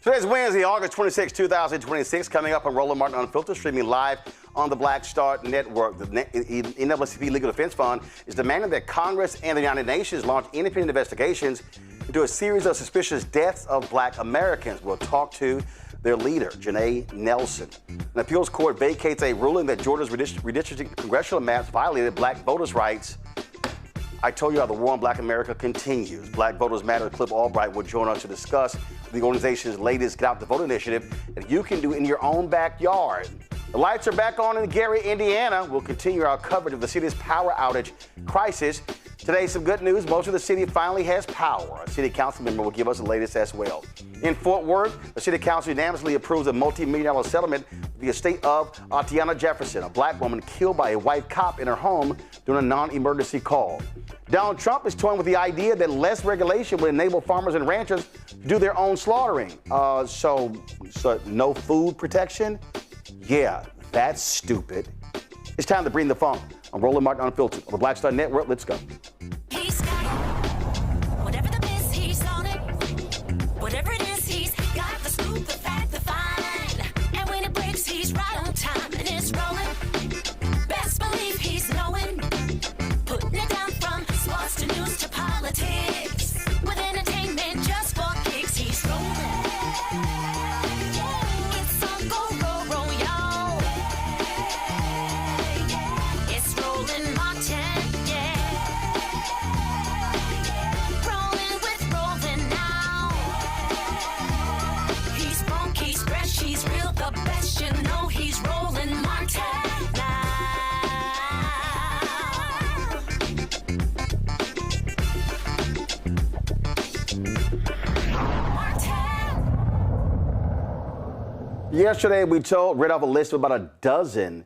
Today's Wednesday, August 26, 2026. Coming up on Roland Martin Unfiltered, streaming live on the Black Star Network. The NAACP Legal Defense Fund is demanding that Congress and the United Nations launch independent investigations into a series of suspicious deaths of Black Americans. We'll talk to their leader, Janai Nelson. An appeals court vacates a ruling that Georgia's redistricting congressional maps violated Black voters' rights. I told you how the war on Black America continues. Black Voters Matter. Cliff Albright will join us to discuss the organization's latest Get Out the Vote initiative that you can do in your own backyard. The lights are back on in Gary, Indiana. We'll continue our coverage of the city's power outage crisis. Today, some good news. Most of the city finally has power. A city council member will give us the latest as well. In Fort Worth, the city council unanimously approves a multi-million-dollar settlement for the estate of Atatiana Jefferson, a Black woman killed by a white cop in her home during a non-emergency call. Donald Trump is toying with the idea that less regulation would enable farmers and ranchers to do their own slaughtering. So no food protection? Yeah, that's stupid. It's time to bring the funk. I'm Roland Martin Unfiltered on the Black Star Network. Let's go. He's got it. Whatever the biz, he's on it. Whatever it is, he's got the scoop, the fact, the fine. And when it breaks, he's right on time and it's rolling. Best believe he's knowing. Putting it down from sports to news to politics. With entertainment just for kicks, he's rolling. It's on go, roll, y'all. It's Roland Martin, yeah. Rolling with Roland now. He's funky, he's fresh, he's real, the best, you know he's Roland Martin now. Yesterday, we read off a list of about a dozen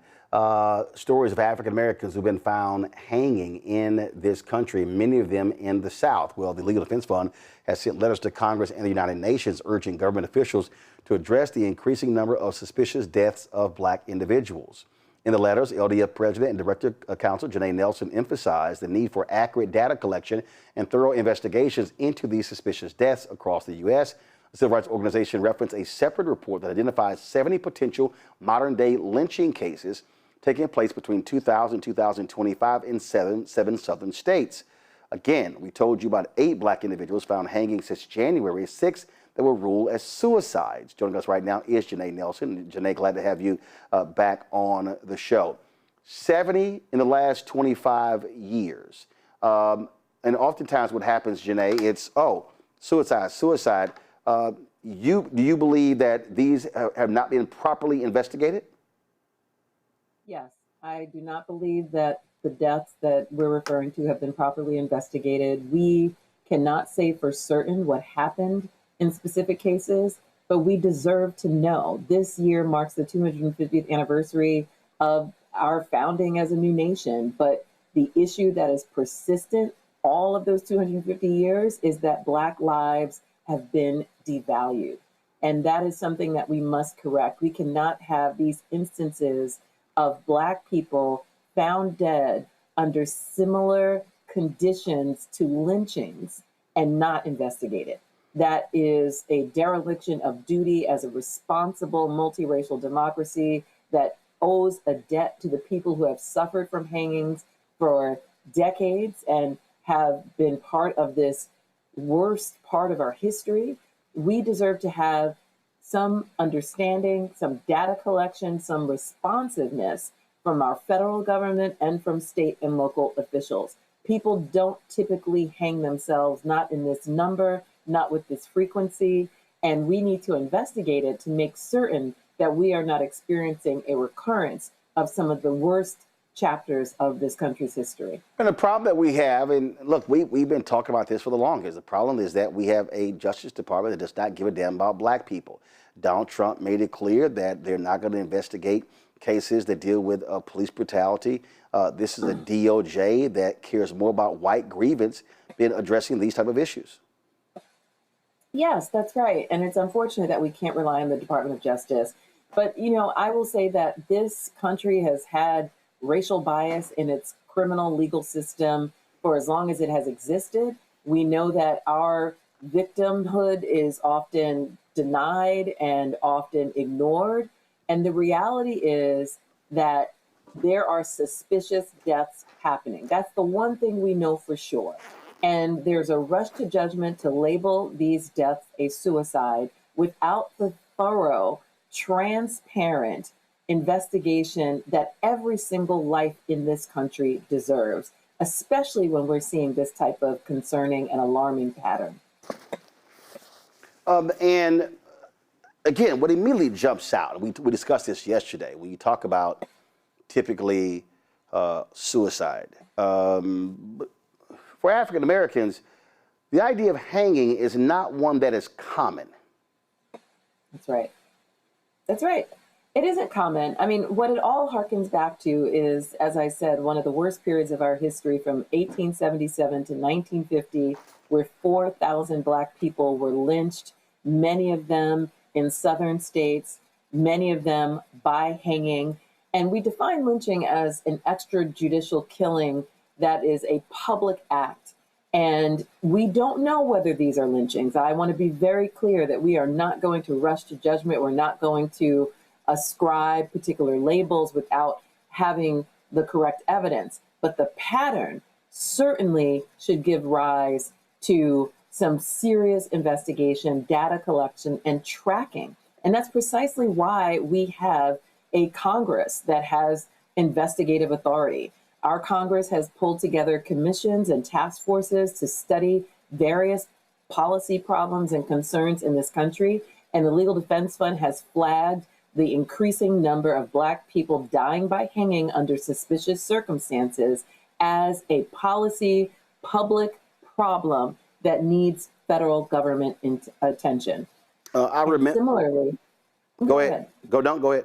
stories of African Americans who've been found hanging in this country, many of them in the South. Well, the Legal Defense Fund has sent letters to Congress and the United Nations urging government officials to address the increasing number of suspicious deaths of Black individuals. In the letters, LDF President and Director-Counsel Janai Nelson emphasized the need for accurate data collection and thorough investigations into these suspicious deaths across the U.S. The Civil Rights Organization referenced a separate report that identifies 70 potential modern-day lynching cases taking place between 2000 and 2025 in seven southern states. Again, we told you about 8 Black individuals found hanging since January, 6 that were ruled as suicides. Joining us right now is Janai Nelson. Janai, glad to have you back on the show. 70 in the last 25 years. And oftentimes what happens, Janai, it's, suicide. Do you believe that these have not been properly investigated? Yes, I do not believe that the deaths that we're referring to have been properly investigated. We cannot say for certain what happened in specific cases, but we deserve to know. This year marks the 250th anniversary of our founding as a new nation, but the issue that is persistent all of those 250 years is that Black lives have been devalued. And that is something that we must correct. We cannot have these instances of Black people found dead under similar conditions to lynchings and not investigated. That is a dereliction of duty as a responsible multiracial democracy that owes a debt to the people who have suffered from hangings for decades and have been part of this worst part of our history. We deserve to have some understanding, some data collection, some responsiveness from our federal government and from state and local officials. People don't typically hang themselves, not in this number, not with this frequency, and we need to investigate it to make certain that we are not experiencing a recurrence of some of the worst chapters of this country's history. And the problem that we have, and look, we've been talking about this for the longest. The problem is that we have a Justice Department that does not give a damn about Black people. Donald Trump made it clear that they're not going to investigate cases that deal with police brutality. This is a DOJ that cares more about white grievance than addressing these type of issues. Yes, that's right. And it's unfortunate that we can't rely on the Department of Justice. But, you know, I will say that this country has had racial bias in its criminal legal system for as long as it has existed. We know that our victimhood is often denied and often ignored. And the reality is that there are suspicious deaths happening. That's the one thing we know for sure. And there's a rush to judgment to label these deaths a suicide without the thorough, transparent investigation that every single life in this country deserves, especially when we're seeing this type of concerning and alarming pattern. And again, what immediately jumps out, we discussed this yesterday, when you talk about typically suicide. For African Americans, the idea of hanging is not one that is common. That's right. That's right. It isn't common. I mean, what it all harkens back to is, as I said, one of the worst periods of our history from 1877 to 1950, where 4,000 Black people were lynched, many of them in southern states, many of them by hanging. And we define lynching as an extrajudicial killing that is a public act. And we don't know whether these are lynchings. I want to be very clear that we are not going to rush to judgment. We're not going to ascribe particular labels without having the correct evidence. But the pattern certainly should give rise to some serious investigation, data collection, and tracking. And that's precisely why we have a Congress that has investigative authority. Our Congress has pulled together commissions and task forces to study various policy problems and concerns in this country. And the Legal Defense Fund has flagged the increasing number of Black people dying by hanging under suspicious circumstances as a policy public problem that needs federal government attention. I remember. Similarly, go ahead. Go ahead.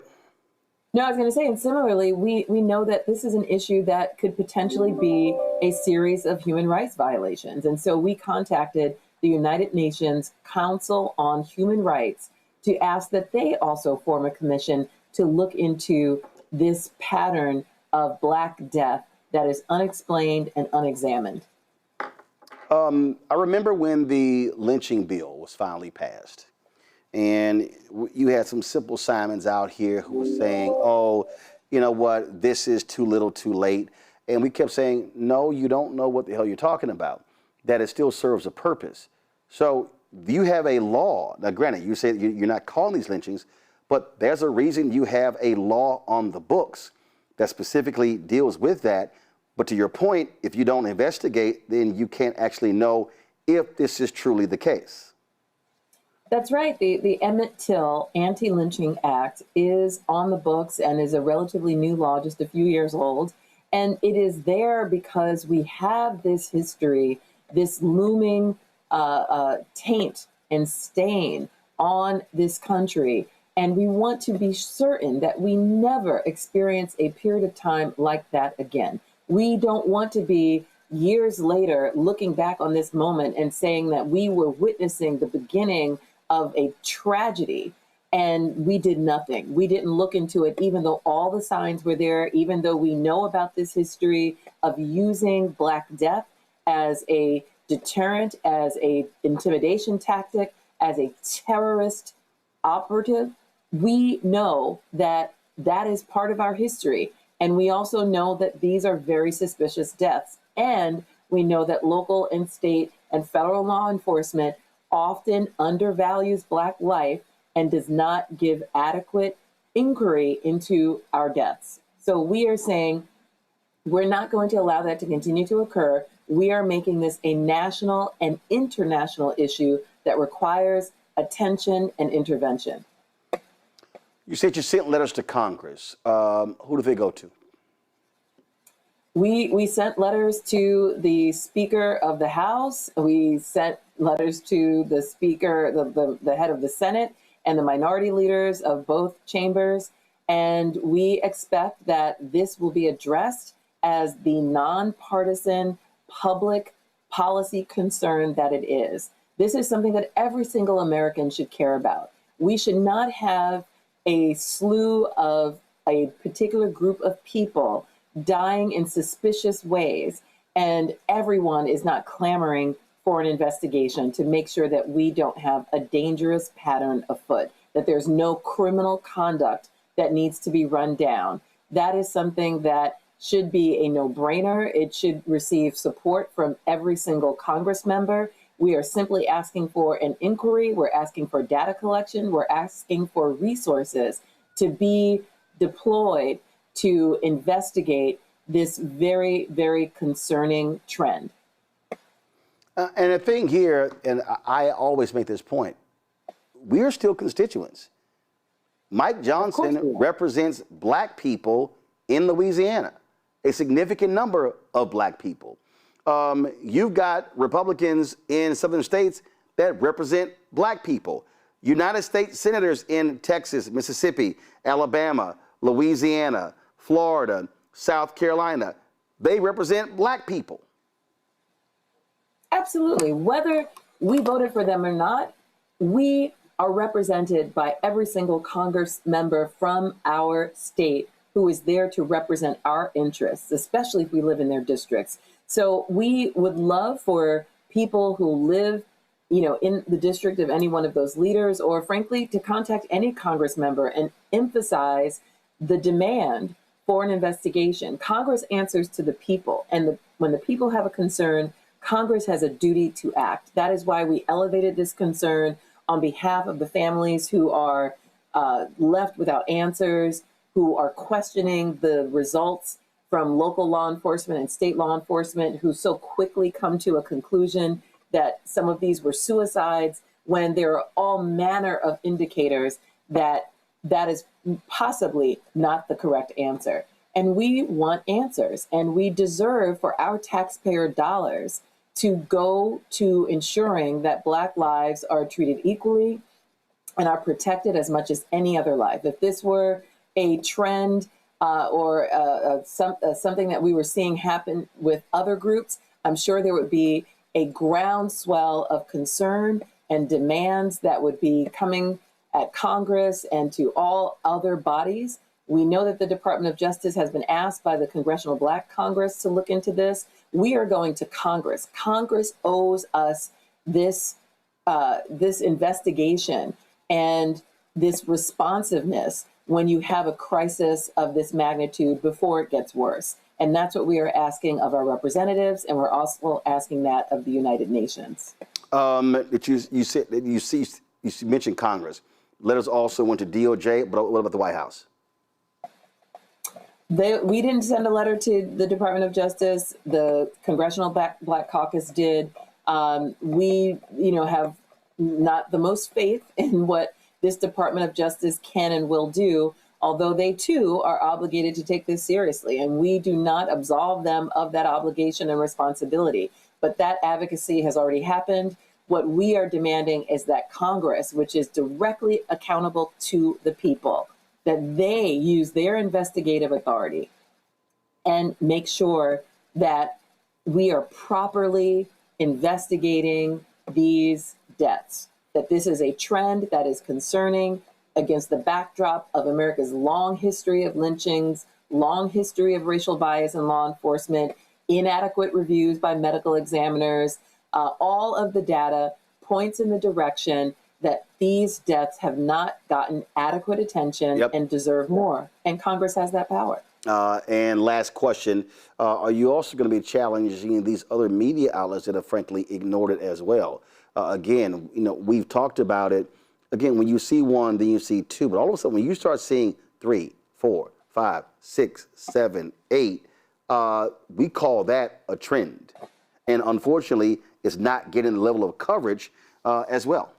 No, I was going to say, and similarly, we know that this is an issue that could potentially be a series of human rights violations. And so we contacted the United Nations Council on Human Rights to ask that they also form a commission to look into this pattern of Black death that is unexplained and unexamined. I remember when the lynching bill was finally passed. And you had some Simple Simons out here who were saying, oh, you know what, this is too little too late. And we kept saying, no, you don't know what the hell you're talking about, that it still serves a purpose. So you have a law. Now, granted, you say you're not calling these lynchings, but there's a reason you have a law on the books that specifically deals with that. But to your point, if you don't investigate, then you can't actually know if this is truly the case. That's right. The Emmett Till Anti-Lynching Act is on the books and is a relatively new law, just a few years old. And it is there because we have this history, this looming taint and stain on this country. And we want to be certain that we never experience a period of time like that again. We don't want to be years later looking back on this moment and saying that we were witnessing the beginning of a tragedy and we did nothing. We didn't look into it, even though all the signs were there, even though we know about this history of using Black death as a deterrent, as a intimidation tactic, as a terrorist operative. We know that that is part of our history. And we also know that these are very suspicious deaths. And we know that local and state and federal law enforcement often undervalues Black life and does not give adequate inquiry into our deaths. So we are saying we're not going to allow that to continue to occur. We are making this a national and international issue that requires attention and intervention. You said you sent letters to Congress. Who do they go to? We sent letters to the Speaker of the House. We sent letters to the Speaker, the head of the Senate, and the minority leaders of both chambers. And we expect that this will be addressed as the nonpartisan public policy concern that it is. This is something that every single American should care about. We should not have a slew of a particular group of people dying in suspicious ways, and everyone is not clamoring for an investigation to make sure that we don't have a dangerous pattern afoot, that there's no criminal conduct that needs to be run down. That is something that should be a no-brainer. It should receive support from every single Congress member. We are simply asking for an inquiry. We're asking for data collection. We're asking for resources to be deployed to investigate this very, very concerning trend. And the thing here, and I always make this point, we are still constituents. Mike Johnson represents black people in Louisiana, a significant number of black people. You've got Republicans in southern states that represent black people. United States senators in Texas, Mississippi, Alabama, Louisiana, Florida, South Carolina, they represent black people. Absolutely. Whether we voted for them or not, we are represented by every single Congress member from our state who is there to represent our interests, especially if we live in their districts. So we would love for people who live, in the district of any one of those leaders, or frankly, to contact any Congress member and emphasize the demand for an investigation. Congress answers to the people, and when the people have a concern, Congress has a duty to act. That is why we elevated this concern on behalf of the families who are left without answers, who are questioning the results from local law enforcement and state law enforcement, who so quickly come to a conclusion that some of these were suicides, when there are all manner of indicators that that is possibly not the correct answer. And we want answers, and we deserve for our taxpayer dollars to go to ensuring that Black lives are treated equally and are protected as much as any other life. If this were a trend or something that we were seeing happen with other groups, I'm sure there would be a groundswell of concern and demands that would be coming at Congress and to all other bodies. We know that the Department of Justice has been asked by the Congressional Black Congress to look into this. We are going to Congress. Congress owes us this investigation and this responsiveness when you have a crisis of this magnitude before it gets worse. And that's what we are asking of our representatives, and we're also asking that of the United Nations. You mentioned Congress. Letters also went to DOJ, but what about the White House? We didn't send a letter to the Department of Justice. The Congressional Black Caucus did. We, have not the most faith in what this Department of Justice can and will do, although they too are obligated to take this seriously. And we do not absolve them of that obligation and responsibility. But that advocacy has already happened. What we are demanding is that Congress, which is directly accountable to the people, that they use their investigative authority and make sure that we are properly investigating these deaths, that this is a trend that is concerning against the backdrop of America's long history of lynchings, long history of racial bias in law enforcement, inadequate reviews by medical examiners. All of the data points in the direction that these deaths have not gotten adequate attention and deserve more. And Congress has that power. And last question, are you also going to be challenging these other media outlets that have frankly ignored it as well? Again, we've talked about it. Again, when you see one, then you see two. But all of a sudden, when you start seeing 3, 4, 5, 6, 7, 8, we call that a trend. And unfortunately, it's not getting the level of coverage as well.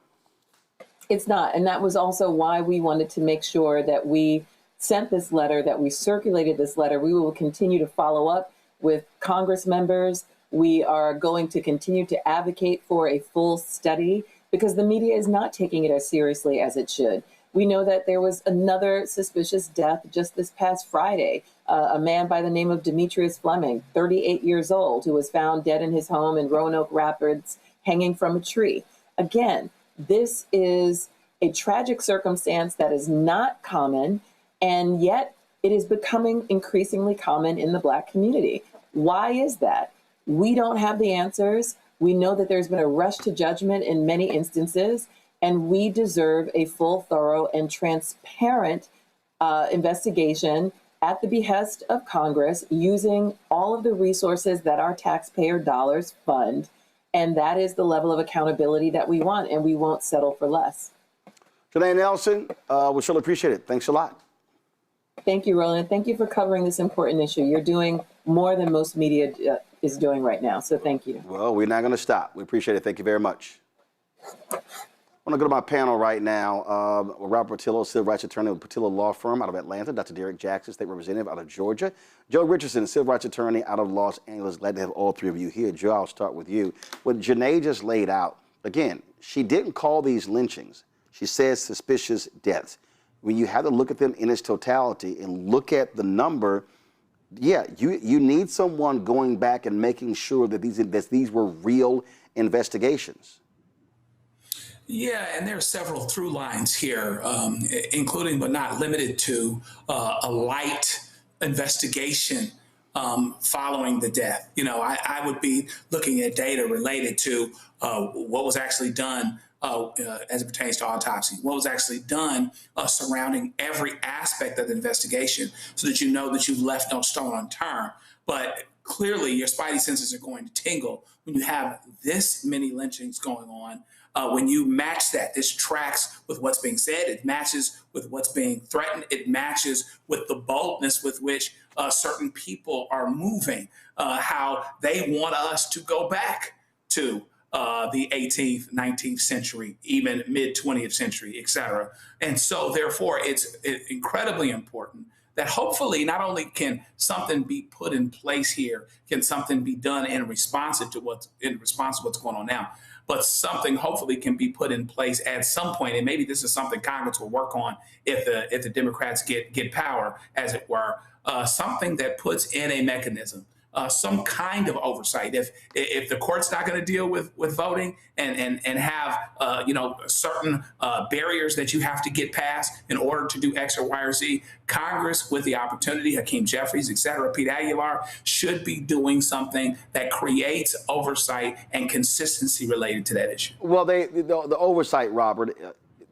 It's not. And that was also why we wanted to make sure that we sent this letter, that we circulated this letter. We will continue to follow up with Congress members. We are going to continue to advocate for a full study because the media is not taking it as seriously as it should. We know that there was another suspicious death just this past Friday, a man by the name of Demetrius Fleming, 38 years old, who was found dead in his home in Roanoke Rapids, hanging from a tree. Again, this is a tragic circumstance that is not common, and yet it is becoming increasingly common in the Black community. Why is that? We don't have the answers. We know that there's been a rush to judgment in many instances, and we deserve a full, thorough, and transparent investigation at the behest of Congress, using all of the resources that our taxpayer dollars fund. And that is the level of accountability that we want, and we won't settle for less. Janai Nelson, we surely appreciate it. Thanks a lot. Thank you, Roland. Thank you for covering this important issue. You're doing more than most media is doing right now, so thank you. Well, we're not going to stop. We appreciate it. Thank you very much. I want to go to my panel right now. Robert Patillo, civil rights attorney with Patillo Law Firm out of Atlanta. Dr. Derek Jackson, state representative out of Georgia. Joe Richardson, civil rights attorney out of Los Angeles. Glad to have all three of you here. Joe, I'll start with you. What Janai just laid out, again, she didn't call these lynchings. She says suspicious deaths. When you have to look at them in its totality and look at the number, yeah, you need someone going back and making sure that these were real investigations. Yeah, and there are several through lines here, including but not limited to a light investigation following the death. You know, I would be looking at data related to what was actually done as it pertains to autopsy, what was actually done surrounding every aspect of the investigation, so that you know that you've left no stone unturned. But clearly, your spidey senses are going to tingle when you have this many lynchings going on. When you match that, this tracks with what's being said, it matches with what's being threatened, it matches with the boldness with which certain people are moving, how they want us to go back to the 18th, 19th century, even mid-20th century, et cetera. And so, therefore, it's incredibly important that hopefully not only can something be put in place here, can something be done in response to what's going on now, but something hopefully can be put in place at some point, and maybe this is something Congress will work on if the Democrats get power, as it were, something that puts in a mechanism, some kind of oversight. If the court's not going to deal with voting and have certain barriers that you have to get past in order to do X or Y or Z, Congress, with the opportunity, Hakeem Jeffries, et cetera, Pete Aguilar, should be doing something that creates oversight and consistency related to that issue. Well, the oversight, Robert,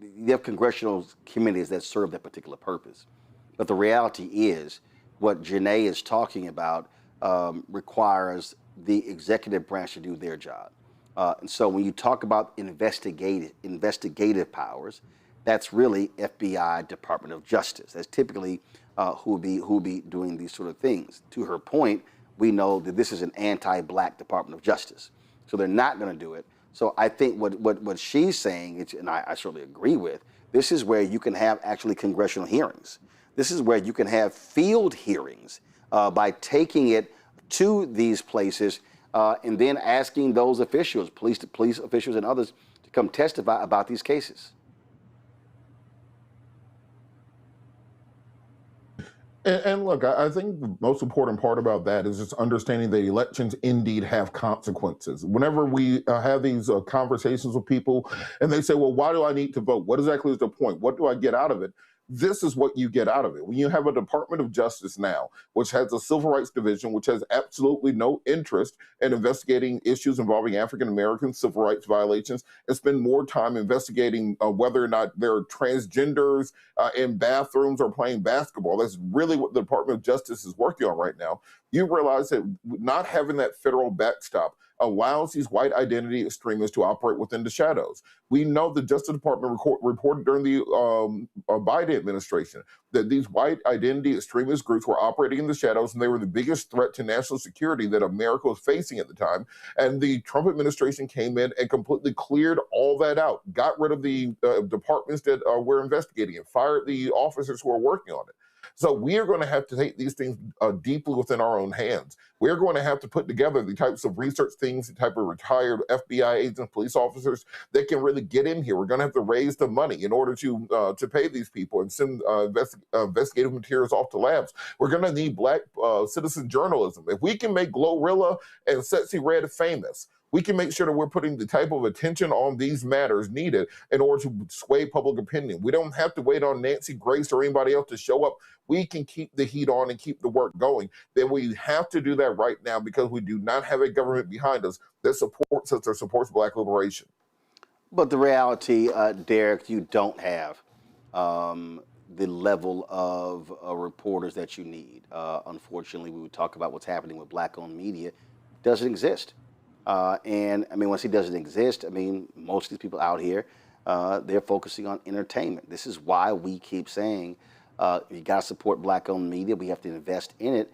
you have congressional committees that serve that particular purpose. But the reality is what Janai is talking about requires the executive branch to do their job. And so when you talk about investigative powers, that's really FBI, Department of Justice. That's typically who will be doing these sort of things. To her point, we know that this is an anti-Black Department of Justice. So they're not going to do it. So I think what she's saying, and I certainly agree with, this is where you can have actually congressional hearings. This is where you can have field hearings by taking it to these places and then asking those officials, police officials and others, to come testify about these cases. And look, I think the most important part about that is just understanding that elections indeed have consequences. Whenever we have these conversations with people and they say, well, why do I need to vote? What exactly is the point? What do I get out of it? This is what you get out of it. When you have a Department of Justice now, which has a Civil Rights Division, which has absolutely no interest in investigating issues involving African-American civil rights violations, and spend more time investigating whether or not there are transgenders in bathrooms or playing basketball. That's really what the Department of Justice is working on right now. You realize that not having that federal backstop allows these white identity extremists to operate within the shadows. We know the Justice Department reported during the Biden administration that these white identity extremist groups were operating in the shadows, and they were the biggest threat to national security that America was facing at the time. And the Trump administration came in and completely cleared all that out, got rid of the departments that were investigating it, fired the officers who were working on it. So we are going to have to take these things deeply within our own hands. We're going to have to put together the types of research things, the type of retired FBI agents, police officers that can really get in here. We're going to have to raise the money in order to pay these people and send investigative materials off to labs. We're going to need Black citizen journalism. If we can make Glorilla and Sexy Red famous, we can make sure that we're putting the type of attention on these matters needed in order to sway public opinion. We don't have to wait on Nancy Grace or anybody else to show up. We can keep the heat on and keep the work going. Then we have to do that right now because we do not have a government behind us that supports us or supports Black liberation. But the reality, Derek, you don't have the level of reporters that you need. Unfortunately, we would talk about what's happening with Black-owned media. Doesn't exist. And I mean, once it doesn't exist, I mean, most of these people out here, they're focusing on entertainment. This is why we keep saying you got to support Black-owned media. We have to invest in it.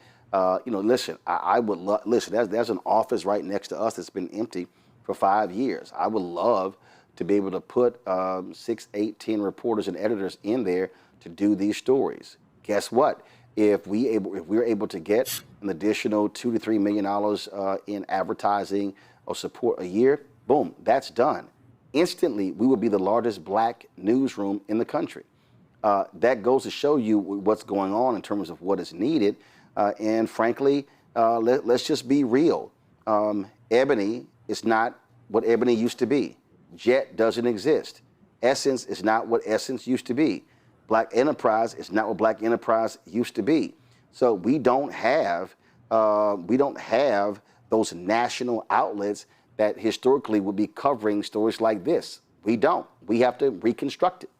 Listen, I would love, listen, there's an office right next to us that's been empty for 5 years. I would love to be able to put 6, 8, 10 reporters and editors in there to do these stories. Guess what? If we're able to get an additional $2 to $3 million in advertising or support a year, boom, that's done. Instantly, we would be the largest Black newsroom in the country. That goes to show you what's going on in terms of what is needed. And frankly, let's just be real. Ebony is not what Ebony used to be. Jet doesn't exist. Essence is not what Essence used to be. Black Enterprise is not what Black Enterprise used to be. So we don't have those national outlets that historically would be covering stories like this. We don't. We have to reconstruct it.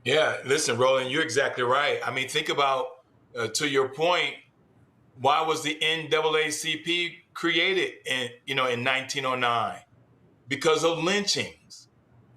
Yeah, listen, Roland, you're exactly right. I mean, think about, to your point, why was the NAACP created in 1909? Because of lynchings.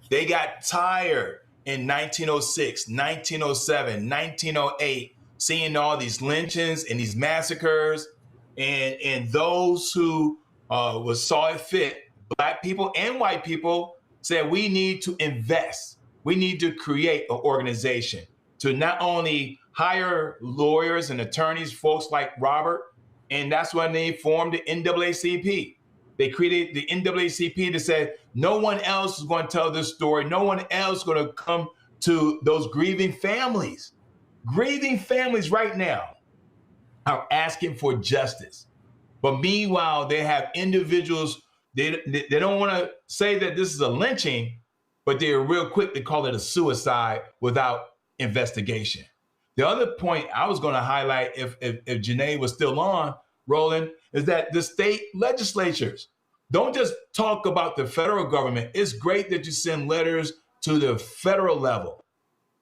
They got tired in 1906, 1907, 1908, seeing all these lynchings and these massacres, and those who saw it fit, Black people and white people, said we need to invest. We need to create an organization to not only hire lawyers and attorneys, folks like Robert, and that's when they formed the NAACP. They created the NAACP to say no one else is going to tell this story. No one else is going to come to those grieving families. Grieving families right now are asking for justice. But meanwhile, they have individuals, they don't want to say that this is a lynching, but they're real quick to call it a suicide without investigation. The other point I was going to highlight, if Janai was still on, Roland, is that the state legislatures don't just talk about the federal government. It's great that you send letters to the federal level,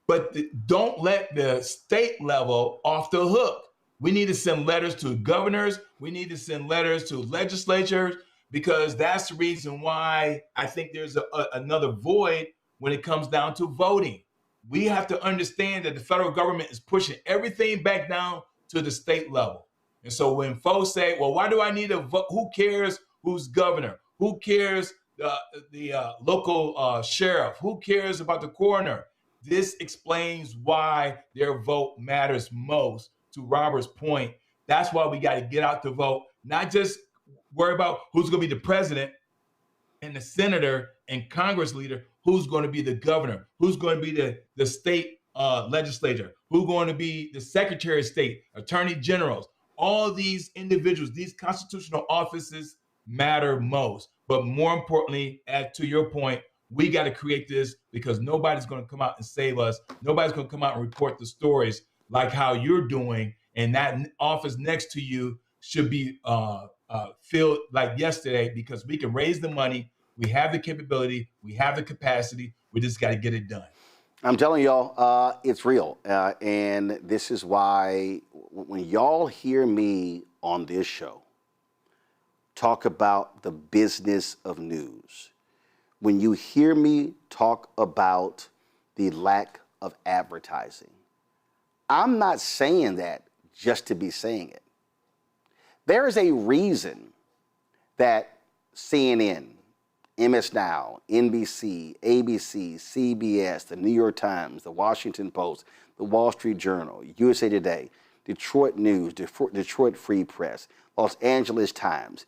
but don't let the state level off the hook. We need to send letters to governors. We need to send letters to legislatures, because that's the reason why I think there's another void when it comes down to voting. We have to understand that the federal government is pushing everything back down to the state level. And so when folks say, well, why do I need a vote? Who cares who's governor? Who cares the local sheriff? Who cares about the coroner? This explains why their vote matters most. To Robert's point, that's why we got to get out to vote, not just worry about who's going to be the president and the senator and Congress leader, who's going to be the governor, who's going to be the state legislature, who's going to be the secretary of state, attorney generals. All these individuals, these constitutional offices matter most. But more importantly, to your point, we got to create this, because nobody's going to come out and save us. Nobody's going to come out and report the stories like how you're doing. And that office next to you should be filled like yesterday, because we can raise the money. We have the capability. We have the capacity. We just got to get it done. I'm telling y'all, it's real. And this is why when y'all hear me on this show talk about the business of news, when you hear me talk about the lack of advertising, I'm not saying that just to be saying it. There is a reason that CNN, MS Now, NBC, ABC, CBS, the New York Times, the Washington Post, the Wall Street Journal, USA Today, Detroit News, Detroit Free Press, Los Angeles Times,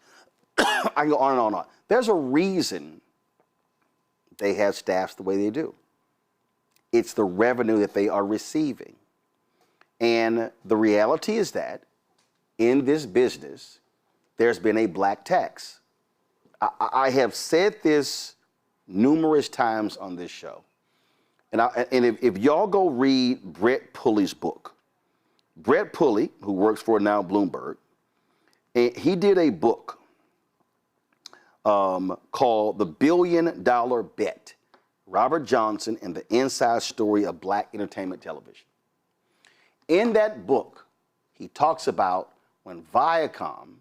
I can go on and on and on. There's a reason they have staffs the way they do. It's the revenue that they are receiving. And the reality is that in this business, there's been a black tax. I have said this numerous times on this show. And if y'all go read Brett Pulley's book, Brett Pulley, who works for now Bloomberg, he did a book called The $1 Billion Bet, Robert Johnson and the Inside Story of Black Entertainment Television. In that book, he talks about when Viacom,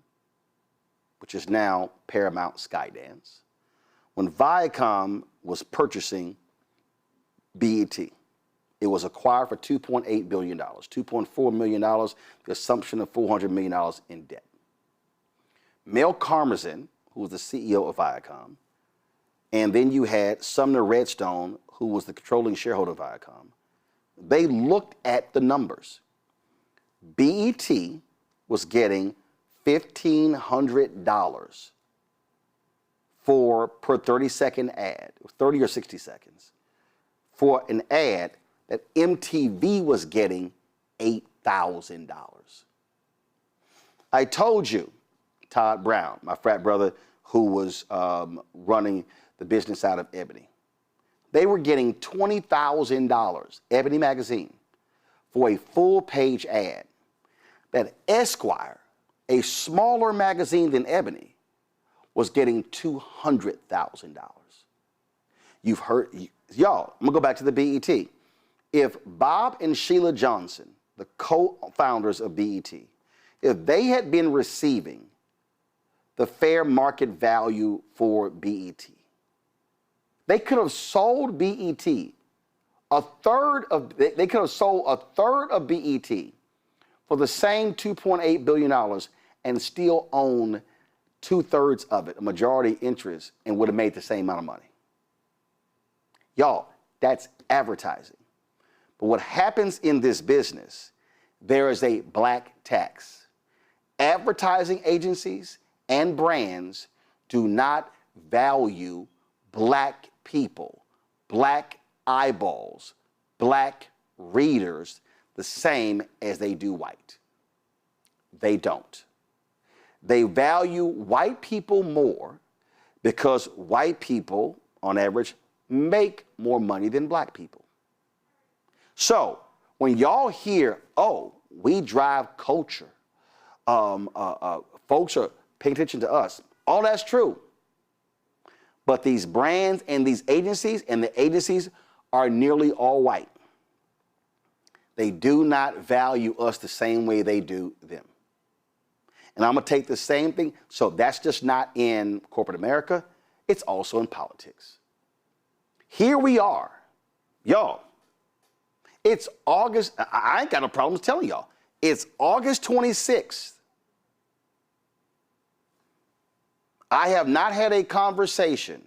which is now Paramount Skydance, when Viacom was purchasing BET, it was acquired for $2.8 billion, $2.4 million, the assumption of $400 million in debt. Mel Karmazin, who was the CEO of Viacom, and then you had Sumner Redstone, who was the controlling shareholder of Viacom. They looked at the numbers. BET was getting $1,500 per 30-second ad, 30 or 60 seconds, for an ad that MTV was getting $8,000. I told you, Todd Brown, my frat brother, who was running the business out of Ebony, they were getting $20,000, Ebony magazine, for a full-page ad that Esquire, a smaller magazine than Ebony, was getting $200,000. You've heard, y'all, I'm gonna go back to the BET. If Bob and Sheila Johnson, the co-founders of BET, if they had been receiving the fair market value for BET, they could have sold BET they could have sold a third of BET for the same $2.8 billion and still own 2/3 of it, a majority interest, and would have made the same amount of money. Y'all, that's advertising. But what happens in this business, there is a black tax. Advertising agencies and brands do not value black people, black eyeballs, black readers the same as they do white. They don't. They value white people more because white people, on average, make more money than black people. So when y'all hear, oh, we drive culture, folks are paying attention to us, all that's true. But these brands and these agencies, and the agencies are nearly all white. They do not value us the same way they do them. And I'm gonna take the same thing. So that's just not in corporate America, it's also in politics. Here we are, y'all. It's August, I ain't got no problems telling y'all. It's August 26th. I have not had a conversation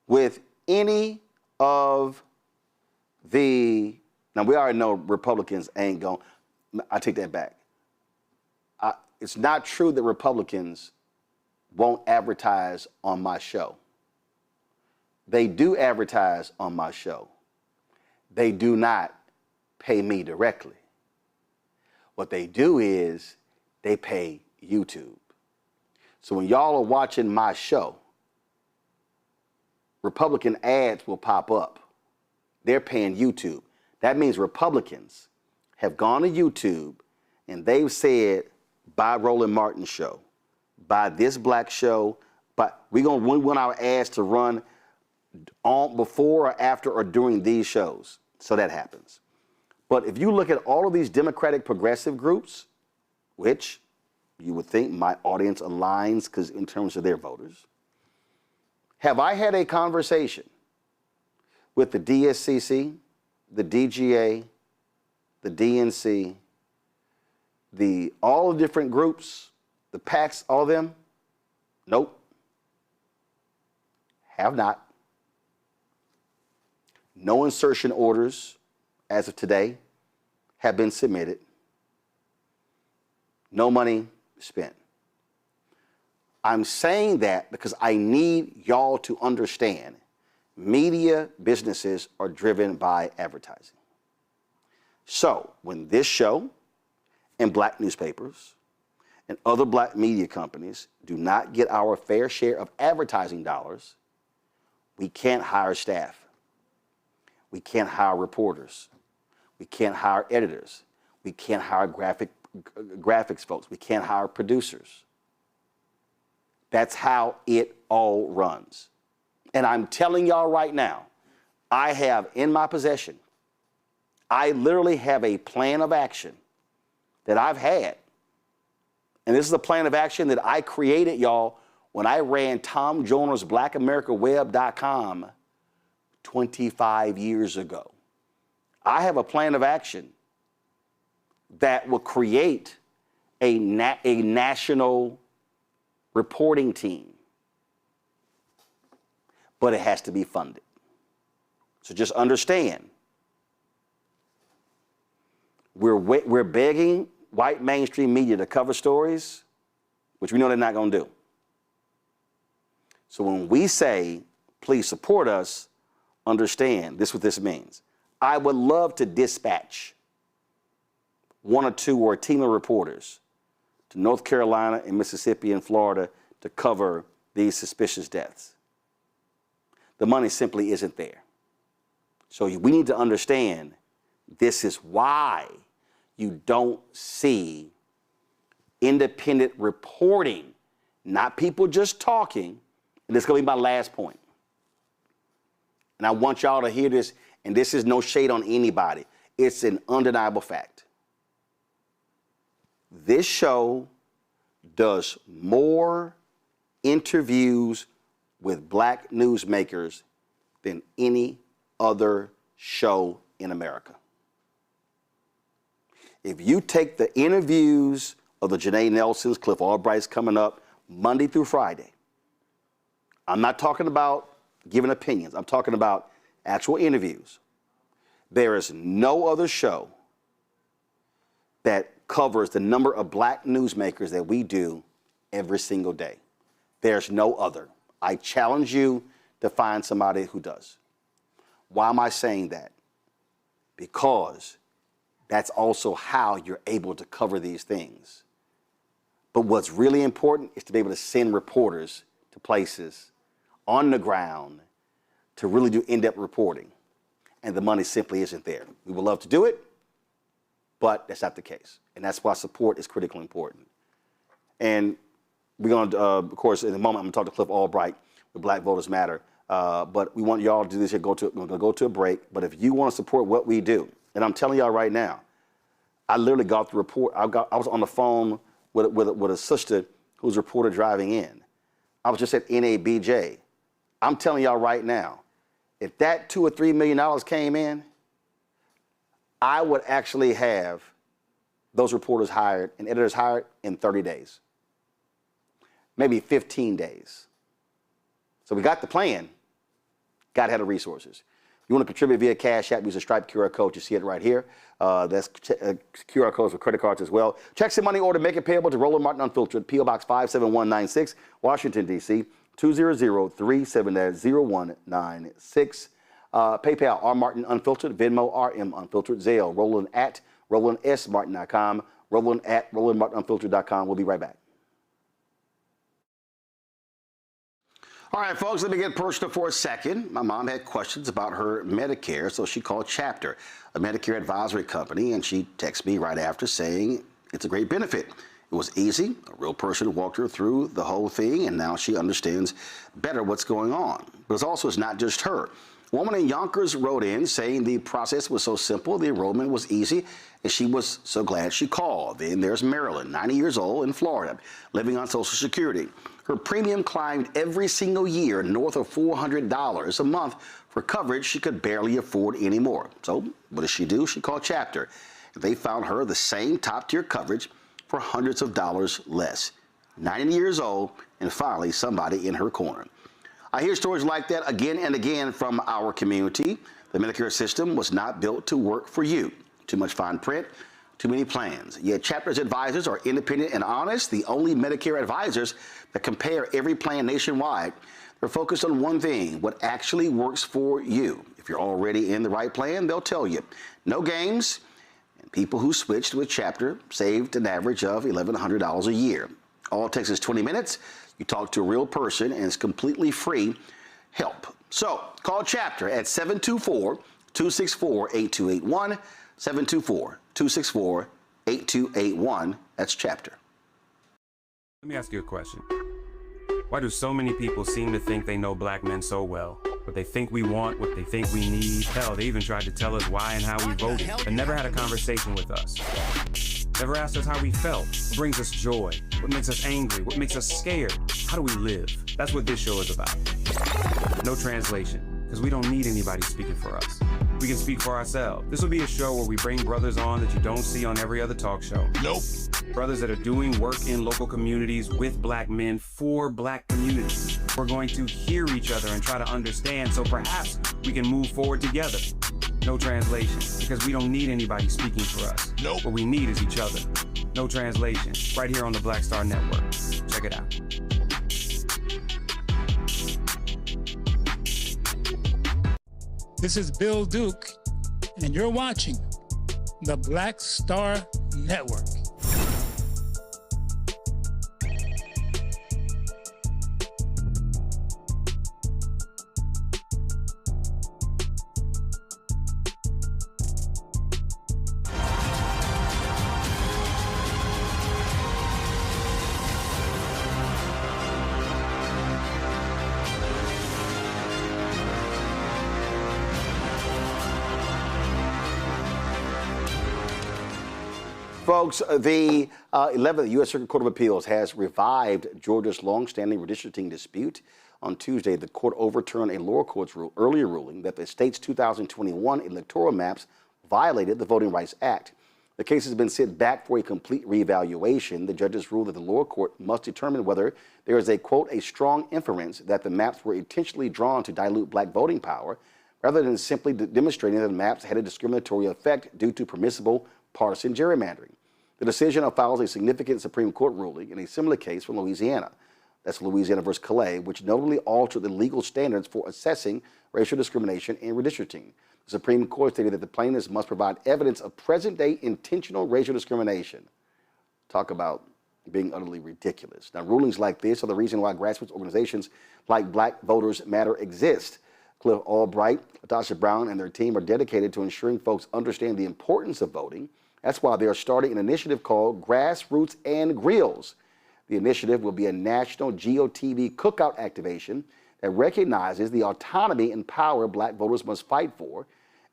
with any of the, now we already know Republicans ain't going, I take that back. It's not true that Republicans won't advertise on my show. They do advertise on my show. They do not pay me directly. What they do is they pay YouTube. So when y'all are watching my show, Republican ads will pop up. They're paying YouTube. That means Republicans have gone to YouTube and they've said, buy Roland Martin's show, buy this black show, but we want our ads to run on before or after or during these shows. So that happens. But if you look at all of these Democratic progressive groups, which you would think my audience aligns because in terms of their voters, have I had a conversation with the DSCC, the DGA, the DNC, all the different groups, the PACs, all of them? Nope. Have not. No insertion orders as of today have been submitted. No money spent. I'm saying that because I need y'all to understand media businesses are driven by advertising. So when this show and black newspapers and other black media companies do not get our fair share of advertising dollars, we can't hire staff. We can't hire reporters. We can't hire editors. We can't hire graphics folks. We can't hire producers. That's how it all runs. And I'm telling y'all right now, I have in my possession, I literally have a plan of action that I've had. And this is a plan of action that I created, y'all, when I ran Tom Joyner's BlackAmericaWeb.com 25 years ago. I have a plan of action that will create a national reporting team, but it has to be funded. So just understand, we're begging white mainstream media to cover stories, which we know they're not going to do. So when we say, please support us, understand this, what this means. I would love to dispatch one or two or a team of reporters to North Carolina and Mississippi and Florida to cover these suspicious deaths. The money simply isn't there. So we need to understand this is why you don't see independent reporting, not people just talking. And this is going to be my last point. And I want y'all to hear this, and this is no shade on anybody. It's an undeniable fact. This show does more interviews with black newsmakers than any other show in America. If you take the interviews of the Janai Nelsons, Cliff Albright's coming up Monday through Friday, I'm not talking about giving opinions. I'm talking about actual interviews. There is no other show that covers the number of black newsmakers that we do every single day. There's no other. I challenge you to find somebody who does. Why am I saying that? Because that's also how you're able to cover these things. But what's really important is to be able to send reporters to places on the ground to really do in-depth reporting. And the money simply isn't there. We would love to do it, but that's not the case. And that's why support is critically important. And we're going to, of course, in a moment, I'm going to talk to Cliff Albright with Black Voters Matter. But we want y'all to do this here. We're going to go to a break. But if you want to support what we do, and I'm telling y'all right now, I literally got the report. I was on the phone with a sister who was a reporter driving in. I was just at NABJ. I'm telling y'all right now, if that $2 or $3 million came in, I would actually have those reporters hired and editors hired in 30 days, maybe 15 days. So we got the plan, got to have the resources. You want to contribute via Cash App, use the Stripe QR code. You see it right here. That's QR codes for credit cards as well. Checks and money order, make it payable to Roland Martin Unfiltered, P.O. Box 57196, Washington, D.C., 200-379-0196. PayPal, R. Martin Unfiltered, Venmo, RM Unfiltered, Zelle, Roland at RolandSMartin.com, Roland at RolandMartinUnfiltered.com. We'll be right back. All right, folks, let me get personal for a second. My mom had questions about her Medicare, so she called Chapter, a Medicare advisory company, and she texted me right after saying it's a great benefit. It was easy. A real person walked her through the whole thing, and now she understands better what's going on. But it's not just her. A woman in Yonkers wrote in saying the process was so simple, the enrollment was easy, and she was so glad she called. Then there's Marilyn, 90 years old, in Florida, living on Social Security. Her premium climbed every single year north of $400 a month for coverage she could barely afford anymore. So what does she do? She called Chapter. They found her the same top-tier coverage for hundreds of dollars less. 90 years old, and finally somebody in her corner. I hear stories like that again and again from our community. The Medicare system was not built to work for you. Too much fine print, too many plans. Yet Chapter's advisors are independent and honest, the only Medicare advisors that compare every plan nationwide. They're focused on one thing, what actually works for you. If you're already in the right plan, they'll tell you. No games, and People who switched to a chapter saved an average of $1,100 a year. All takes is 20 minutes. You talk to a real person, and it's completely free help. So call Chapter at 724-264-8281, 724-264-8281. That's Chapter. Let me ask you a question. Why do so many people seem to think they know black men so well? What they think we want, what they think we need. Hell, they even tried to tell us why and how we voted, but never had a conversation with us. Never asked us how we felt, what brings us joy, what makes us angry, what makes us scared. How do we live? That's what this show is about. No translation, because we don't need anybody speaking for us. We can speak for ourselves. This will be a show where we bring brothers on that you don't see on every other talk show. Nope. Brothers that are doing work in local communities with black men for black communities. We're going to hear each other and try to understand, so perhaps we can move forward together. No translation, because we don't need anybody speaking for us. Nope. What we need is each other. No translation, right here on the Black Star Network. Check it out. This is Bill Duke, and you're watching the Black Star Network. Folks, the 11th U.S. Circuit Court of Appeals has revived Georgia's longstanding redistricting dispute. On Tuesday, the court overturned a lower court's earlier ruling that the state's 2021 electoral maps violated the Voting Rights Act. The case has been sent back for a complete reevaluation. The judges ruled that the lower court must determine whether there is a, quote, a strong inference that the maps were intentionally drawn to dilute black voting power, rather than simply demonstrating that the maps had a discriminatory effect due to permissible partisan gerrymandering. The decision follows a significant Supreme Court ruling in a similar case from Louisiana. That's Louisiana versus Calais, which notably altered the legal standards for assessing racial discrimination in redistricting. The Supreme Court stated that the plaintiffs must provide evidence of present-day intentional racial discrimination. Talk about being utterly ridiculous. Now, rulings like this are the reason why grassroots organizations like Black Voters Matter exist. Cliff Albright, Natasha Brown, and their team are dedicated to ensuring folks understand the importance of voting. That's why they are starting an initiative called Grassroots and Grills. The initiative will be a national GOTV cookout activation that recognizes the autonomy and power black voters must fight for,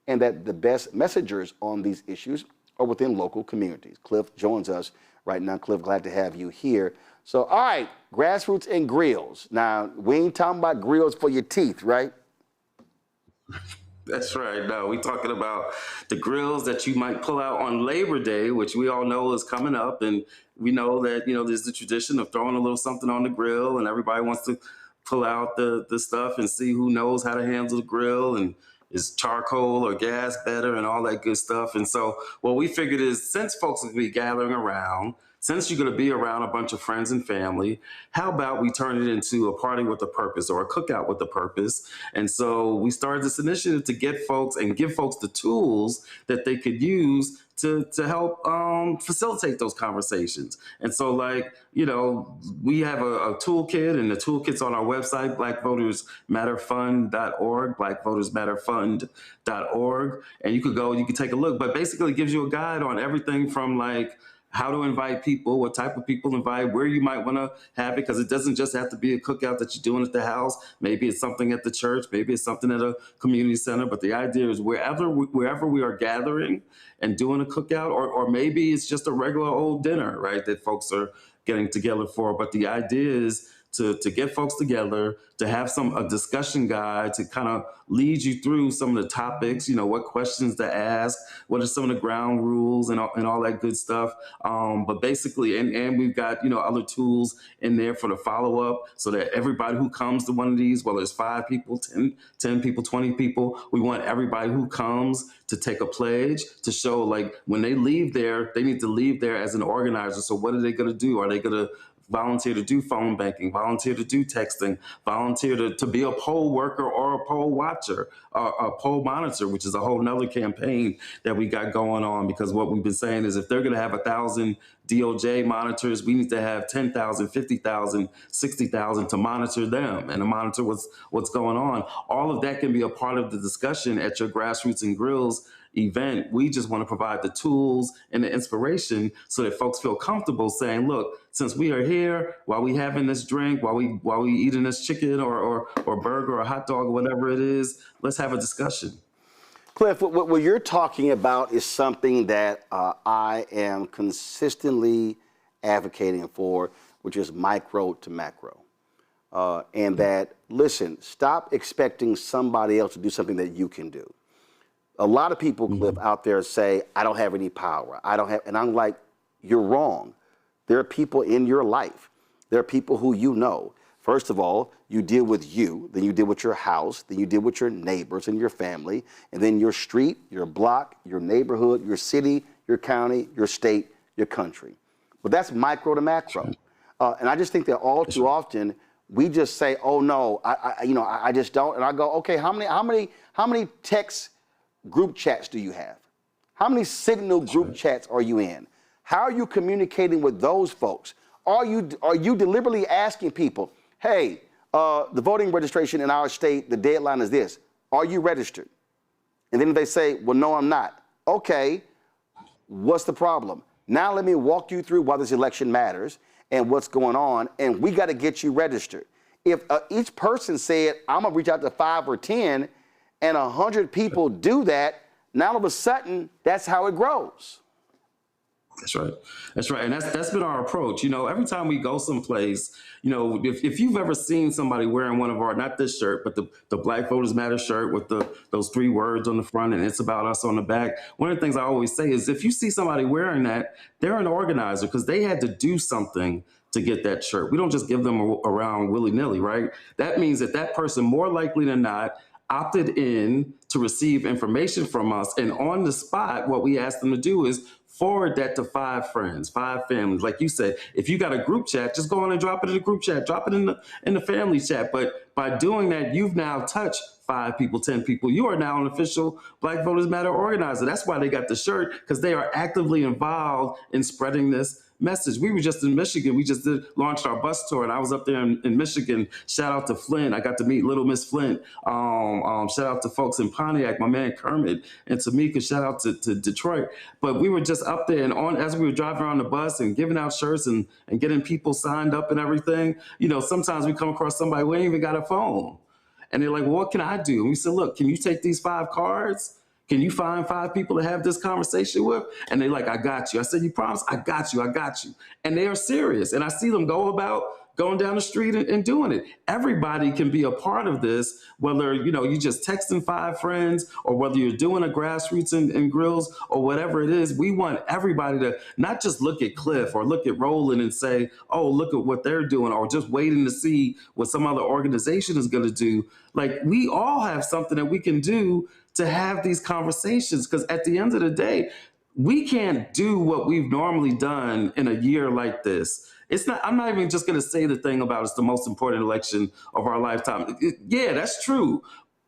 and that the best messengers on these issues are within local communities. Cliff joins us right now. Cliff, glad to have you here. So, all right, Grassroots and Grills. Now, we ain't talking about grills for your teeth, right? That's right. No, we're talking about the grills that you might pull out on Labor Day, which we all know is coming up. And we know that, there's the tradition of throwing a little something on the grill, and everybody wants to pull out the stuff and see who knows how to handle the grill, and is charcoal or gas better, and all that good stuff. And so what we figured is, since folks will be gathering around, since you're going to be around a bunch of friends and family, how about we turn it into a party with a purpose, or a cookout with a purpose? And so we started this initiative to get folks and give folks the tools that they could use to help facilitate those conversations. And so, we have a toolkit, and the toolkit's on our website, blackvotersmatterfund.org, blackvotersmatterfund.org. And you could take a look, but basically it gives you a guide on everything from how to invite people, what type of people invite, where you might want to have it, because it doesn't just have to be a cookout that you're doing at the house. Maybe it's something at the church, maybe it's something at a community center. But the idea is wherever we are gathering and doing a cookout, or maybe it's just a regular old dinner, right, that folks are getting together for. But the idea is to get folks together, to have a discussion guide to kind of lead you through some of the topics, what questions to ask, what are some of the ground rules, and all that good stuff. But basically, and we've got, other tools in there for the follow-up, so that everybody who comes to one of these, whether it's 5 people, 10 people, 20 people, we want everybody who comes to take a pledge to show, when they leave there, they need to leave there as an organizer. So what are they going to do? Are they going to volunteer to do phone banking, volunteer to do texting, volunteer to be a poll worker or a poll watcher, a poll monitor, which is a whole nother campaign that we got going on, because what we've been saying is if they're going to have 1,000 DOJ monitors, we need to have 10,000, 50,000, 60,000 to monitor them and to monitor what's going on. All of that can be a part of the discussion at your Grassroots and Grills event. We just want to provide the tools and the inspiration so that folks feel comfortable saying, look, since we are here, while we having this drink, while we eating this chicken or burger or hot dog or whatever it is, let's have a discussion. Cliff, what you're talking about is something that I am consistently advocating for, which is micro to macro. And that, listen, stop expecting somebody else to do something that you can do. A lot of people, Cliff, out there say, I don't have any power. And I'm like, you're wrong. There are people in your life. There are people who you know. First of all, you deal with you, then you deal with your house, then you deal with your neighbors and your family, and then your street, your block, your neighborhood, your city, your county, your state, your country. But that's micro to macro. And I just think that all too often we just say, oh no, I just don't. And I go, okay, how many text group chats do you have? How many Signal group chats are you in? How are you communicating with those folks? Are you deliberately asking people, hey, the voting registration in our state, the deadline is this. Are you registered? And then they say, well, no, I'm not. Okay, what's the problem? Now let me walk you through why this election matters and what's going on, and we got to get you registered. If each person said, I'm going to reach out to 5 or 10, and 100 people do that, now all of a sudden, that's how it grows. That's right. That's right. And that's been our approach. You know, every time we go someplace, you know, if you've ever seen somebody wearing one of our, not this shirt, but the Black Voters Matter shirt with those 3 words on the front and it's about us on the back, one of the things I always say is if you see somebody wearing that, they're an organizer because they had to do something to get that shirt. We don't just give them around willy-nilly, right? That means that person more likely than not opted in to receive information from us. And on the spot, what we ask them to do is forward that to 5 friends, 5 families. Like you said, if you got a group chat, just go on and drop it in the group chat, drop it in the family chat. But by doing that, you've now touched 5 people, 10 people. You are now an official Black Voters Matter organizer. That's why they got the shirt, because they are actively involved in spreading this message. We were just in Michigan. We just launched our bus tour, and I was up there in Michigan. Shout out to Flint. I got to meet Little Miss Flint. Shout out to folks in Pontiac, my man Kermit, and Tamika. Shout out to Detroit. But we were just up there, and as we were driving around the bus and giving out shirts and getting people signed up and everything, you know, sometimes we come across somebody who ain't even got a phone. And they're like, well, what can I do? And we said, look, can you take these 5 cards? Can you find 5 people to have this conversation with? And they're like, I got you. I said, you promise? I got you. And they are serious. And I see them going down the street and doing it. Everybody can be a part of this, whether, you know, you just texting 5 friends or whether you're doing a Grassroots and Grills or whatever it is. We want everybody to not just look at Cliff or look at Roland and say, oh, look at what they're doing, or just waiting to see what some other organization is going to do. Like, we all have something that we can do to have these conversations, because at the end of the day, we can't do what we've normally done in a year like this. I'm not even just going to say the thing about it's the most important election of our lifetime. Yeah, that's true.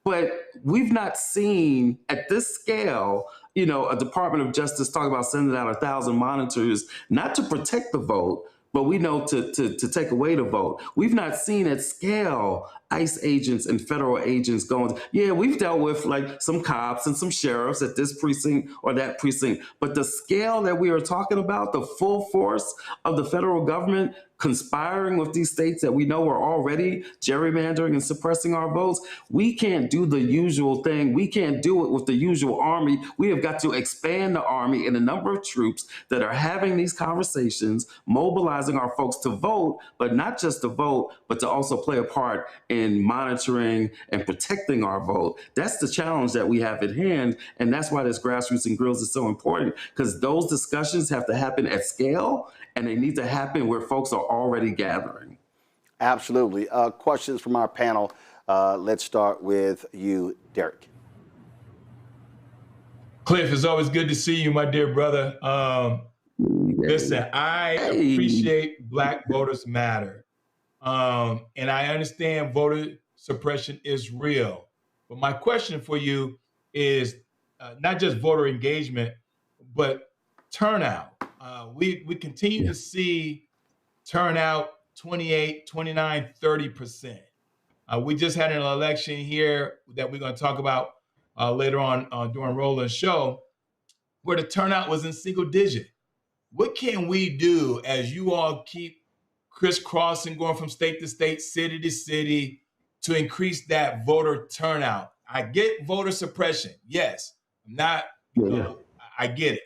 But we've not seen at this scale, you know, a Department of Justice talk about sending out 1,000 monitors, not to protect the vote, but we know to take away the vote. We've not seen at scale ICE agents and federal agents going, yeah, we've dealt with like some cops and some sheriffs at this precinct or that precinct. But the scale that we are talking about, the full force of the federal government conspiring with these states that we know are already gerrymandering and suppressing our votes, we can't do the usual thing. We can't do it with the usual army. We have got to expand the army in a number of troops that are having these conversations, mobilizing our folks to vote, but not just to vote, but to also play a part in monitoring and protecting our vote. That's the challenge that we have at hand. And that's why this Grassroots and Grills is so important, because those discussions have to happen at scale, and they need to happen where folks are already gathering. Absolutely. Questions from our panel. Let's start with you, Derek. Cliff, it's always good to see you, my dear brother. Listen, I appreciate Black Voters Matter. And I understand voter suppression is real. But my question for you is not just voter engagement, but turnout. We continue to see turnout 28, 29, 30%. We just had an election here that we're going to talk about later on during Roland's show, where the turnout was in single digit. What can we do as you all keep crisscrossing, going from state to state, city to city, to increase that voter turnout? I get voter suppression. Yes, I get it.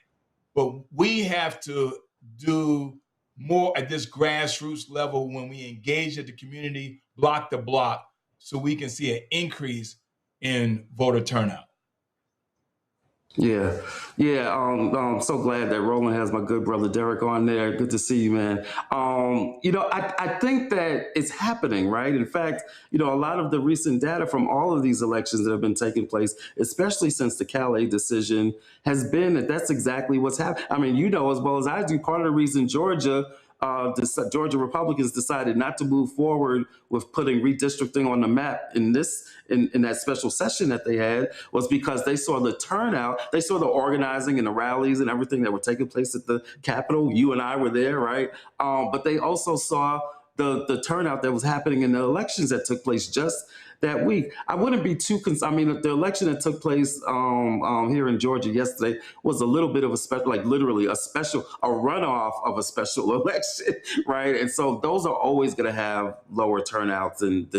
But we have to do more at this grassroots level when we engage at the community, block to block, so we can see an increase in voter turnout. Yeah. I'm so glad that Roland has my good brother Derek on there. Good to see you, man. I think that it's happening, right? In fact, a lot of the recent data from all of these elections that have been taking place, especially since the Calais decision, has been that that's exactly what's happening. I mean, as well as I do, part of the reason Georgia Republicans decided not to move forward with putting redistricting on the map in that special session that they had was because they saw the turnout, they saw the organizing and the rallies and everything that were taking place at the Capitol. You and I were there, right? But they also saw the turnout that was happening in the elections that took place just that week. I wouldn't be too concerned. I mean, the election that took place here in Georgia yesterday was a little bit of a special, like literally a runoff of a special election, right? And so those are always going to have lower turnouts than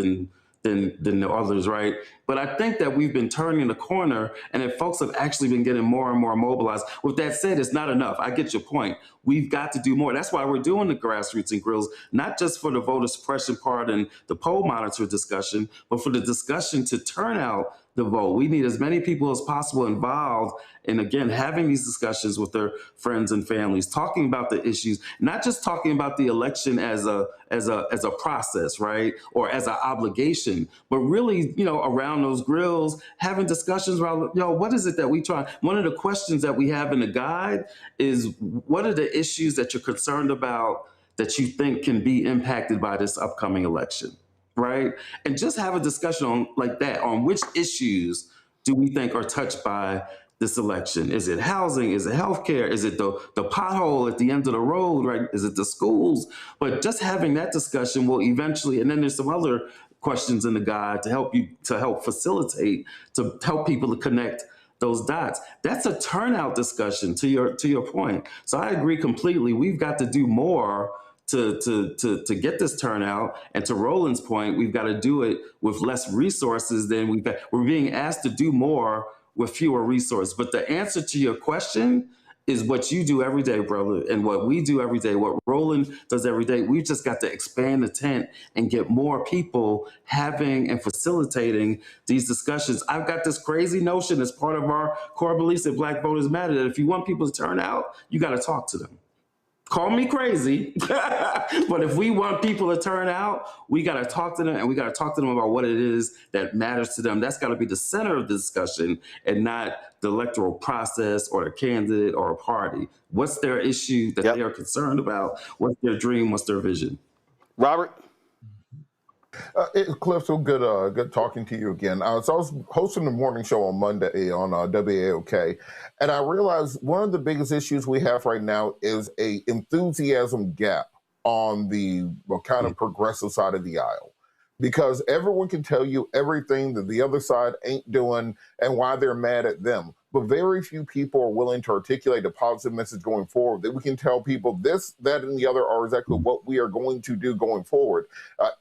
the others, right? But I think that we've been turning the corner and that folks have actually been getting more and more mobilized. With that said, it's not enough. I get your point. We've got to do more. That's why we're doing the grassroots and grills, not just for the voter suppression part and the poll monitor discussion, but for the discussion to turn out the vote. We need as many people as possible involved. And again, having these discussions with their friends and families, talking about the issues, not just talking about the election as a process, right? Or as an obligation, but really, around those grills, having discussions around, what is it that we try? One of the questions that we have in the guide is, what are the issues that you're concerned about that you think can be impacted by this upcoming election? Right? And just have a discussion on which issues do we think are touched by this election? Is it housing? Is it healthcare? Is it the pothole at the end of the road, right? Is it the schools? But just having that discussion will eventually, and then there's some other questions in the guide to help facilitate, to help people to connect those dots. That's a turnout discussion to your point. So I agree completely. We've got to do more to get this turnout. And to Roland's point, we've got to do it with less resources than we're being asked to do more with fewer resources. But the answer to your question is what you do every day, brother, and what we do every day, what Roland does every day. We've just got to expand the tent and get more people having and facilitating these discussions. I've got this crazy notion as part of our core beliefs at Black Voters Matter that if you want people to turn out, you got to talk to them. Call me crazy, but if we want people to turn out, we got to talk to them, and we got to talk to them about what it is that matters to them. That's got to be the center of the discussion and not the electoral process or the candidate or a party. What's their issue that they are concerned about? What's their dream? What's their vision? Robert? Cliff, so good talking to you again. So I was hosting the morning show on Monday on WAOK, and I realized one of the biggest issues we have right now is a enthusiasm gap on the kind of progressive side of the aisle, because everyone can tell you everything that the other side ain't doing and why they're mad at them. But very few people are willing to articulate a positive message going forward that we can tell people this, that, and the other are exactly what we are going to do going forward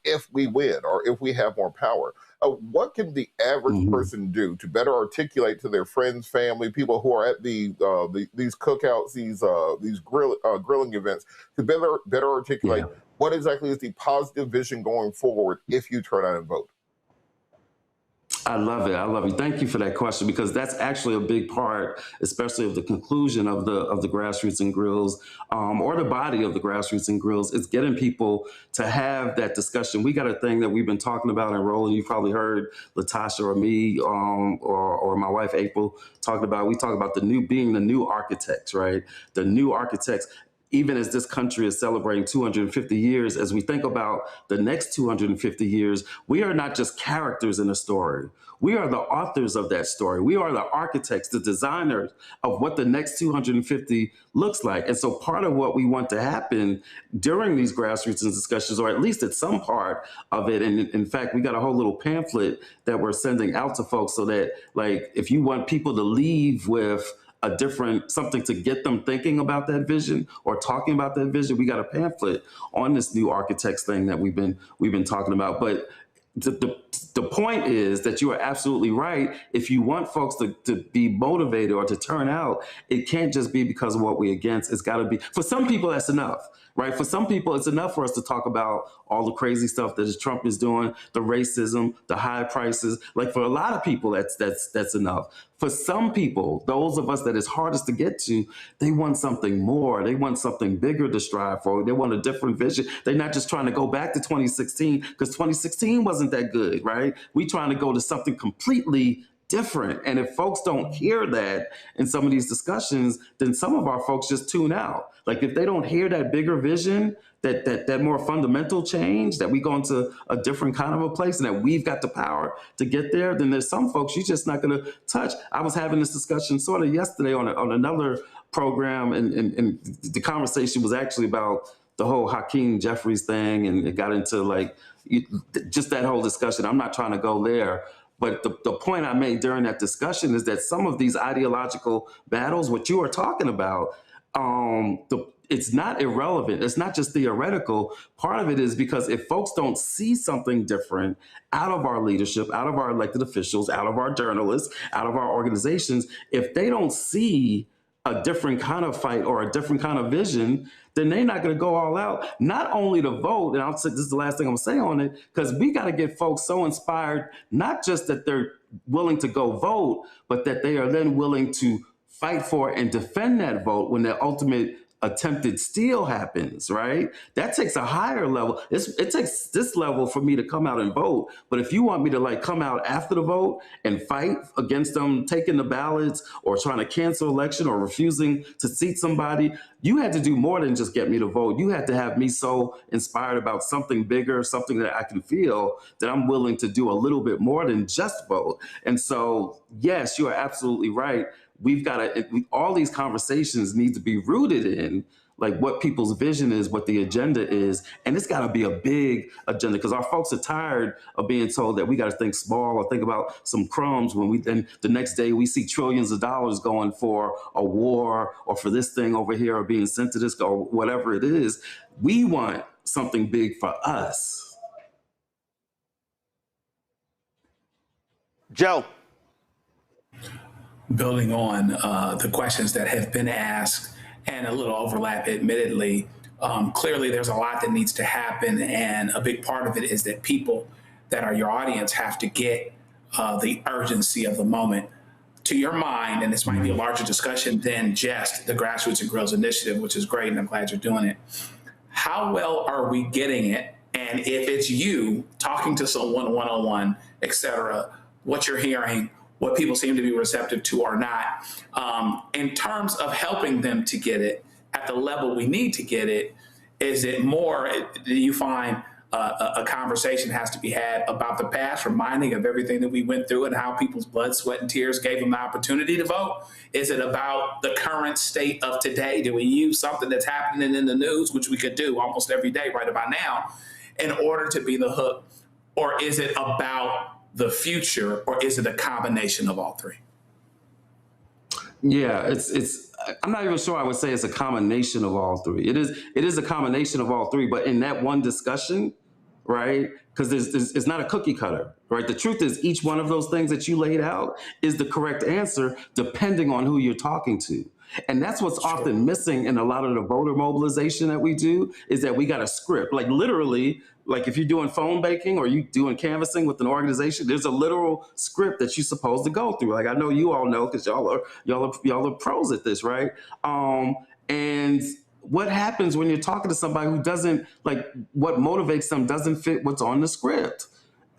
if we win or if we have more power. What can the average person do to better articulate to their friends, family, people who are at these cookouts, these grilling events, to better articulate what exactly is the positive vision going forward if you turn out and vote? I love it. Thank you for that question, because that's actually a big part, especially of the conclusion of the grassroots and grills, or the body of the grassroots and grills. It's getting people to have that discussion. We got a thing that we've been talking about and Roland, you've probably heard Latasha or me, or my wife April talking about. We talk about being the new architects, right? The new architects. even as this country is celebrating 250 years, as we think about the next 250 years, we are not just characters in a story. We are the authors of that story. We are the architects, the designers of what the next 250 looks like. And so part of what we want to happen during these grassroots discussions, or at least at some part of it, and in fact, we got a whole little pamphlet that we're sending out to folks so that, like, if you want people to leave with a different something to get them thinking about that vision or talking about that vision, we got a pamphlet on this new architects thing that we've been talking about. But the point is that you are absolutely right. If you want folks to be motivated or to turn out, it can't just be because of what we're against. It's got to be, for some people, that's enough, right? For some people, it's enough for us to talk about all the crazy stuff that Trump is doing, the racism, the high prices. Like, for a lot of people, that's enough. For some people, those of us that it's hardest to get to, they want something more. They want something bigger to strive for. They want a different vision. They're not just trying to go back to 2016 because 2016 wasn't that good, right? We trying to go to something completely different. And if folks don't hear that in some of these discussions, then some of our folks just tune out. Like, if they don't hear that bigger vision, that more fundamental change, that we go into a different kind of a place and that we've got the power to get there, then there's some folks you're just not going to touch. I was having this discussion sort of yesterday on another program, and the conversation was actually about the whole Hakeem Jeffries thing, and it got into like just that whole discussion. I'm not trying to go there. But the point I made during that discussion is that some of these ideological battles, what you are talking about, it's not irrelevant. It's not just theoretical. Part of it is because if folks don't see something different out of our leadership, out of our elected officials, out of our journalists, out of our organizations, if they don't see a different kind of fight or a different kind of vision, then they're not going to go all out, not only to vote, and I'll say this is the last thing I'm going to say on it, because we got to get folks so inspired, not just that they're willing to go vote, but that they are then willing to fight for and defend that vote when the ultimate attempted steal happens, right? That takes a higher level. It takes this level for me to come out and vote. But if you want me to like come out after the vote and fight against them taking the ballots or trying to cancel election or refusing to seat somebody, you had to do more than just get me to vote. You had to have me so inspired about something bigger, something that I can feel that I'm willing to do a little bit more than just vote. And so, yes, you are absolutely right. We've got to, all these conversations need to be rooted in like what people's vision is, what the agenda is. And it's got to be a big agenda because our folks are tired of being told that we got to think small or think about some crumbs when then the next day we see trillions of dollars going for a war or for this thing over here or being sent to this or whatever it is. We want something big for us. Joe. Building on the questions that have been asked and a little overlap, admittedly, clearly there's a lot that needs to happen. And a big part of it is that people that are your audience have to get the urgency of the moment. To your mind, and this might be a larger discussion than just the Grassroots and Grills Initiative, which is great, and I'm glad you're doing it. How well are we getting it? And if it's you talking to someone one-on-one, et cetera, what you're hearing, what people seem to be receptive to or not, in terms of helping them to get it at the level we need to get it, is it more, do you find a conversation has to be had about the past, reminding of everything that we went through and how people's blood, sweat, and tears gave them the opportunity to vote? Is it about the current state of today? Do we use something that's happening in the news, which we could do almost every day right about now, in order to be the hook? Or is it about the future, or is it a combination of all three? Yeah, it's. I'm not even sure I would say it's a combination of all three. It is a combination of all three, but in that one discussion, right? Because it's not a cookie cutter, right? The truth is each one of those things that you laid out is the correct answer depending on who you're talking to. And that's what's often missing in a lot of the voter mobilization that we do, is that we got a script. Like literally, like if you're doing phone banking or you doing canvassing with an organization, there's a literal script that you're supposed to go through. Like I know you all know because y'all are pros at this, right? And what happens when you're talking to somebody who doesn't, like what motivates them doesn't fit what's on the script?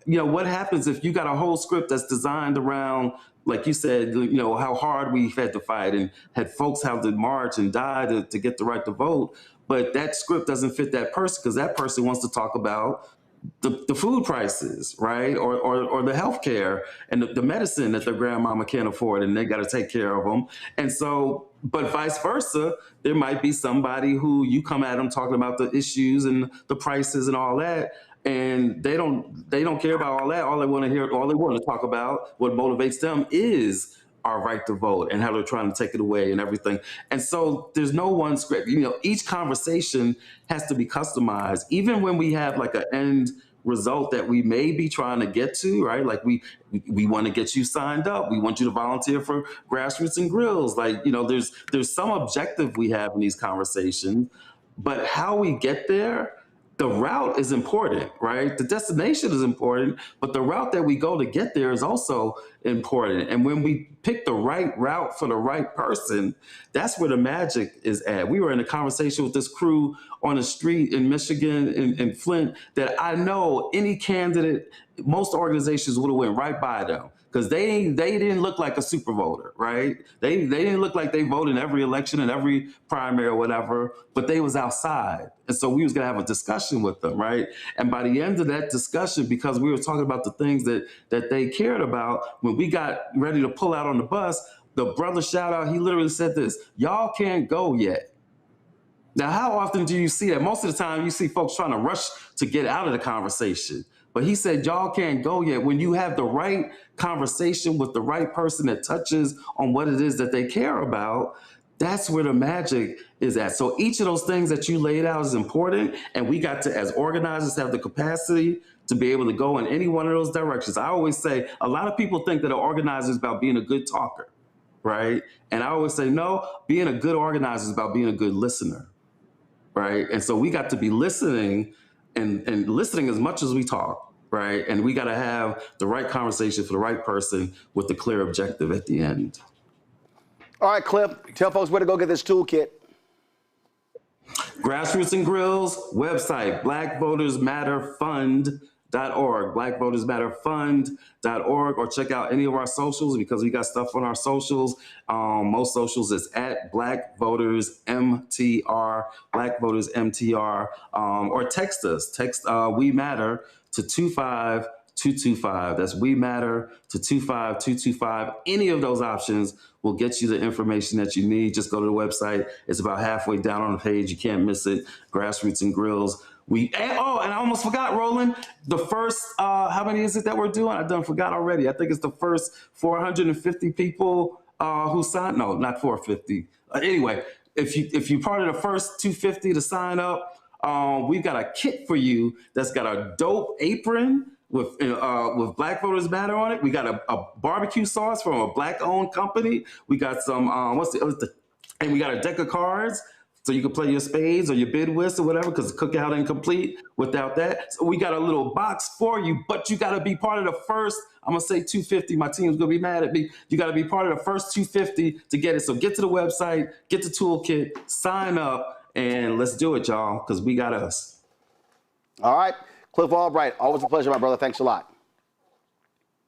You know, what happens if you got a whole script that's designed around like you said, how hard we've had to fight and had folks have to march and die to get the right to vote. But that script doesn't fit that person because that person wants to talk about the food prices, right? Or the health care and the medicine that their grandmama can't afford and they got to take care of them. And so, but vice versa, there might be somebody who you come at them talking about the issues and the prices and all that. And they don't care about all that. All they want to talk about, what motivates them is our right to vote and how they're trying to take it away and everything. And so there's no one script. Each conversation has to be customized, even when we have like an end result that we may be trying to get to, right? Like we want to get you signed up. We want you to volunteer for Grassroots and Grills. Like, there's some objective we have in these conversations, but how we get there, the route is important, right? The destination is important, but the route that we go to get there is also important. And when we pick the right route for the right person, that's where the magic is at. We were in a conversation with this crew on the street in Michigan, in Flint, that I know any candidate, most organizations would have went right by them. Because they didn't look like a super voter, right? They didn't look like they voted in every election and every primary or whatever, but they was outside. And so we was gonna have a discussion with them, right? And by the end of that discussion, because we were talking about the things that they cared about, when we got ready to pull out on the bus, the brother shout out, he literally said this, "Y'all can't go yet." Now, how often do you see that? Most of the time you see folks trying to rush to get out of the conversation. But he said, y'all can't go yet. When you have the right conversation with the right person that touches on what it is that they care about, that's where the magic is at. So each of those things that you laid out is important. And we got to, as organizers, have the capacity to be able to go in any one of those directions. I always say, a lot of people think that an organizer is about being a good talker, right? And I always say, no, being a good organizer is about being a good listener, right? And so we got to be listening and listening as much as we talk, right? And we got to have the right conversation for the right person with the clear objective at the end. All right, Cliff, tell folks where to go get this toolkit. Grassroots and Grills website, blackvotersmatterfund.org, blackvotersmatterfund.org, or check out any of our socials because we got stuff on our socials. Most socials is at blackvotersmtr, or text us. Text We Matter to 25225. That's We Matter to 25225. Any of those options will get you the information that you need. Just go to the website. It's about halfway down on the page. You can't miss it. Grassroots and Grills. And I almost forgot, Roland, the first, how many is it that we're doing? I forgot already. I think it's the first 450 people who signed. No, not 450. Anyway, if you're part of the first 250 to sign up, we've got a kit for you that's got a dope apron with Black Voters Matter on it. We got a barbecue sauce from a Black-owned company. We got some, and we got a deck of cards so you can play your spades or your bid whist or whatever, because the cookout ain't complete without that. So we got a little box for you, but you got to be part of the first, I'm going to say 250. My team's going to be mad at me. You got to be part of the first 250 to get it. So get to the website, get the toolkit, sign up, and let's do it, y'all, because we got us. All right. Cliff Albright, always a pleasure, my brother. Thanks a lot.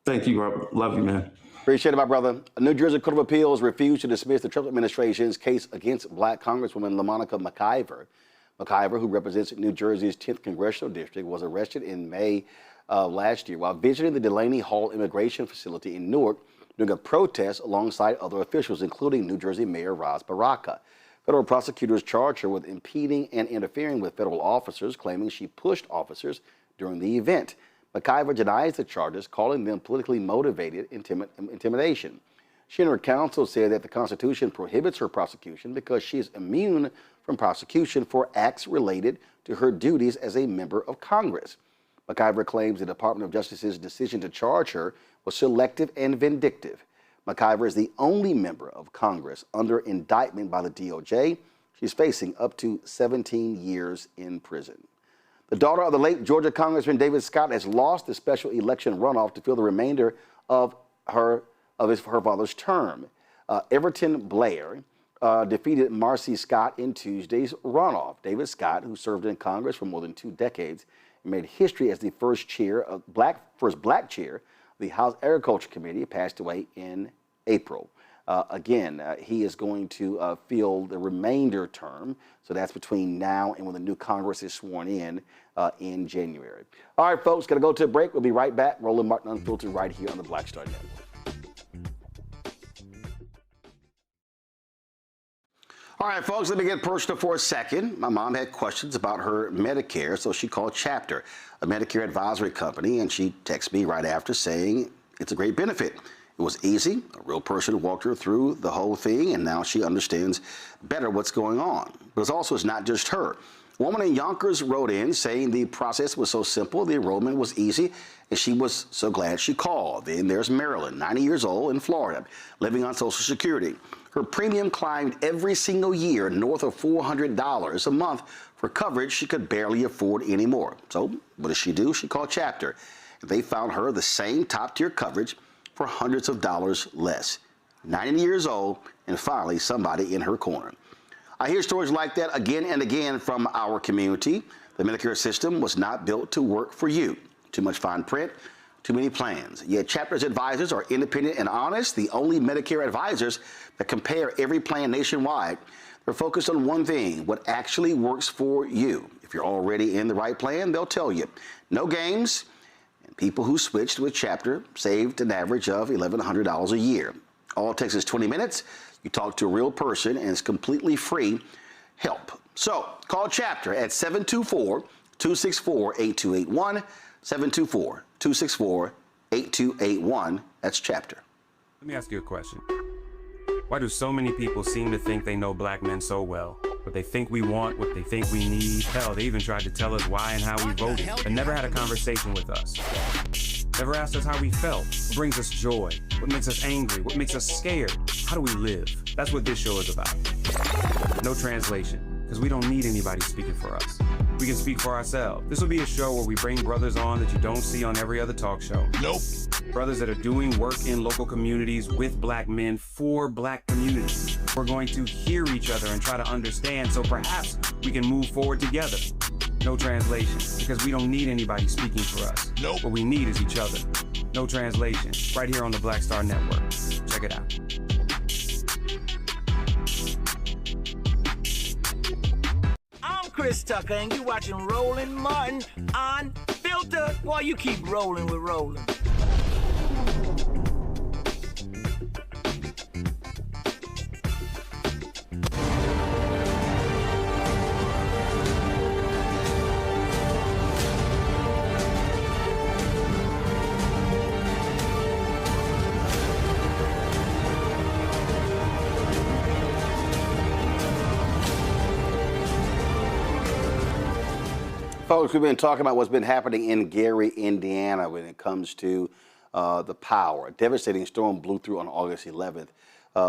Thank you, Robert. Love you, man. Appreciate it, my brother. A New Jersey Court of Appeals refused to dismiss the Trump administration's case against Black Congresswoman LaMonica McIver. McIver, who represents New Jersey's 10th congressional district, was arrested in May last year while visiting the Delaney Hall Immigration Facility in Newark during a protest alongside other officials, including New Jersey Mayor Ras Baraka. Federal prosecutors charged her with impeding and interfering with federal officers, claiming she pushed officers during the event. McIver denies the charges, calling them politically motivated intimidation. She and her counsel said that the Constitution prohibits her prosecution because she is immune from prosecution for acts related to her duties as a member of Congress. McIver claims the Department of Justice's decision to charge her was selective and vindictive. McIver is the only member of Congress under indictment by the DOJ. She's facing up to 17 years in prison. The daughter of the late Georgia Congressman David Scott has lost the special election runoff to fill the remainder of her father's term. Everton Blair defeated Marcy Scott in Tuesday's runoff. David Scott, who served in Congress for more than 2 decades, made history as the first black chair the House Agriculture Committee, passed away in April. Again, he is going to fill the remainder term, so that's between now and when the new Congress is sworn in January. All right, folks, got to go to a break. We'll be right back. Roland Martin Unfiltered right here on the Black Star Network. All right, folks, let me get personal for a second. My mom had questions about her Medicare, so she called Chapter, a Medicare advisory company, and she texted me right after saying it's a great benefit. It was easy. A real person walked her through the whole thing, and now she understands better what's going on. But it's not just her. A woman in Yonkers wrote in saying the process was so simple, the enrollment was easy, and she was so glad she called. Then there's Marilyn, 90 years old, in Florida, living on Social Security. Her premium climbed every single year north of $400 a month for coverage she could barely afford anymore. So what does she do? She called Chapter. They found her the same top-tier coverage for hundreds of dollars less. 90 years old, and finally somebody in her corner. I hear stories like that again and again from our community. The Medicare system was not built to work for you. Too much fine print, too many plans. Yet Chapter's advisors are independent and honest, the only Medicare advisors that compare every plan nationwide. They're focused on one thing, what actually works for you. If you're already in the right plan, they'll tell you. No games. People who switched with Chapter saved an average of $1,100 a year. All it takes is 20 minutes. You talk to a real person, and it's completely free help. So call Chapter at 724-264-8281, 724-264-8281. That's Chapter. Let me ask you a question. Why do so many people seem to think they know black men so well? What they think we want, what they think we need. Hell, they even tried to tell us why and how we voted, but never had a conversation with us. Never asked us how we felt, what brings us joy, what makes us angry, what makes us scared. How do we live? That's what this show is about. No translation, because we don't need anybody speaking for us. We can speak for ourselves. This will be a show where we bring brothers on that you don't see on every other talk show. Nope. Brothers that are doing work in local communities with black men for black communities. We're going to hear each other and try to understand, so perhaps we can move forward together. No translation, because we don't need anybody speaking for us. Nope. What we need is each other. No translation, right here on the Black Star Network. Check it out. I'm Chris Tucker, and you watching Roland Martin Unfiltered. While you keep rolling with Roland. Folks, we've been talking about what's been happening in Gary, Indiana when it comes to the power. A devastating storm blew through on August 11th,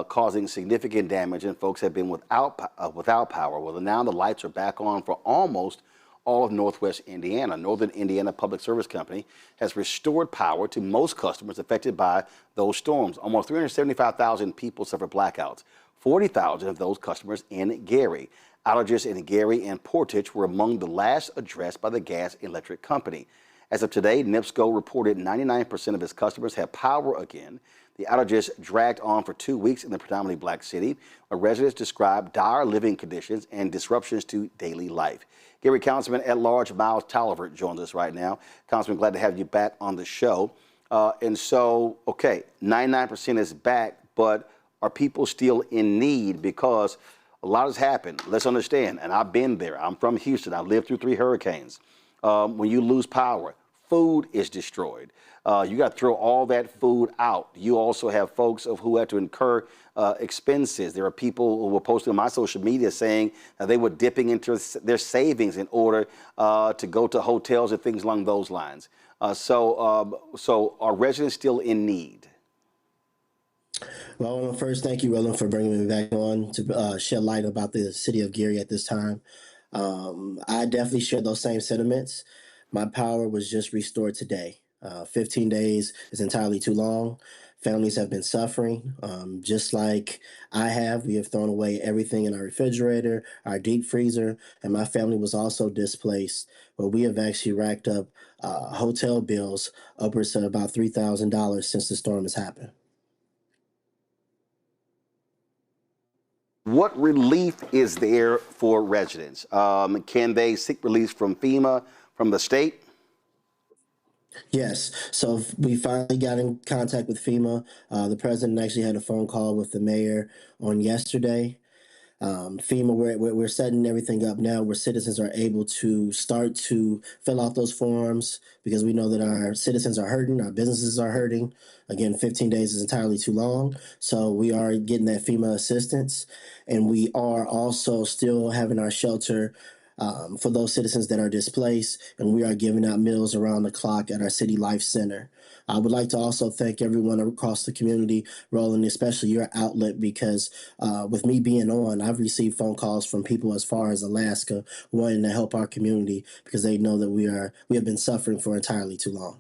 causing significant damage, and folks have been without power. Well, now the lights are back on for almost all of Northwest Indiana. Northern Indiana Public Service Company has restored power to most customers affected by those storms. Almost 375,000 people suffered blackouts, 40,000 of those customers in Gary. Outages in Gary and Portage were among the last addressed by the gas and electric company. As of today, NIPSCO reported 99% of its customers have power again. The outages dragged on for 2 weeks in the predominantly black city, where residents described dire living conditions and disruptions to daily life. Gary Councilman at Large Miles Talvert joins us right now. Councilman, glad to have you back on the show. And so, okay, 99% is back, but are people still in need? Because a lot has happened. Let's understand, and I've been there. I'm from Houston. I've lived through 3 hurricanes. When you lose power, food is destroyed. You got to throw all that food out. You also have folks who have to incur expenses. There are people who were posting on my social media saying they were dipping into their savings in order to go to hotels and things along those lines. So are residents still in need? Well, first, thank you, Roland, for bringing me back on to shed light about the city of Gary at this time. I definitely share those same sentiments. My power was just restored today. 15 days is entirely too long. Families have been suffering, just like I have. We have thrown away everything in our refrigerator, our deep freezer, and my family was also displaced. But we have actually racked up hotel bills upwards of about $3,000 since the storm has happened. What relief is there for residents? Can they seek relief from FEMA, from the state? Yes. So we finally got in contact with FEMA. The president actually had a phone call with the mayor on yesterday. FEMA, we're setting everything up now where citizens are able to start to fill out those forms because we know that our citizens are hurting, our businesses are hurting. Again, 15 days is entirely too long. So we are getting that FEMA assistance. And we are also still having our shelter for those citizens that are displaced, and we are giving out meals around the clock at our City Life Center. I would like to also thank everyone across the community, Roland, especially your outlet, because with me being on, I've received phone calls from people as far as Alaska wanting to help our community because they know that we have been suffering for entirely too long.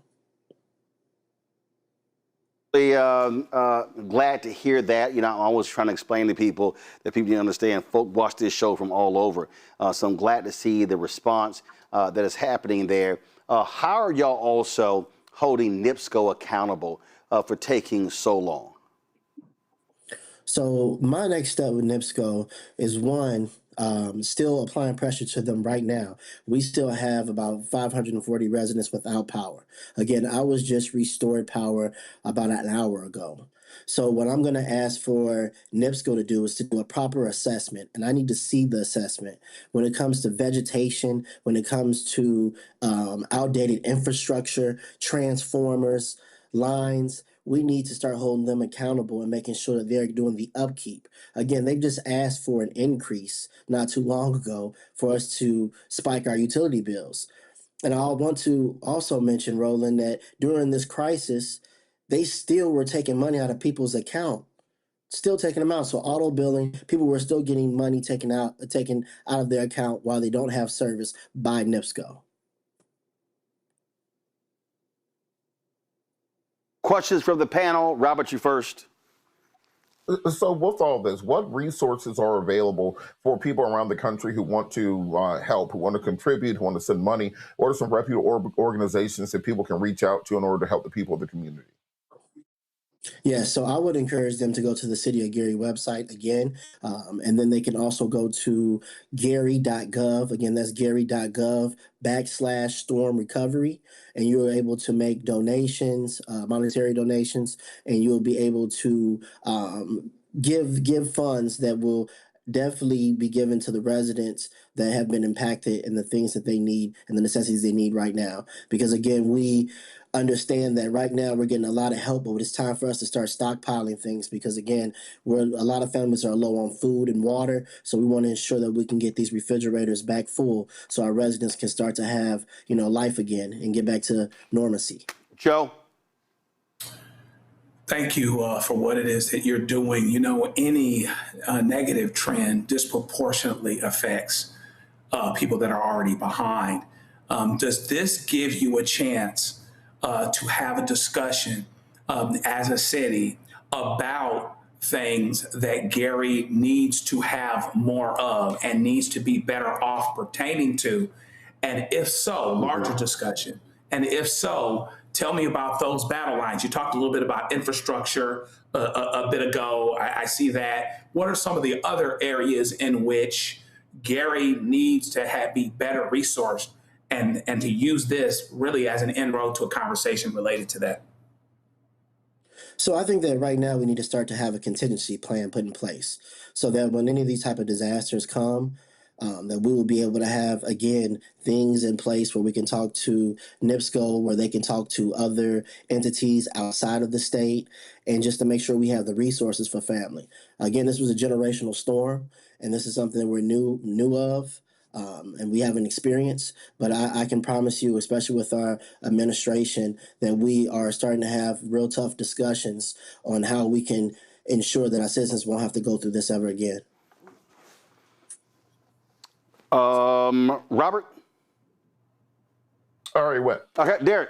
Glad to hear that. You know, I'm always trying to explain to people that people need to understand. Folk watch this show from all over. So I'm glad to see the response that is happening there. How are y'all also holding NIPSCO accountable for taking so long? So my next step with NIPSCO is one, still applying pressure to them right now. We still have about 540 residents without power. Again, I was just restored power about an hour ago. So what I'm going to ask for NIPSCO to do is to do a proper assessment, and I need to see the assessment when it comes to vegetation, when it comes to outdated infrastructure, transformers, lines. We need to start holding them accountable and making sure that they're doing the upkeep. Again, they've just asked for an increase not too long ago for us to spike our utility bills. And I want to also mention, Roland, that during this crisis, they still were taking money out of people's account, still taking them out. So auto billing, people were still getting money taken out of their account while they don't have service by NIPSCO. Questions from the panel. Robert, you first. So with all this, what resources are available for people around the country who want to help, who want to contribute, who want to send money? What are some reputable organizations that people can reach out to in order to help the people of the community? Yeah, so I would encourage them to go to the City of Gary website again, and then they can also go to gary.gov. Again, that's gary.gov/storm recovery, and you're able to make donations, monetary donations, and you'll be able to give funds that will definitely be given to the residents that have been impacted and the things that they need and the necessities they need right now. Because again, we understand that right now we're getting a lot of help, but it's time for us to start stockpiling things because again, a lot of families are low on food and water. So we want to ensure that we can get these refrigerators back full so our residents can start to have, life again and get back to normalcy. Joe? Thank you for what it is that you're doing. You know, any negative trend disproportionately affects people that are already behind. Does this give you a chance to have a discussion as a city about things that Gary needs to have more of and needs to be better off pertaining to? And if so, larger discussion. And if so, tell me about those battle lines. You talked a little bit about infrastructure a bit ago. I see that. What are some of the other areas in which Gary needs to be better resourced and to use this really as an inroad to a conversation related to that? So I think that right now we need to start to have a contingency plan put in place so that when any of these type of disasters come, that we will be able to have, again, things in place where we can talk to NIPSCO, where they can talk to other entities outside of the state, and just to make sure we have the resources for family. Again, this was a generational storm, and this is something that we're new of. And we haven't experienced, but I can promise you, especially with our administration, that we are starting to have real tough discussions on how we can ensure that our citizens won't have to go through this ever again. Robert? All right, what? Okay, Derek.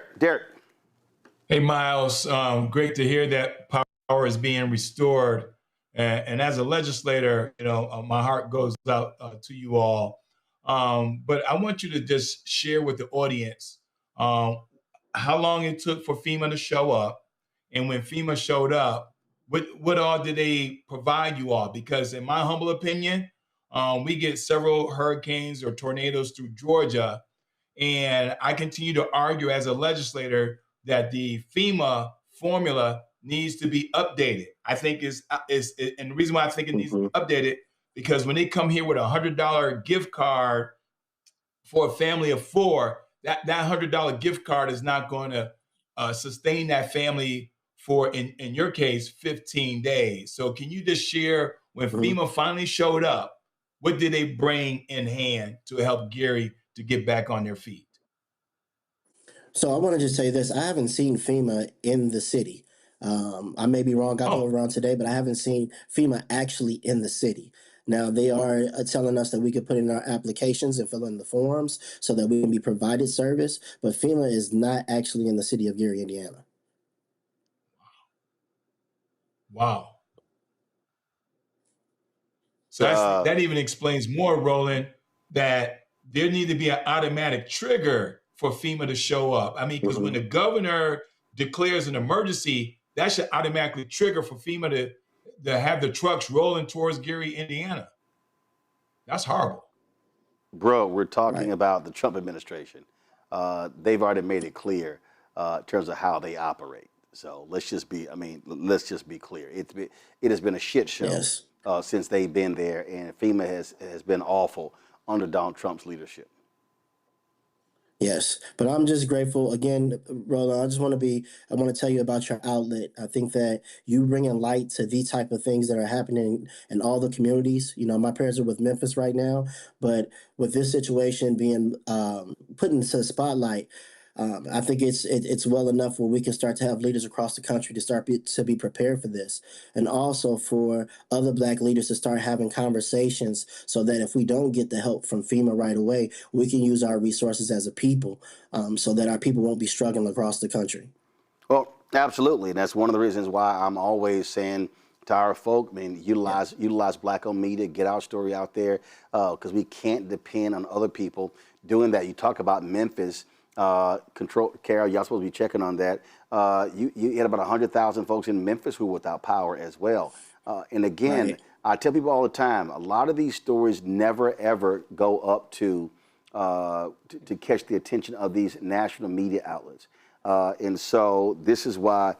Hey, Miles, great to hear that power is being restored. And as a legislator, my heart goes out to you all. But I want you to just share with the audience how long it took for FEMA to show up. And when FEMA showed up, what all did they provide you all? Because in my humble opinion, we get several hurricanes or tornadoes through Georgia. And I continue to argue as a legislator that the FEMA formula needs to be updated. I think and the reason why I think it needs to be updated, because when they come here with $100 gift card for a family of 4, that $100 gift card is not going to sustain that family for, in your case, 15 days. So can you just share, when FEMA finally showed up, what did they bring in hand to help Gary to get back on their feet? So I want to just say this. I haven't seen FEMA in the city. I may be wrong. I drove around today, but I haven't seen FEMA actually in the city. Now, they are telling us that we could put in our applications and fill in the forms so that we can be provided service, but FEMA is not actually in the city of Gary, Indiana. Wow. So that even explains more, Roland, that there need to be an automatic trigger for FEMA to show up. I mean, because when the governor declares an emergency, that should automatically trigger for FEMA to have the trucks rolling towards Gary, Indiana. That's horrible. Bro, we're talking about the Trump administration. They've already made it clear in terms of how they operate. So let's just be clear. It has been a shit show since they've been there, and FEMA has been awful under Donald Trump's leadership. Yes, but I'm just grateful again, Roland. I want to tell you about your outlet. I think that you bringing light to these type of things that are happening in all the communities. My parents are with Memphis right now, but with this situation being put into the spotlight, I think it's well enough where we can start to have leaders across the country to be prepared for this, and also for other Black leaders to start having conversations so that if we don't get the help from FEMA right away, we can use our resources as a people, so that our people won't be struggling across the country. Well, absolutely, and that's one of the reasons why I'm always saying to our folk, utilize Black-owned media, get our story out there, because we can't depend on other people doing that. You talk about Memphis. Carol, y'all supposed to be checking on that. You had about 100,000 folks in Memphis who were without power as well. And again, I tell people all the time, a lot of these stories never ever go up to catch the attention of these national media outlets. And so this is why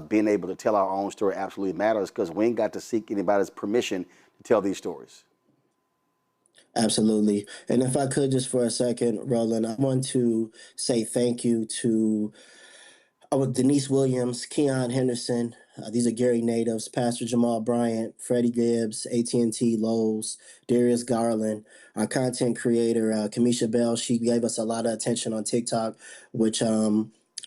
being able to tell our own story absolutely matters, because we ain't got to seek anybody's permission to tell these stories. Absolutely. And if I could just for a second, Roland, I want to say thank you to Denise Williams, Keon Henderson. These are Gary natives, Pastor Jamal Bryant, Freddie Gibbs, AT&T Lowe's, Darius Garland, our content creator, Kamisha Bell. She gave us a lot of attention on TikTok, which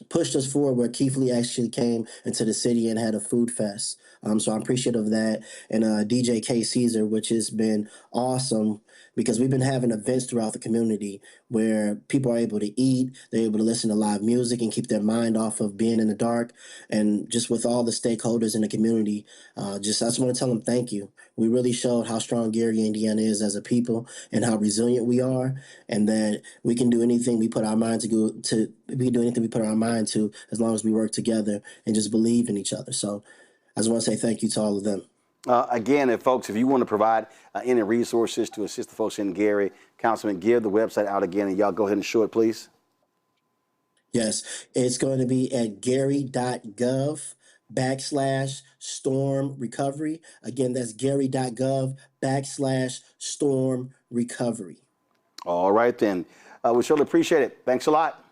pushed us forward, where Keith Lee actually came into the city and had a food fest. So I'm appreciative of that. And DJ K. Caesar, which has been awesome, because we've been having events throughout the community where people are able to eat, they're able to listen to live music and keep their mind off of being in the dark. And just with all the stakeholders in the community, I just want to tell them thank you. We really showed how strong Gary, Indiana is as a people, and how resilient we are, and that we can do anything we put our mind to. We can do anything we put our mind to, as long as we work together and just believe in each other. So I just want to say thank you to all of them. Again, if you want to provide any resources to assist the folks in Gary, Councilman, give the website out again, and y'all go ahead and show it, please. Yes, it's going to be at gary.gov/storm recovery. Again, that's gary.gov/storm recovery. All right, then. We surely appreciate it. Thanks a lot.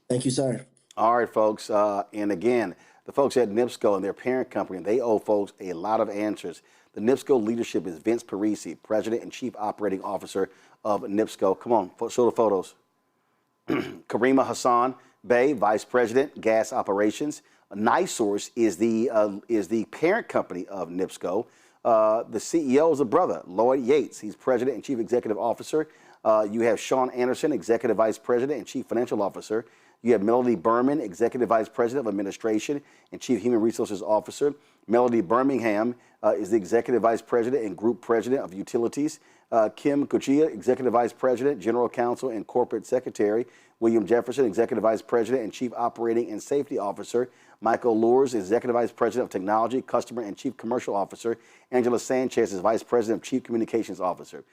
Thank you, sir. All right, folks. And again, the folks at NIPSCO and their parent company, they owe folks a lot of answers. The NIPSCO leadership is Vince Parisi, President and Chief Operating Officer of NIPSCO. Come on, show the photos. Karima Hassan Bey, Vice President, Gas Operations. NiSource is the parent company of NIPSCO. The CEO is a brother, Lloyd Yates. He's President and Chief Executive Officer. You have Sean Anderson, Executive Vice President and Chief Financial Officer. You have Melody Berman, Executive Vice President of Administration and Chief Human Resources Officer. Melody Birmingham is the Executive Vice President and Group President of Utilities. Kim Kuchia, Executive Vice President, General Counsel, and Corporate Secretary. William Jefferson, Executive Vice President and Chief Operating and Safety Officer. Michael Lures, Executive Vice President of Technology, Customer, and Chief Commercial Officer. Angela Sanchez is Vice President of Chief Communications Officer.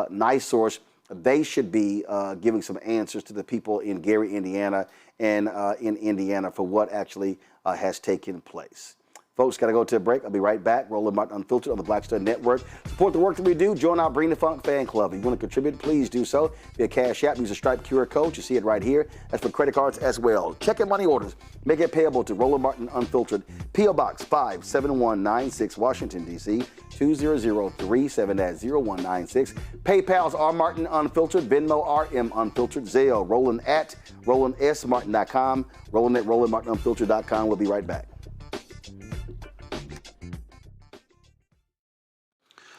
Nice source. They should be giving some answers to the people in Gary, Indiana, and in Indiana for what actually has taken place. Folks, got to go to a break. I'll be right back. Roland Martin Unfiltered on the Black Star Network. Support the work that we do. Join our Bring the Funk fan club. If you want to contribute, please do so via Cash App. Use a Stripe QR code. You see it right here. That's for credit cards as well. Check and money orders. Make it payable to Roland Martin Unfiltered. P.O. Box 57196, Washington, D.C. 20037-0196. PayPal's R Martin Unfiltered. Venmo RM Unfiltered. Zelle Roland at RolandSMartin.com. Roland at RolandMartinUnfiltered.com. We'll be right back.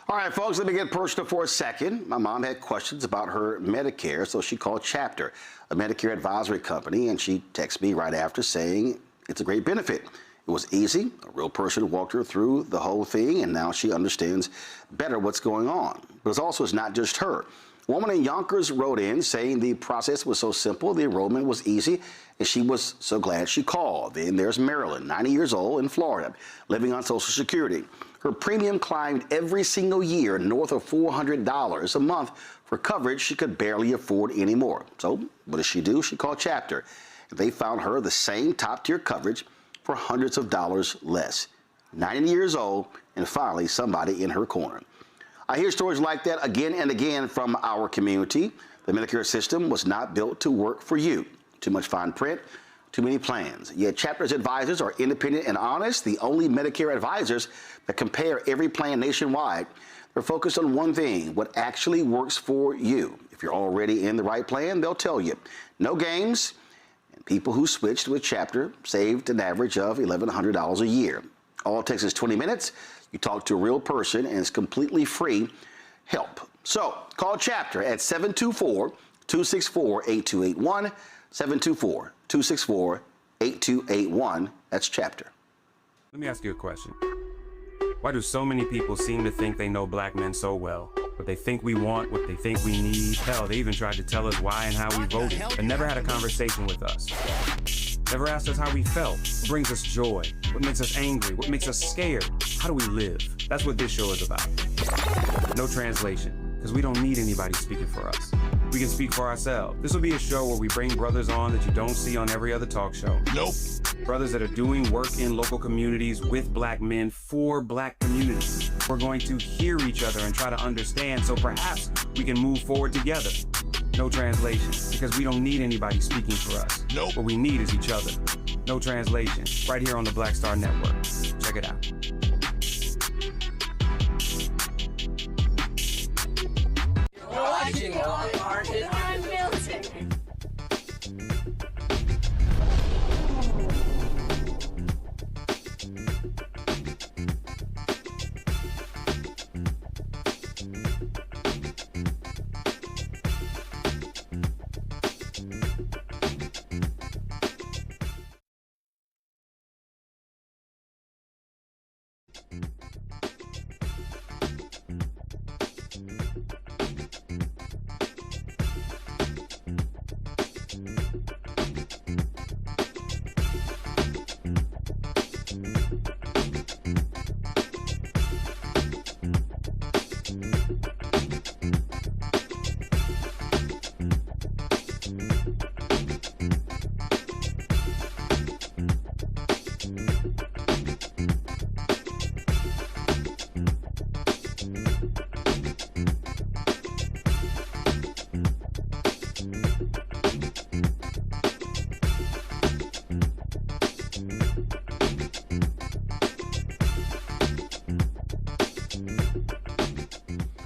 All right, folks, let me get personal for a second. My mom had questions about her Medicare, so she called Chapter, a Medicare advisory company, and she texted me right after saying it's a great benefit. It was easy. A real person walked her through the whole thing, and now she understands better what's going on. But it's not just her. A woman in Yonkers wrote in saying the process was so simple, the enrollment was easy, and she was so glad she called. Then there's Marilyn, 90 years old, in Florida, living on Social Security. Her premium climbed every single year north of $400 a month for coverage she could barely afford anymore. So what does she do? She called Chapter. They found her the same top-tier coverage for hundreds of dollars less. 90 years old, and finally somebody in her corner. I hear stories like that again and again from our community. The Medicare system was not built to work for you. Too much fine print, too many plans. Yet Chapter's advisors are independent and honest, the only Medicare advisors that compare every plan nationwide. They're focused on one thing, what actually works for you. If you're already in the right plan, they'll tell you. No games, and people who switched with Chapter saved an average of $1,100 a year. All it takes is 20 minutes. You talk to a real person, and it's completely free help. So call Chapter at 724-264-8281, 724-264-8281. That's Chapter. Let me ask you a question. Why do so many people seem to think they know black men so well? What they think we want, what they think we need. Hell, they even tried to tell us why and how we voted, but never had a conversation with us. Never asked us how we felt, what brings us joy, what makes us angry, what makes us scared. How do we live? That's what this show is about. No translation, because we don't need anybody speaking for us. We can speak for ourselves. This will be a show where we bring brothers on that you don't see on every other talk show. Nope. Brothers that are doing work in local communities with black men for black communities. We're going to hear each other and try to understand so perhaps we can move forward together. No translation, because we don't need anybody speaking for us. Nope. What we need is each other. No translation, right here on the Black Star Network. Check it out. You're watching Martin Unfiltered.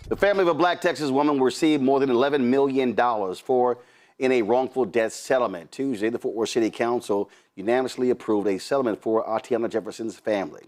The family of a black Texas woman received more than $11 million in a wrongful death settlement. Tuesday, the Fort Worth City Council unanimously approved a settlement for Atatiana Jefferson's family.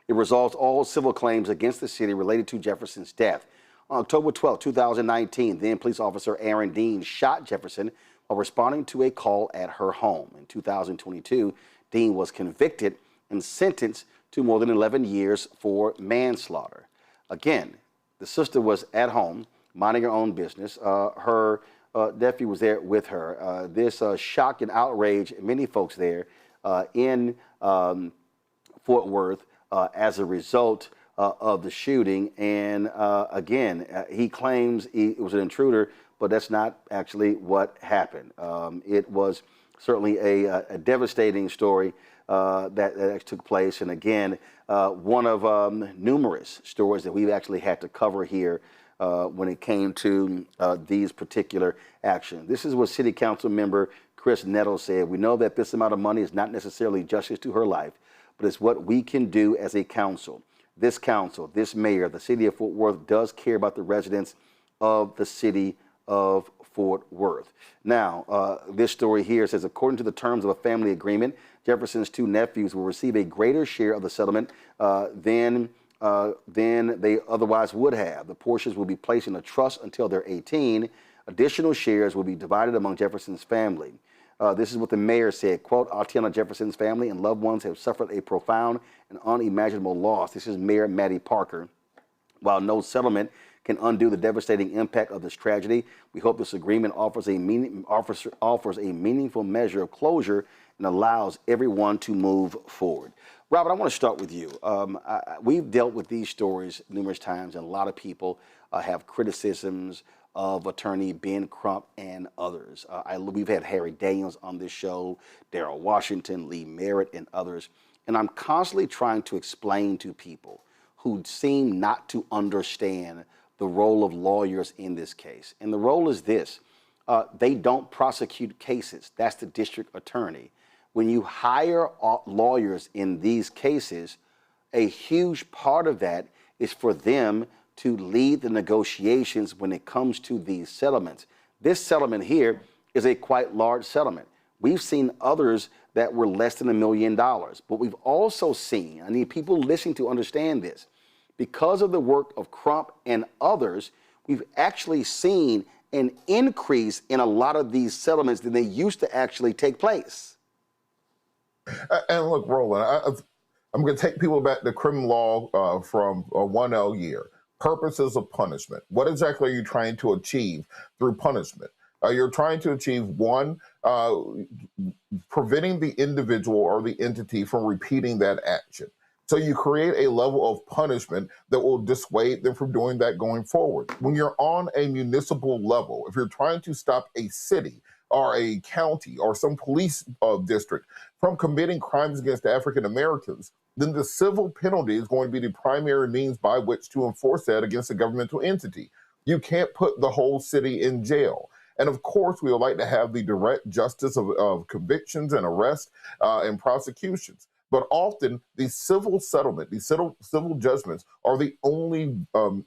It resolves all civil claims against the city related to Jefferson's death. On October 12, 2019, then police officer Aaron Dean shot Jefferson while responding to a call at her home. In 2022, Dean was convicted and sentenced to more than 11 years for manslaughter. Again, the sister was at home, minding her own business. Her nephew was there with her. This shock and outrage many folks there in Fort Worth as a result of the shooting. And again, he claims it was an intruder, but that's not actually what happened. It was certainly a devastating story that took place. And again, one of numerous stories that we've actually had to cover here when it came to these particular actions. This is what City Council member Chris Nettles said. We know that this amount of money is not necessarily justice to her life, but it's what we can do as a council. This mayor, the city of Fort Worth does care about the residents of the city of Fort Worth. Now, this story here says, according to the terms of a family agreement, Jefferson's two nephews will receive a greater share of the settlement than they otherwise would have. The portions will be placed in a trust until they're 18. Additional shares will be divided among Jefferson's family. This is what the mayor said, quote, Atatiana Jefferson's family and loved ones have suffered a profound and unimaginable loss. This is Mayor Maddie Parker. While no settlement can undo the devastating impact of this tragedy, we hope this agreement offers a meaningful measure of closure and allows everyone to move forward. Robert, I want to start with you. We've dealt with these stories numerous times, and a lot of people have criticisms of attorney Ben Crump and others. We've had Harry Daniels on this show, Darrell Washington, Lee Merritt, and others. And I'm constantly trying to explain to people who seem not to understand the role of lawyers in this case. And the role is this. They don't prosecute cases. That's the district attorney. When you hire lawyers in these cases, a huge part of that is for them to lead the negotiations when it comes to these settlements. This settlement here is a quite large settlement. We've seen others that were less than $1 million, but we've also seen, I need people listening to understand this, because of the work of Crump and others, we've actually seen an increase in a lot of these settlements than they used to actually take place. And look, Roland, I'm going to take people back to criminal law from 1L year. Purposes of punishment. What exactly are you trying to achieve through punishment? You're trying to achieve, one, preventing the individual or the entity from repeating that action. So you create a level of punishment that will dissuade them from doing that going forward. When you're on a municipal level, if you're trying to stop a city or a county or some police district from committing crimes against African Americans, then the civil penalty is going to be the primary means by which to enforce that against a governmental entity. You can't put the whole city in jail. And of course, we would like to have the direct justice of convictions and arrests and prosecutions. But often, the civil settlement, the civil judgments are the only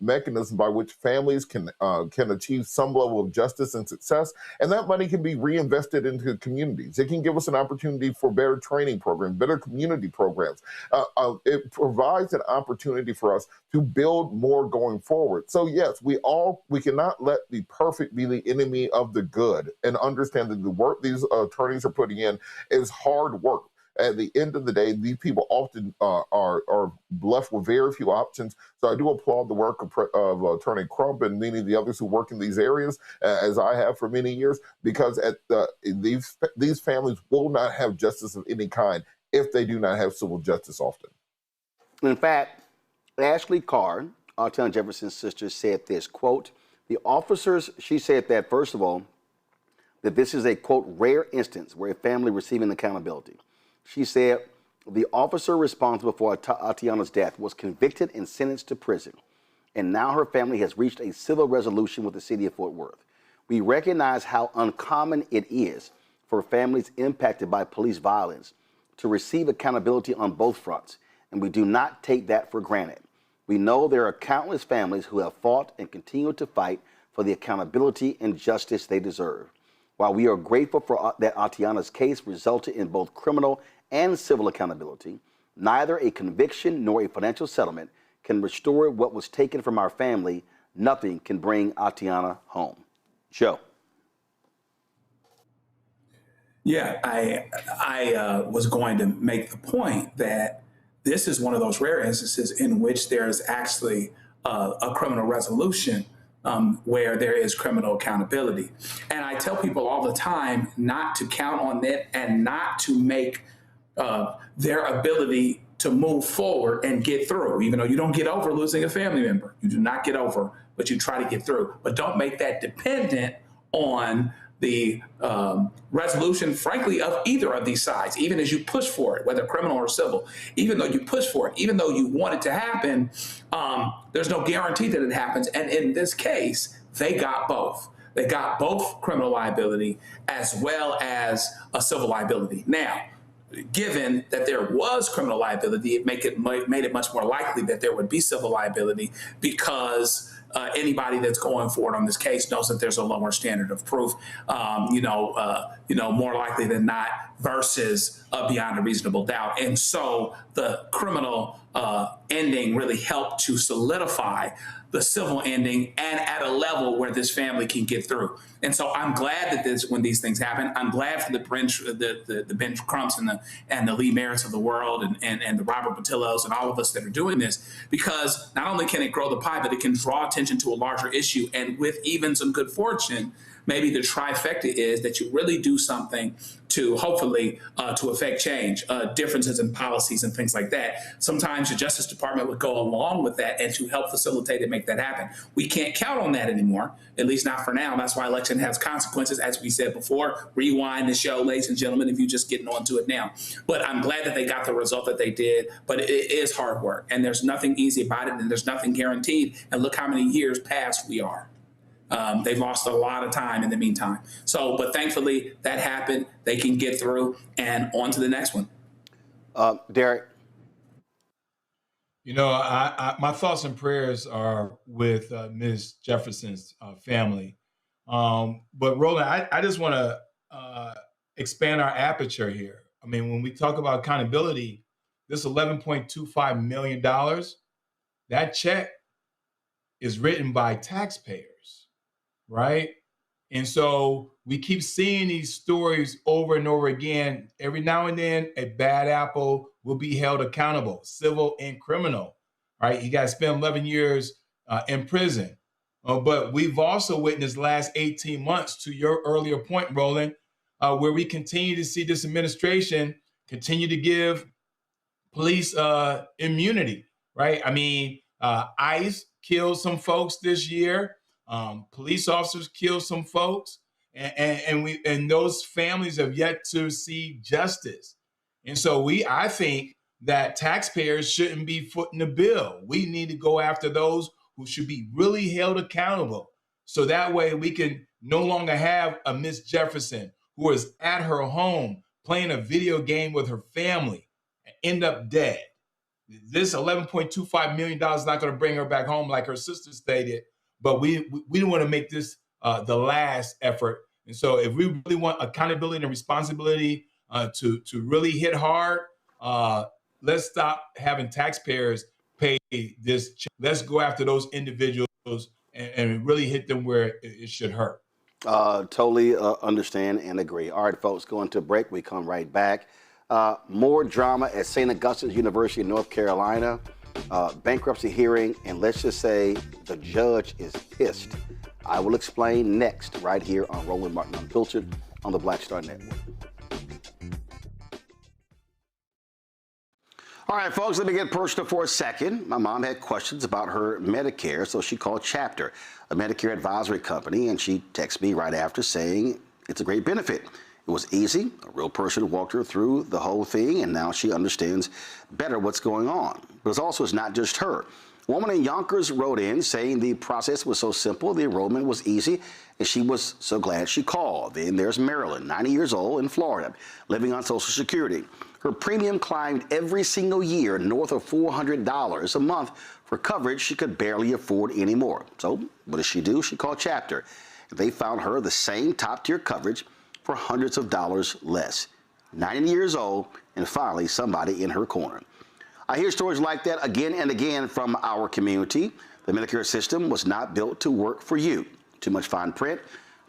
mechanism by which families can achieve some level of justice and success. And that money can be reinvested into communities. It can give us an opportunity for better training programs, better community programs. It provides an opportunity for us to build more going forward. So yes, we cannot let the perfect be the enemy of the good, and understand that the work these attorneys are putting in is hard work. At the end of the day, these people often are left with very few options. So I do applaud the work of Attorney Crump and many of the others who work in these areas, as I have for many years, because these families will not have justice of any kind if they do not have civil justice often. In fact, Ashley Carr, Atatiana Jefferson's sister, said this, quote, the officers, she said that, first of all, that this is a, quote, rare instance where a family receiving accountability. She said the officer responsible for Atatiana's death was convicted and sentenced to prison, and now her family has reached a civil resolution with the city of Fort Worth. We recognize how uncommon it is for families impacted by police violence to receive accountability on both fronts, and we do not take that for granted. We know there are countless families who have fought and continue to fight for the accountability and justice they deserve. While we are grateful for that Atatiana's case resulted in both criminal and civil accountability, neither a conviction nor a financial settlement can restore what was taken from our family. Nothing can bring Atatiana home. Joe. Yeah, I was going to make the point that this is one of those rare instances in which there's actually a criminal resolution where there is criminal accountability. And I tell people all the time not to count on that and not to make their ability to move forward and get through, even though you don't get over losing a family member. You do not get over, but you try to get through. But don't make that dependent on the resolution, frankly, of either of these sides, even as you push for it, whether criminal or civil. Even though you push for it, even though you want it to happen, there's no guarantee that it happens. And in this case, they got both. They got both criminal liability as well as a civil liability. Now, given that there was criminal liability, it made it much more likely that there would be civil liability because anybody that's going forward on this case knows that there's a lower standard of proof, more likely than not, versus beyond a reasonable doubt. And so the criminal ending really helped to solidify the civil ending, and at a level where this family can get through. And so I'm glad that when these things happen, I'm glad for the Ben Crumps and the Lee Merritts of the world and the Robert Patillos and all of us that are doing this, because not only can it grow the pie, but it can draw attention to a larger issue. And with even some good fortune, maybe the trifecta is that you really do something to hopefully to affect change, differences in policies and things like that. Sometimes the Justice Department would go along with that and to help facilitate and make that happen. We can't count on that anymore, at least not for now. That's why election has consequences, as we said before. Rewind the show, ladies and gentlemen, if you're just getting onto it now. But I'm glad that they got the result that they did, but it is hard work, and there's nothing easy about it, and there's nothing guaranteed. And look how many years past we are. They've lost a lot of time in the meantime. So, but thankfully that happened. They can get through and on to the next one. Derek. My thoughts and prayers are with Ms. Jefferson's family. But Roland, I just want to expand our aperture here. I mean, when we talk about accountability, this $11.25 million, that check is written by taxpayers, right? And so we keep seeing these stories over and over again. Every now and then, a bad apple will be held accountable, civil and criminal, right? You got to spend 11 years in prison. But we've also witnessed last 18 months, to your earlier point, Roland, where we continue to see this administration continue to give police immunity, right? I mean, ICE killed some folks this year. Police officers killed some folks, and those families have yet to see justice. And so I think that taxpayers shouldn't be footing the bill. We need to go after those who should be really held accountable. So that way we can no longer have a Miss Jefferson who is at her home playing a video game with her family and end up dead. This $11.25 million is not going to bring her back home like her sister stated, but we don't want to make this the last effort. And so if we really want accountability and responsibility to really hit hard, let's stop having taxpayers pay this check. Let's go after those individuals and really hit them where it should hurt. Totally understand and agree. All right, folks, going to a break. We come right back. More drama at St. Augustine's University in North Carolina. Bankruptcy hearing, and let's just say the judge is pissed. I will explain next, right here on Roland Martin Unfiltered on the Black Star Network. All right, folks, let me get personal for a second. My mom had questions about her Medicare, so she called Chapter, a Medicare advisory company, and she texted me right after saying it's a great benefit. It was easy. A real person walked her through the whole thing, and now she understands better what's going on. But it's not just her. A woman in Yonkers wrote in saying the process was so simple, the enrollment was easy, and she was so glad she called. Then there's Marilyn, 90 years old, in Florida, living on Social Security. Her premium climbed every single year north of $400 a month for coverage she could barely afford anymore. So what does she do? She called Chapter. They found her the same top-tier coverage for hundreds of dollars less. 90 years old, and finally somebody in her corner. I hear stories like that again and again from our community. The Medicare system was not built to work for you. Too much fine print,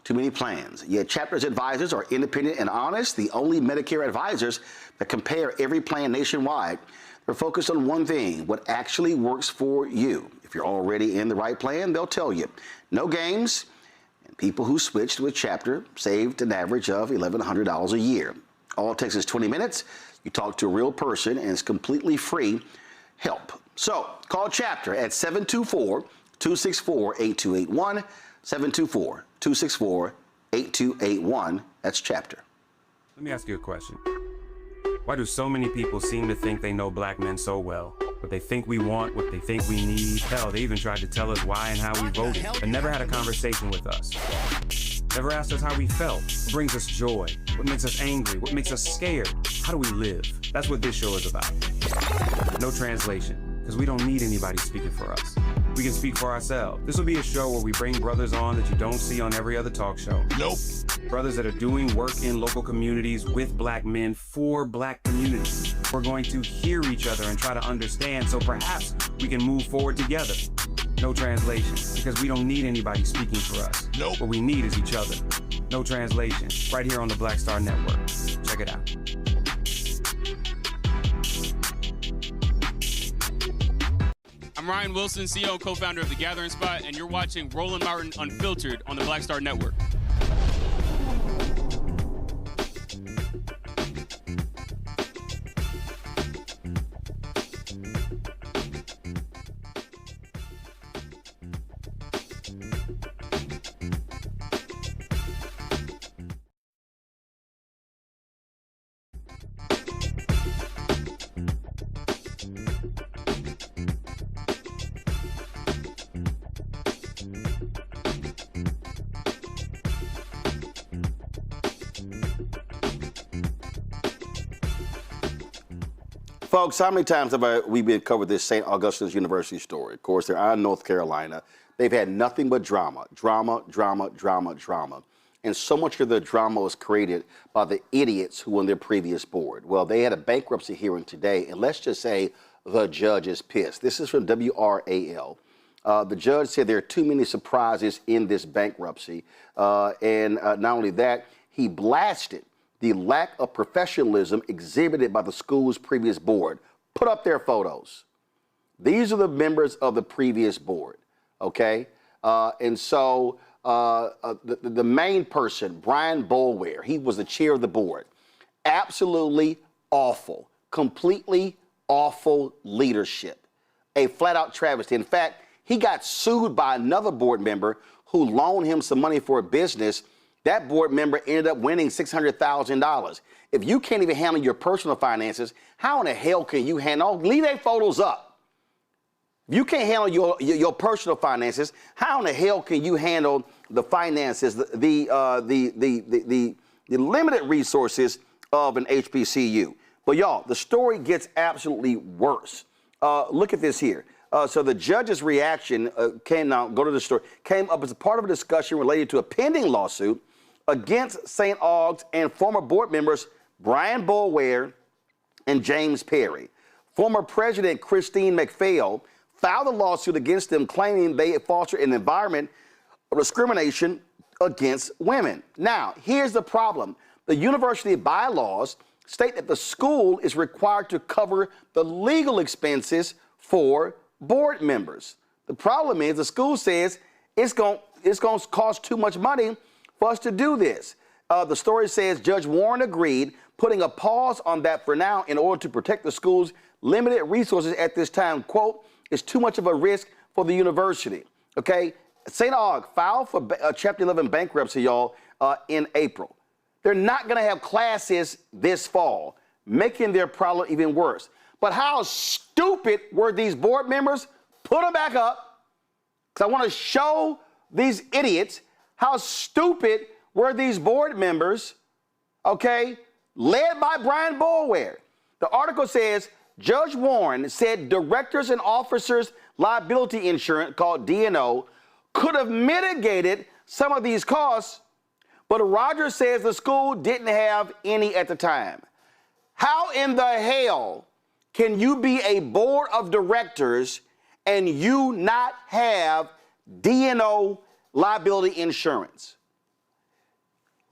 Too many plans. Yet Chapter's advisors are independent and honest, the only Medicare advisors that compare every plan nationwide. They're focused on one thing, what actually works for you. If you're already in the right plan, they'll tell you. No games, and people who switched with Chapter saved an average of $1,100 a year. All it takes is 20 minutes. You talk to a real person, and it's completely free help. So call Chapter at 724-264-8281, 724-264-8281. That's Chapter. Let me ask you a question. Why do so many people seem to think they know black men so well? What they think we want, what they think we need. Hell, they even tried to tell us why and how we voted, but never had a conversation with us. Never asked us how we felt, what brings us joy, what makes us angry, what makes us scared. How do we live? That's what this show is about. No translation, because we don't need anybody speaking for us. We can speak for ourselves. This will be a show where we bring brothers on that you don't see on every other talk show. Nope. Brothers that are doing work in local communities with black men for black communities. We're going to hear each other and try to understand so perhaps we can move forward together. No translation, because we don't need anybody speaking for us. Nope. What we need is each other. No translation, right here on the Black Star Network. Check it out. I'm Ryan Wilson, CEO and co-founder of The Gathering Spot, and you're watching Roland Martin Unfiltered on the Black Star Network. Folks, how many times have we been covered this St. Augustine's University story? Of course, they're out of North Carolina. They've had nothing but drama. And so much of the drama was created by the idiots who were on their previous board. Well, they had a bankruptcy hearing today, and let's just say the judge is pissed. This is from WRAL. The judge said there are too many surprises in this bankruptcy. And not only that, he blasted the lack of professionalism exhibited by the school's previous board. Put up their photos. These are the members of the previous board, okay? And so the main person, Brian Boulware, he was the chair of the board. Absolutely awful, completely awful leadership. A flat-out travesty. In fact, he got sued by another board member who loaned him some money for a business. That board member ended up winning $600,000. If you can't even handle your personal finances, how in the hell can you handle? Leave their photos up. If you can't handle your personal finances, how in the hell can you handle the finances, the limited resources of an HBCU? But y'all, the story gets absolutely worse. Look at this here. So the judge's reaction came up as a part of a discussion related to a pending lawsuit against St. Aug's and former board members Brian Boulware and James Perry. Former President Christine McPhail filed a lawsuit against them, claiming they fostered an environment of discrimination against women. Now, here's the problem. The university bylaws state that the school is required to cover the legal expenses for board members. The problem is the school says it's going to cost too much money for us to do this. The story says Judge Warren agreed, putting a pause on that for now in order to protect the school's limited resources at this time. Quote, it's too much of a risk for the university. Okay, St. Aug filed for Chapter 11 bankruptcy, y'all, in April. They're not going to have classes this fall, making their problem even worse. But how stupid were these board members? Put them back up, because I want to show these idiots how stupid were these board members, okay, led by Brian Boulware. The article says, Judge Warren said directors and officers liability insurance, called D&O, could have mitigated some of these costs, but Rogers says the school didn't have any at the time. How in the hell can you be a board of directors and you not have D&O liability insurance?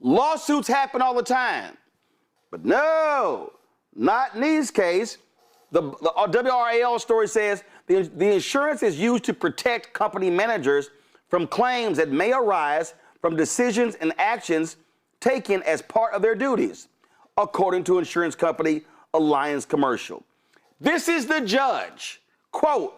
Lawsuits happen all the time. But no, not in this case. The WRAL story says the insurance is used to protect company managers from claims that may arise from decisions and actions taken as part of their duties, according to insurance company Alliance Commercial. This is the judge. Quote,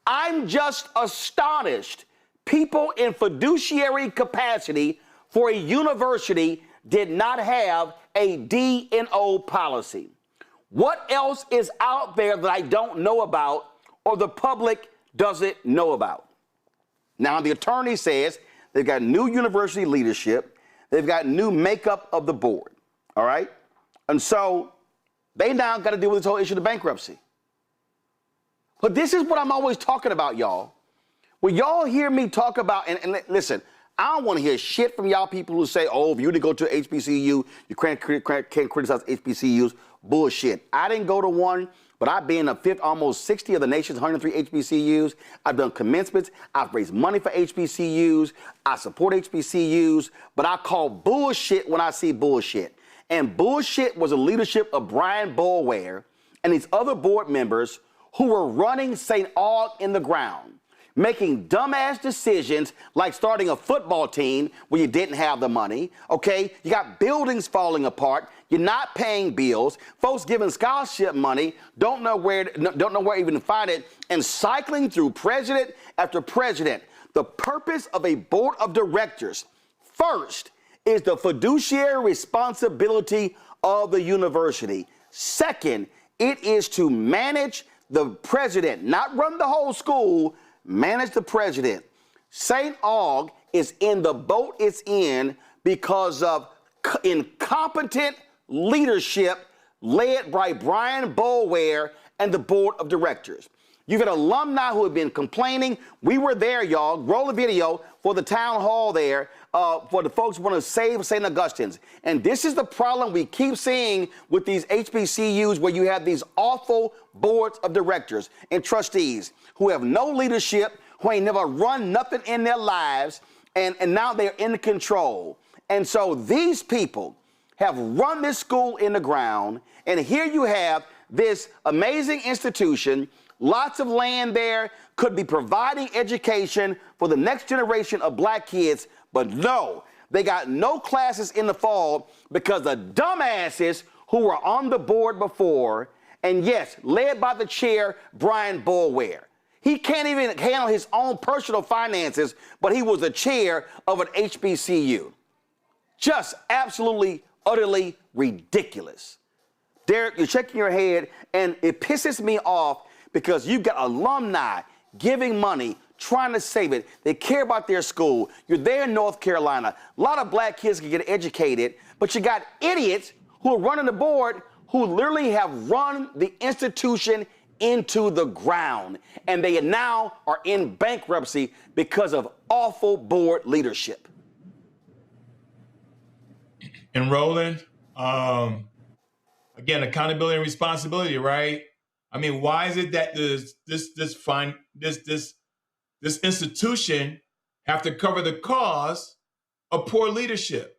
I'm just astonished people in fiduciary capacity for a university did not have a D&O policy. What else is out there that I don't know about or the public doesn't know about? Now, the attorney says they've got new university leadership. They've got new makeup of the board, all right? And so they now got to deal with this whole issue of bankruptcy. But this is what I'm always talking about, y'all. When y'all hear me talk about, and listen, I don't want to hear shit from y'all people who say, oh, if you didn't go to HBCU, you can't criticize HBCUs. Bullshit. I didn't go to one, but I've been a fifth, almost 60 of the nation's 103 HBCUs. I've done commencements. I've raised money for HBCUs. I support HBCUs, but I call bullshit when I see bullshit. And bullshit was the leadership of Brian Boulware and these other board members who were running St. Aug in the ground, making dumbass decisions like starting a football team where you didn't have the money, okay? You got buildings falling apart. You're not paying bills. Folks giving scholarship money, don't know where even to find it, and cycling through president after president. The purpose of a board of directors, first, is the fiduciary responsibility of the university. Second, it is to manage the president, not run the whole school, manage the president. St. Aug is in the boat it's in because of incompetent leadership led by Brian Boulware and the board of directors. You've got alumni who have been complaining. We were there, y'all. Roll the video for the town hall there for the folks who want to save St. Augustine's. And this is the problem we keep seeing with these HBCUs where you have these awful boards of directors and trustees who have no leadership, who ain't never run nothing in their lives, and now they're in control. And so these people have run this school in the ground, and here you have this amazing institution, lots of land there, could be providing education for the next generation of black kids, but no, they got no classes in the fall because the dumbasses who were on the board before, and yes, led by the chair, Brian Boulware. He can't even handle his own personal finances, but he was the chair of an HBCU. Just absolutely, utterly ridiculous. Derek, you're shaking your head, and it pisses me off because you've got alumni giving money, trying to save it. They care about their school. You're there in North Carolina. A lot of black kids can get educated, but you got idiots who are running the board who literally have run the institution into the ground, and they now are in bankruptcy because of awful board leadership. And Roland, again, accountability and responsibility, right? I mean, why is it that this institution have to cover the cost of poor leadership,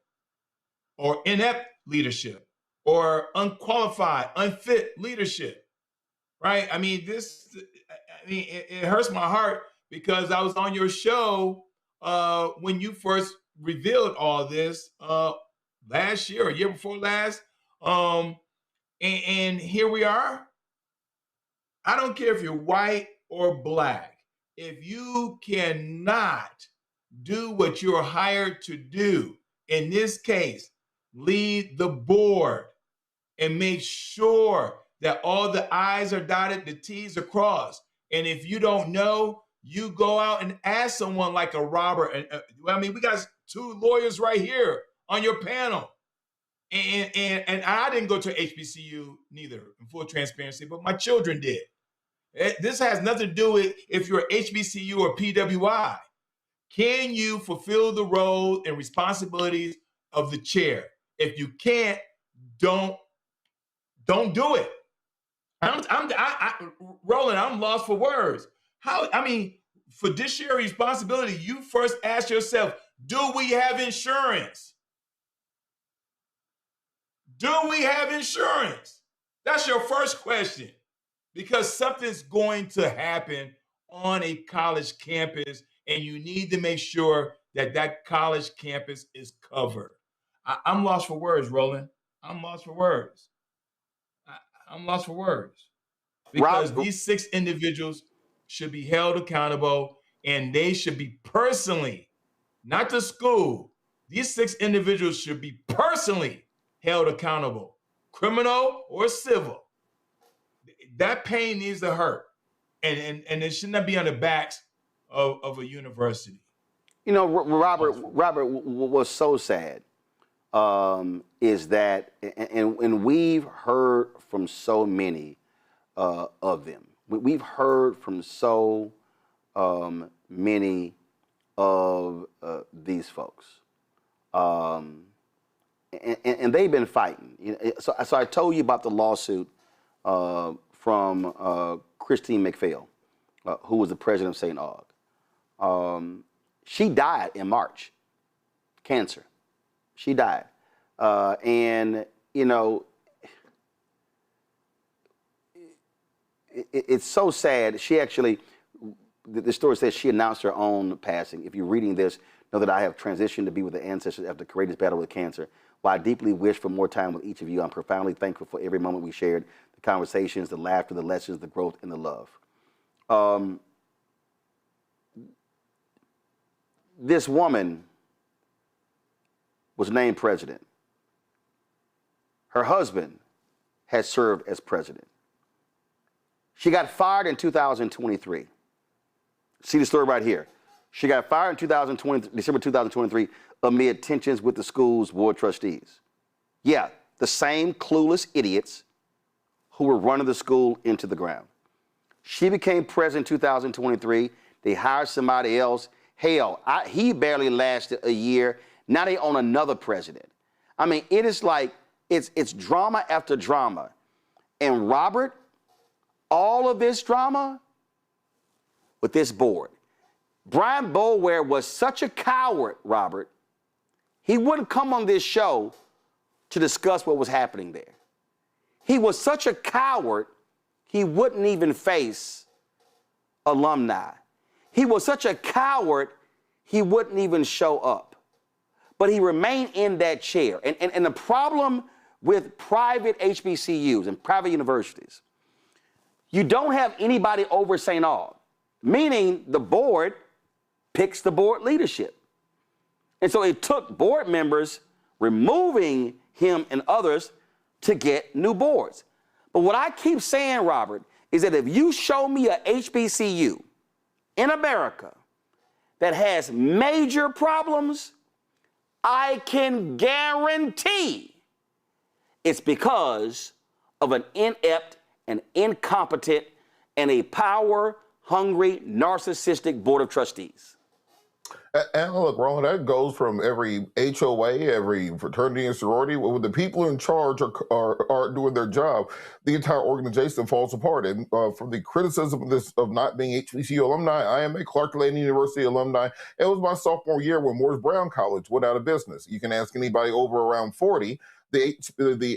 or inept leadership, or unqualified, unfit leadership? Right? I mean, it hurts my heart because I was on your show when you first revealed all this last year or year before last. And here we are. I don't care if you're white or black. If you cannot do what you're hired to do, in this case, lead the board and make sure that all the I's are dotted, the T's are crossed. And if you don't know, you go out and ask someone like a Robert. And I mean, we got two lawyers right here on your panel. And I didn't go to HBCU neither, in full transparency, but my children did. This has nothing to do with if you're HBCU or PWI. Can you fulfill the role and responsibilities of the chair? If you can't, don't do it. Roland, I'm lost for words. Fiduciary responsibility, you first ask yourself, do we have insurance? Do we have insurance? That's your first question. Because something's going to happen on a college campus, and you need to make sure that that college campus is covered. I'm lost for words, Roland. I'm lost for words. I'm lost for words. Because these 6 individuals should be held accountable, and they should be personally, not the school. These 6 individuals should be personally held accountable, criminal or civil. That pain needs to hurt, and it should not be on the backs of a university. You know, Robert, what's so sad is that, and we've heard from so many of them. We've heard from so many of these folks, and they've been fighting. So I told you about the lawsuit from Christine McPhail, who was the president of St. Aug. She died in March, cancer. She died. And, you know, it's so sad. She actually, the story says she announced her own passing. If you're reading this, know that I have transitioned to be with the ancestors after a courageous battle with cancer. While I deeply wish for more time with each of you, I'm profoundly thankful for every moment we shared, the conversations, the laughter, the lessons, the growth, and the love. This woman was named president. Her husband had served as president. She got fired in 2023. See the story right here. She got fired in December 2023 amid tensions with the school's board trustees. Yeah, the same clueless idiots who were running the school into the ground. She became president in 2023. They hired somebody else. Hell, he barely lasted a year. Now they own another president. I mean, it is like, it's drama after drama. And Robert, all of this drama with this board. Brian Boulware was such a coward, Robert. He wouldn't come on this show to discuss what was happening there. He was such a coward, he wouldn't even face alumni. He was such a coward, he wouldn't even show up. But he remained in that chair. And the problem with private HBCUs and private universities, you don't have anybody over St. Aug, meaning the board picks the board leadership. And so it took board members removing him and others to get new boards. But what I keep saying, Robert, is that if you show me a HBCU in America that has major problems, I can guarantee it's because of an inept and incompetent and a power-hungry, narcissistic board of trustees. And look, Roland, that goes from every HOA, every fraternity and sorority. When the people in charge are doing their job, the entire organization falls apart. And from the criticism of not being HBCU alumni, I am a Clark Atlanta University alumni. It was my sophomore year when Morris Brown College went out of business. You can ask anybody over around 40. The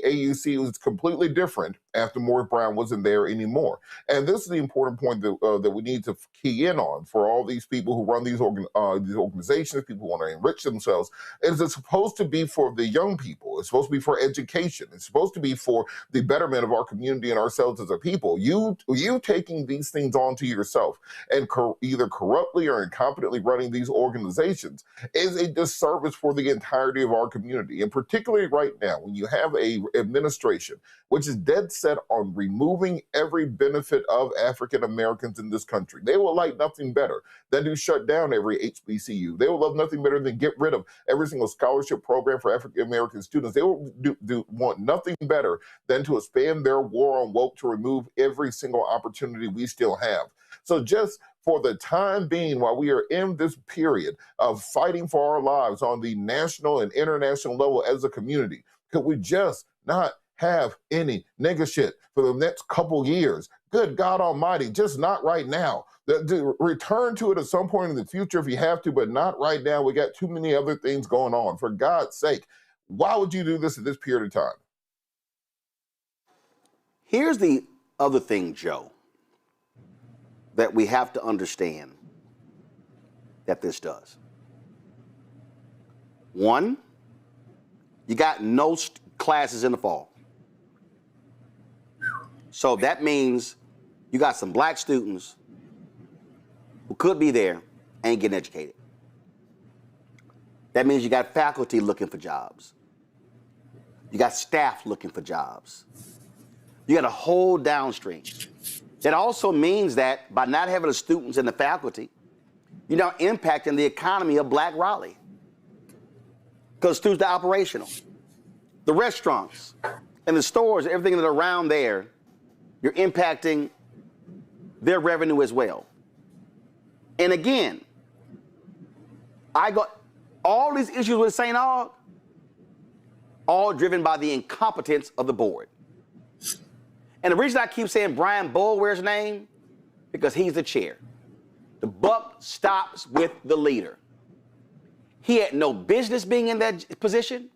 AUC was completely different after Morris Brown wasn't there anymore. And this is the important point that we need to key in on for all these people who run these organizations, people who want to enrich themselves. Is it's supposed to be for the young people. It's supposed to be for education. It's supposed to be for the betterment of our community and ourselves as a people. You taking these things onto yourself and either corruptly or incompetently running these organizations is a disservice for the entirety of our community. And particularly right now, when you have a administration which is dead set on removing every benefit of African Americans in this country, they will like nothing better than to shut down every HBCU. They will love nothing better than get rid of every single scholarship program for African American students. They will want nothing better than to expand their war on woke to remove every single opportunity we still have. So just for the time being, while we are in this period of fighting for our lives on the national and international level as a community, could we just not have any nigga shit for the next couple years? Good God Almighty, just not right now. Return to it at some point in the future if you have to, but not right now. We got too many other things going on. For God's sake, why would you do this at this period of time? Here's the other thing, Joe, that we have to understand that this does. One, you got no classes in the fall. So that means you got some black students who could be there and getting educated. That means you got faculty looking for jobs. You got staff looking for jobs. You got a whole downstream. It also means that by not having the students and the faculty, you're now impacting the economy of Black Raleigh. Because students are operational. The restaurants and the stores, everything that are around there, you're impacting their revenue as well. And again, I got all these issues with St. Aug, all driven by the incompetence of the board. And the reason I keep saying Brian Boulware's name, because he's the chair. The buck stops with the leader. He had no business being in that position.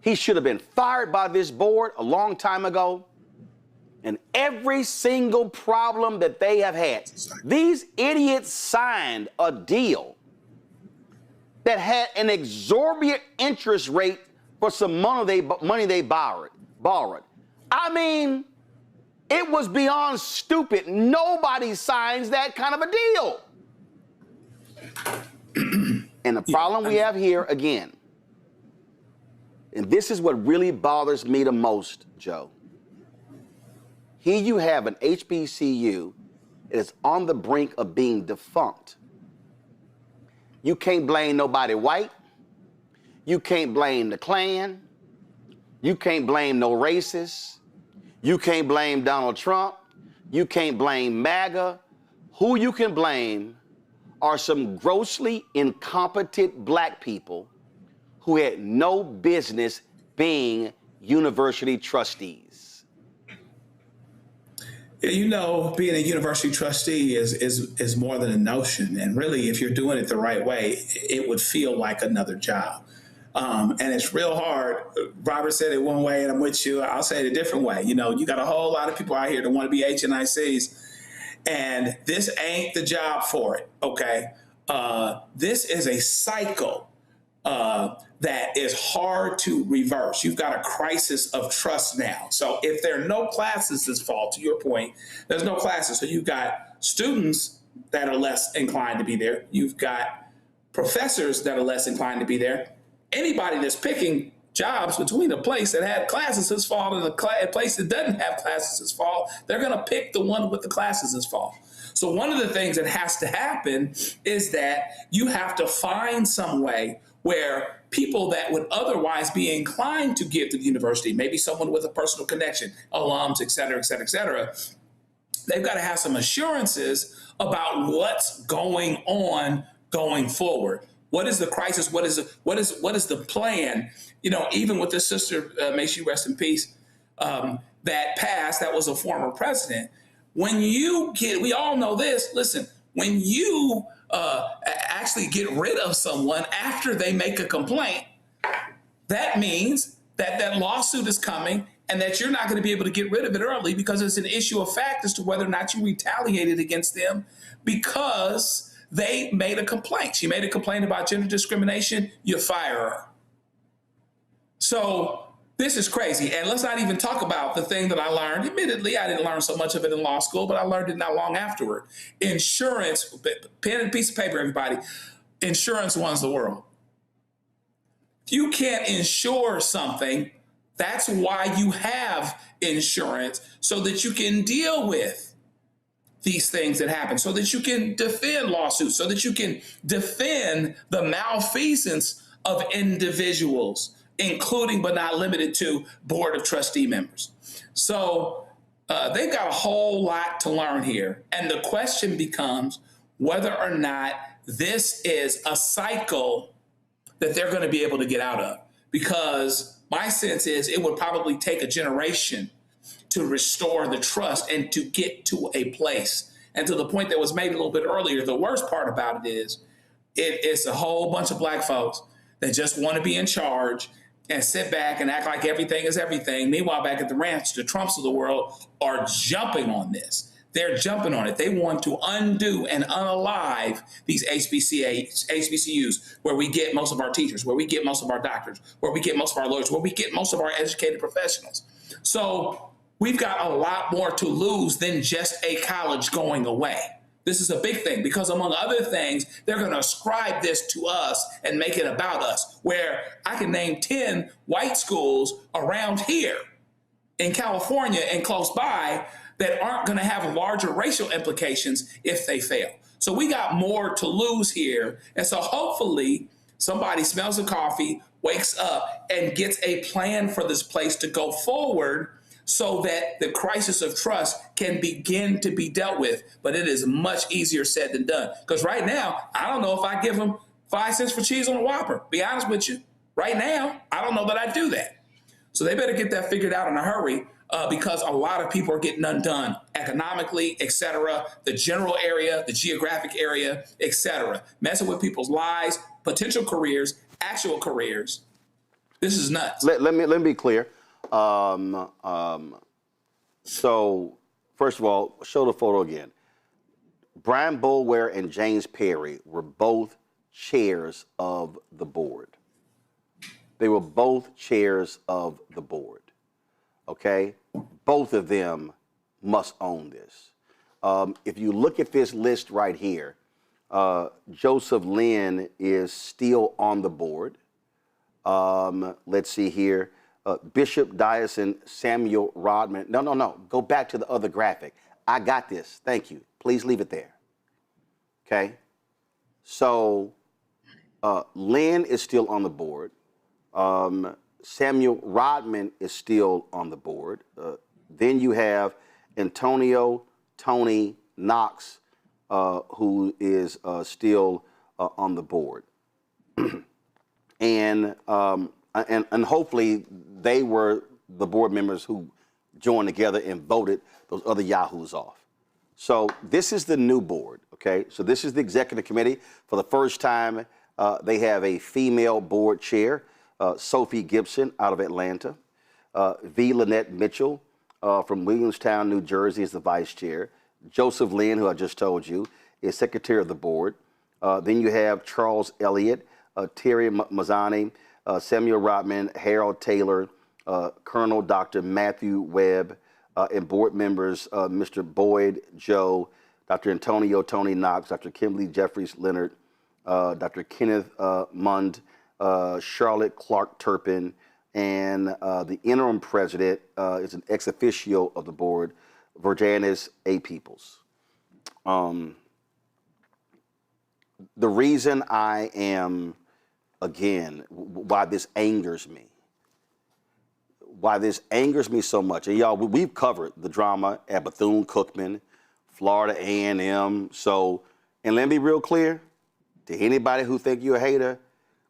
He should have been fired by this board a long time ago. And every single problem that they have had, these idiots signed a deal that had an exorbitant interest rate for some money they borrowed. I mean, it was beyond stupid. Nobody signs that kind of a deal. And the problem we have here, again, and this is what really bothers me the most, Joe. Here you have an HBCU that is on the brink of being defunct. You can't blame nobody white. You can't blame the Klan. You can't blame no racists. You can't blame Donald Trump. You can't blame MAGA. Who you can blame are some grossly incompetent black people who had no business being university trustees. You know, being a university trustee is more than a notion. And really, if you're doing it the right way, it would feel like another job. And it's real hard. Robert said it one way, and I'm with you. I'll say it a different way. You know, you got a whole lot of people out here that want to be HNICs, and this ain't the job for it, okay? This is a cycle that is hard to reverse. You've got a crisis of trust now. So if there are no classes this fall, to your point, there's no classes. So you've got students that are less inclined to be there. You've got professors that are less inclined to be there. Anybody that's picking jobs between a place that had classes this fall and a place that doesn't have classes this fall, they're going to pick the one with the classes this fall. So one of the things that has to happen is that you have to find some way where people that would otherwise be inclined to give to the university, maybe someone with a personal connection, alums, et cetera, et cetera, et cetera, they've got to have some assurances about what's going on going forward. What is the crisis? What is the plan? You know, even with this sister, may she rest in peace, that passed, that was a former president. When you get, we all know this, listen, when you actually get rid of someone after they make a complaint, that means that that lawsuit is coming and that you're not going to be able to get rid of it early because it's an issue of fact as to whether or not you retaliated against them because they made a complaint. She made a complaint about gender discrimination, you fire her. So this is crazy. And let's not even talk about the thing that I learned. Admittedly, I didn't learn so much of it in law school, but I learned it not long afterward. Insurance, pen and piece of paper, everybody. Insurance runs the world. If you can't insure something, that's why you have insurance, so that you can deal with these things that happen, so that you can defend lawsuits, so that you can defend the malfeasance of individuals, including but not limited to board of trustee members. So they've got a whole lot to learn here. And the question becomes whether or not this is a cycle that they're going to be able to get out of. Because my sense is it would probably take a generation to restore the trust and to get to a place. And to the point that was made a little bit earlier, the worst part about it is it's a whole bunch of black folks that just want to be in charge. and sit back and act like everything is everything. Meanwhile, back at the ranch, the Trumps of the world are jumping on this. They're jumping on it. They want to undo and unalive these HBCUs, where we get most of our teachers, where we get most of our doctors, where we get most of our lawyers, where we get most of our educated professionals. So we've got a lot more to lose than just a college going away. This is a big thing because, among other things, they're going to ascribe this to us and make it about us, where I can name 10 white schools around here in California and close by that aren't going to have larger racial implications if they fail. So we got more to lose here. And so hopefully somebody smells the coffee, wakes up, and gets a plan for this place to go forward so that the crisis of trust can begin to be dealt with. But it is much easier said than done. Because right now, I don't know if I give them 5 cents for cheese on a Whopper. Be honest with you. Right now, I don't know that I do that. So they better get that figured out in a hurry. Because a lot of people are getting undone economically, et cetera, the general area, the geographic area, et cetera, messing with people's lives, potential careers, actual careers. This is nuts. Let me be clear. So, first of all, show the photo again. Brian Boulware and James Perry were both chairs of the board. They were both chairs of the board. Okay? Both of them must own this. If you look at this list right here, Joseph Lynn is still on the board. Let's see here. Bishop Dyson Samuel Rodman. No. Go back to the other graphic. I got this. Thank you. Please leave it there. Okay? So Lynn is still on the board. Samuel Rodman is still on the board. Then you have Antonio Tony Knox, who is still on the board. and hopefully they were the board members who joined together and voted those other yahoos off. So this is the new board, okay? So this is the executive committee. For the first time, they have a female board chair, Sophie Gibson out of Atlanta. V. Lynette Mitchell from Williamstown, New Jersey is the vice chair. Joseph Lynn, who I just told you, is secretary of the board. Then you have Charles Elliott, Terry Mazzani, Samuel Rodman, Harold Taylor, Colonel Dr. Matthew Webb, and board members Mr. Boyd Joe, Dr. Antonio Tony Knox, Dr. Kimberly Jeffries Leonard, Dr. Kenneth Mund, Charlotte Clark Turpin, and the interim president is an ex officio of the board, Virginis A. Peoples. The reason I am, again, why this angers me so much, and y'all, we've covered the drama at Bethune-Cookman, Florida A&M, so, and let me be real clear, to anybody who think you're a hater,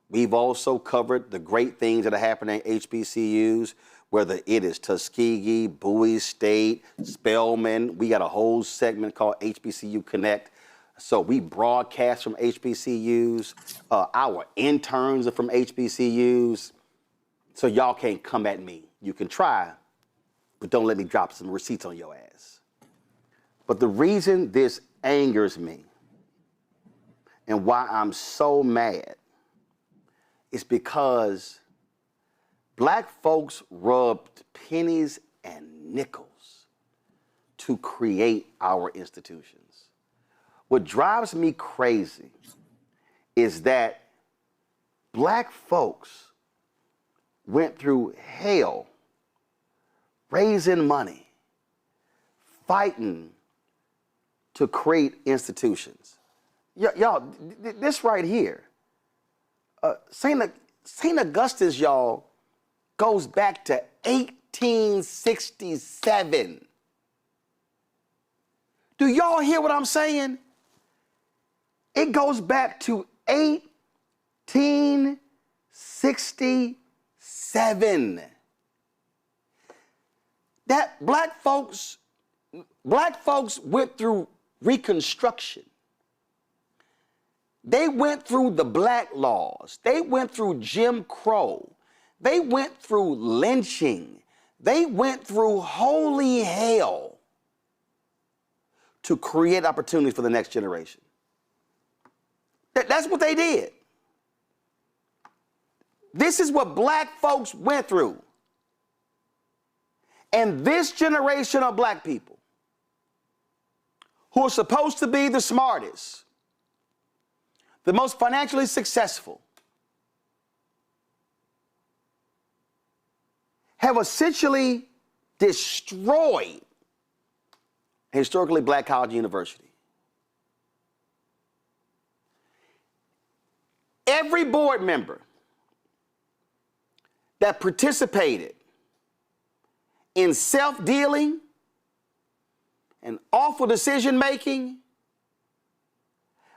we've also covered the great things that are happening at HBCUs, whether it is Tuskegee, Bowie State, Spelman. We got a whole segment called HBCU Connect. So we broadcast from HBCUs. Our interns are from HBCUs. So y'all can't come at me. You can try, but don't let me drop some receipts on your ass. But the reason this angers me and why I'm so mad is because black folks rubbed pennies and nickels to create our institutions. What drives me crazy is that black folks went through hell raising money, fighting to create institutions. Y'all, this right here, St. Augustine, y'all, goes back to 1867. Do y'all hear what I'm saying? It goes back to 1867. That black folks went through Reconstruction. They went through the black laws. They went through Jim Crow. They went through lynching. They went through holy hell to create opportunities for the next generation. That's what they did. This is what black folks went through. And this generation of black people, who are supposed to be the smartest, the most financially successful, have essentially destroyed a historically black college and university. Every board member that participated in self-dealing and awful decision-making,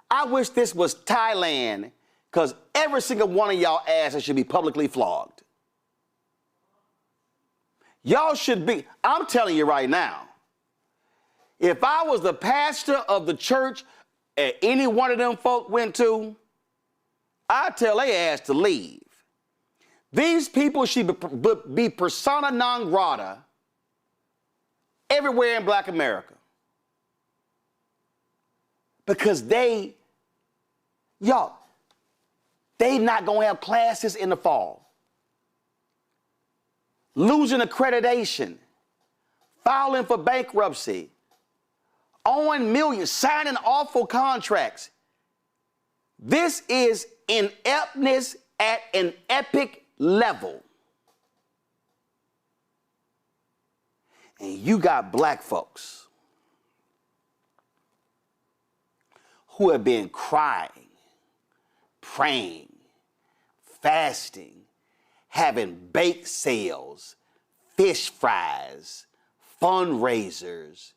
I wish this was Thailand, because every single one of y'all asses should be publicly flogged. Y'all should be, I'm telling you right now, if I was the pastor of the church any one of them folk went to, I'd tell their ass to leave. These people should be persona non grata everywhere in black America. Because they not gonna have classes in the fall. Losing accreditation, filing for bankruptcy, owing millions, signing awful contracts. This is ineptness at an epic level. And you got black folks who have been crying, praying, fasting, having bake sales, fish fries, fundraisers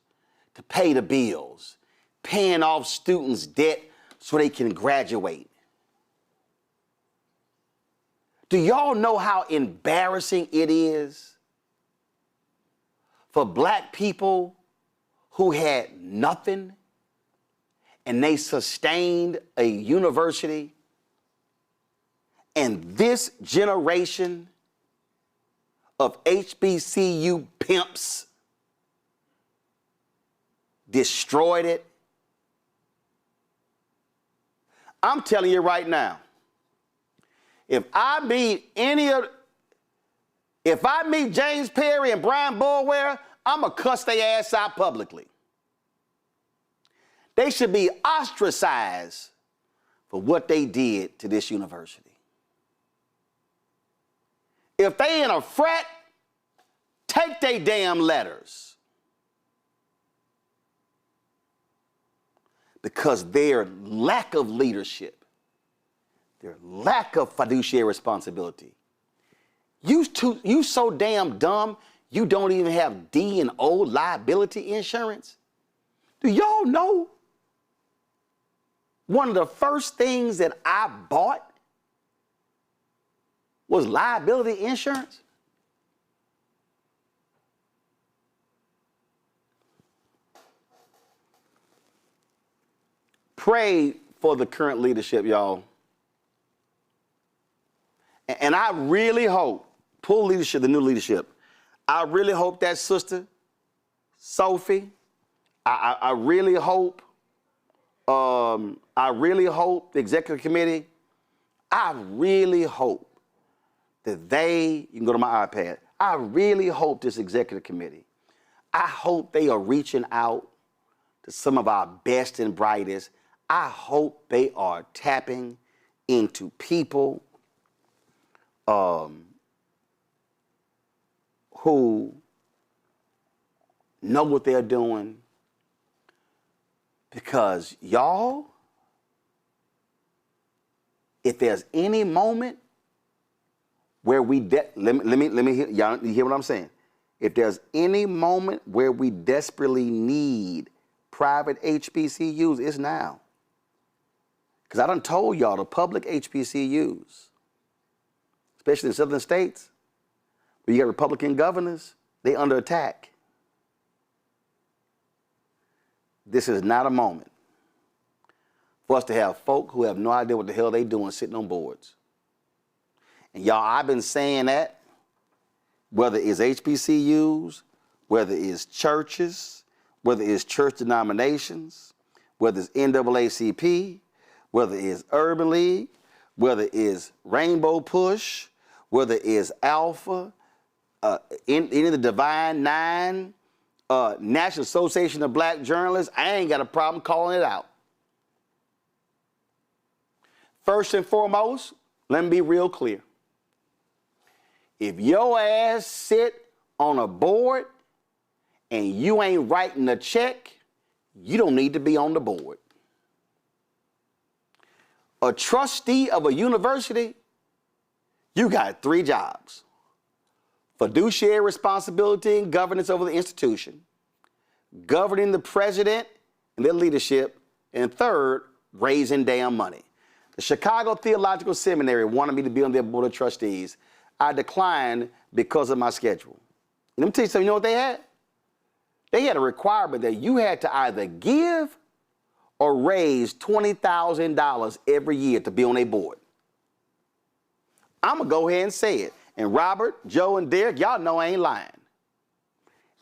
to pay the bills, paying off students' debt so they can graduate. Do y'all know how embarrassing it is for black people who had nothing and they sustained a university, and this generation of HBCU pimps destroyed it? I'm telling you right now, if I meet James Perry and Brian Bulwer, I'm gonna cuss their ass out publicly. They should be ostracized for what they did to this university. If they in a fret, take their damn letters. Because their lack of leadership, their lack of fiduciary responsibility. You so damn dumb, you don't even have D&O liability insurance? Do y'all know one of the first things that I bought was liability insurance? Pray for the current leadership, y'all. And I really hope, pull leadership, the new leadership, I really hope that sister, Sophie, I really hope the executive committee, I really hope that you can go to my iPad, I really hope this executive committee, I hope they are reaching out to some of our best and brightest. I hope they are tapping into people who know what they're doing, because y'all, if there's any moment where we let me hear, y'all, you hear what I'm saying? If there's any moment where we desperately need private HBCUs, it's now. Because I done told y'all the public HBCUs, especially in southern states, where you got Republican governors, they under attack. This is not a moment for us to have folk who have no idea what the hell they doing sitting on boards. And y'all, I've been saying that, whether it's HBCUs, whether it's churches, whether it's church denominations, whether it's NAACP, whether it's Urban League, whether it's Rainbow Push, whether it's Alpha, any of the Divine Nine, National Association of Black Journalists, I ain't got a problem calling it out. First and foremost, let me be real clear. If your ass sit on a board and you ain't writing a check, you don't need to be on the board. A trustee of a university, you got 3 jobs: fiduciary responsibility and governance over the institution, governing the president and their leadership, and third, raising damn money. The Chicago Theological Seminary wanted me to be on their board of trustees. I declined because of my schedule. And let me tell you something, you know what they had? They had a requirement that you had to either give or raise $20,000 every year to be on a board. I'm going to go ahead and say it. And Robert, Joe, and Derek, y'all know I ain't lying.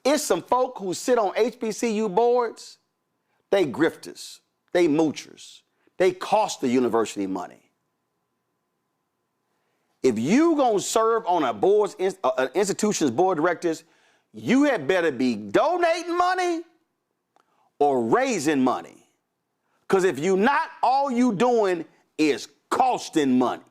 It's some folk who sit on HBCU boards, they grifters, they moochers, they cost the university money. If you gonna serve on a board's institution's board of directors, you had better be donating money or raising money. Because if you not, all you doing is costing money.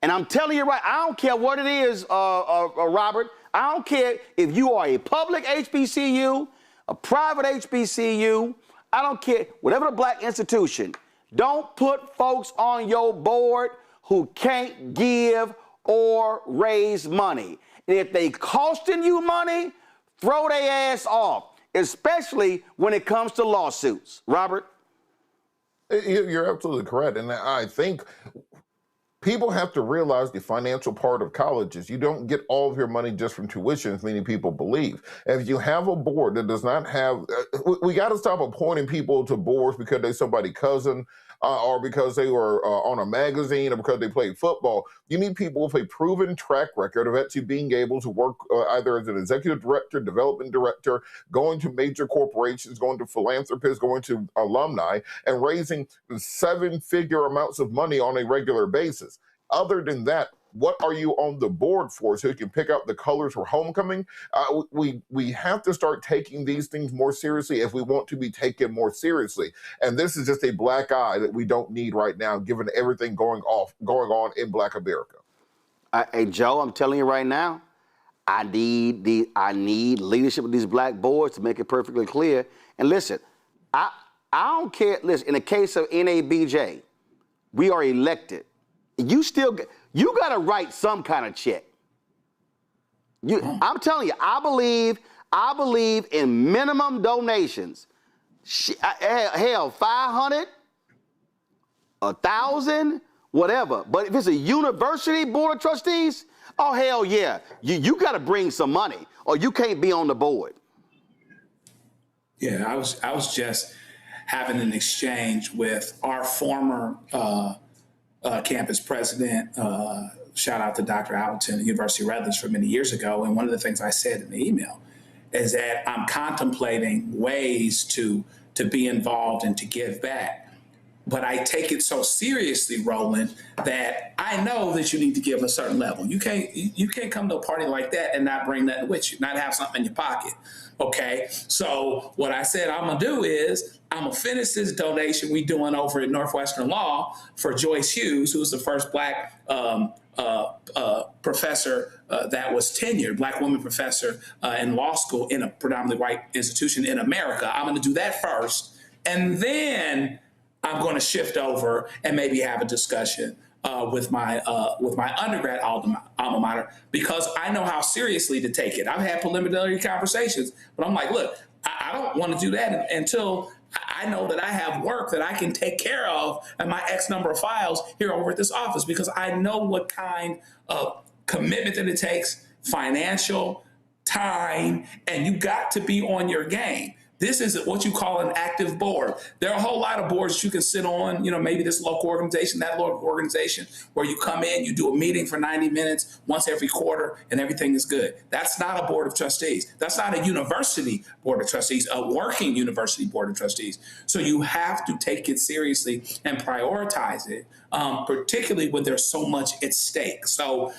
And I'm telling you right, I don't care what it is, Robert. I don't care if you are a public HBCU, a private HBCU. I don't care, whatever the black institution. Don't put folks on your board who can't give or raise money. And if they costing you money, throw their ass off, especially when it comes to lawsuits. Robert? You're absolutely correct. And I think people have to realize the financial part of colleges. You don't get all of your money just from tuition, as many people believe. If you have a board that does not have, we got to stop appointing people to boards because they're somebody's cousin, or because they were on a magazine, or because they played football. You need people with a proven track record of actually being able to work either as an executive director, development director, going to major corporations, going to philanthropists, going to alumni, and raising 7-figure amounts of money on a regular basis. Other than that, what are you on the board for so you can pick out the colors for homecoming? We have to start taking these things more seriously if we want to be taken more seriously. And this is just a black eye that we don't need right now, given everything going on in Black America. Hey, Joe, I'm telling you right now, I need leadership of these black boards to make it perfectly clear. And listen, I don't care. Listen, in the case of NABJ, we are elected. You got to write some kind of check. I'm telling you, I believe in minimum donations. Hell, 500, 1,000, whatever. But if it's a university board of trustees, oh hell yeah, you got to bring some money, or you can't be on the board. Yeah, I was just having an exchange with our former campus president, shout out to Dr. Albright at the University of Redlands for many years ago. And one of the things I said in the email is that I'm contemplating ways to be involved and to give back. But I take it so seriously, Roland, that I know that you need to give a certain level. You can't come to a party like that and not bring nothing with you, not have something in your pocket. Okay, so what I said I'm gonna do is I'm gonna finish this donation we doing over at Northwestern Law for Joyce Hughes, who was the first black professor that was tenured, black woman professor in law school in a predominantly white institution in America. I'm gonna do that first, and then I'm going to shift over and maybe have a discussion with my undergrad alma mater, because I know how seriously to take it. I've had preliminary conversations, but I'm like, look, I don't want to do that until I know that I have work that I can take care of and my X number of files here over at this office, because I know what kind of commitment that it takes, financial, time, and you got to be on your game. This is what you call an active board. There are a whole lot of boards you can sit on, maybe this local organization, that local organization, where you come in, you do a meeting for 90 minutes once every quarter, and everything is good. That's not a board of trustees. That's not a university board of trustees, a working university board of trustees. So you have to take it seriously and prioritize it, particularly when there's so much at stake. So,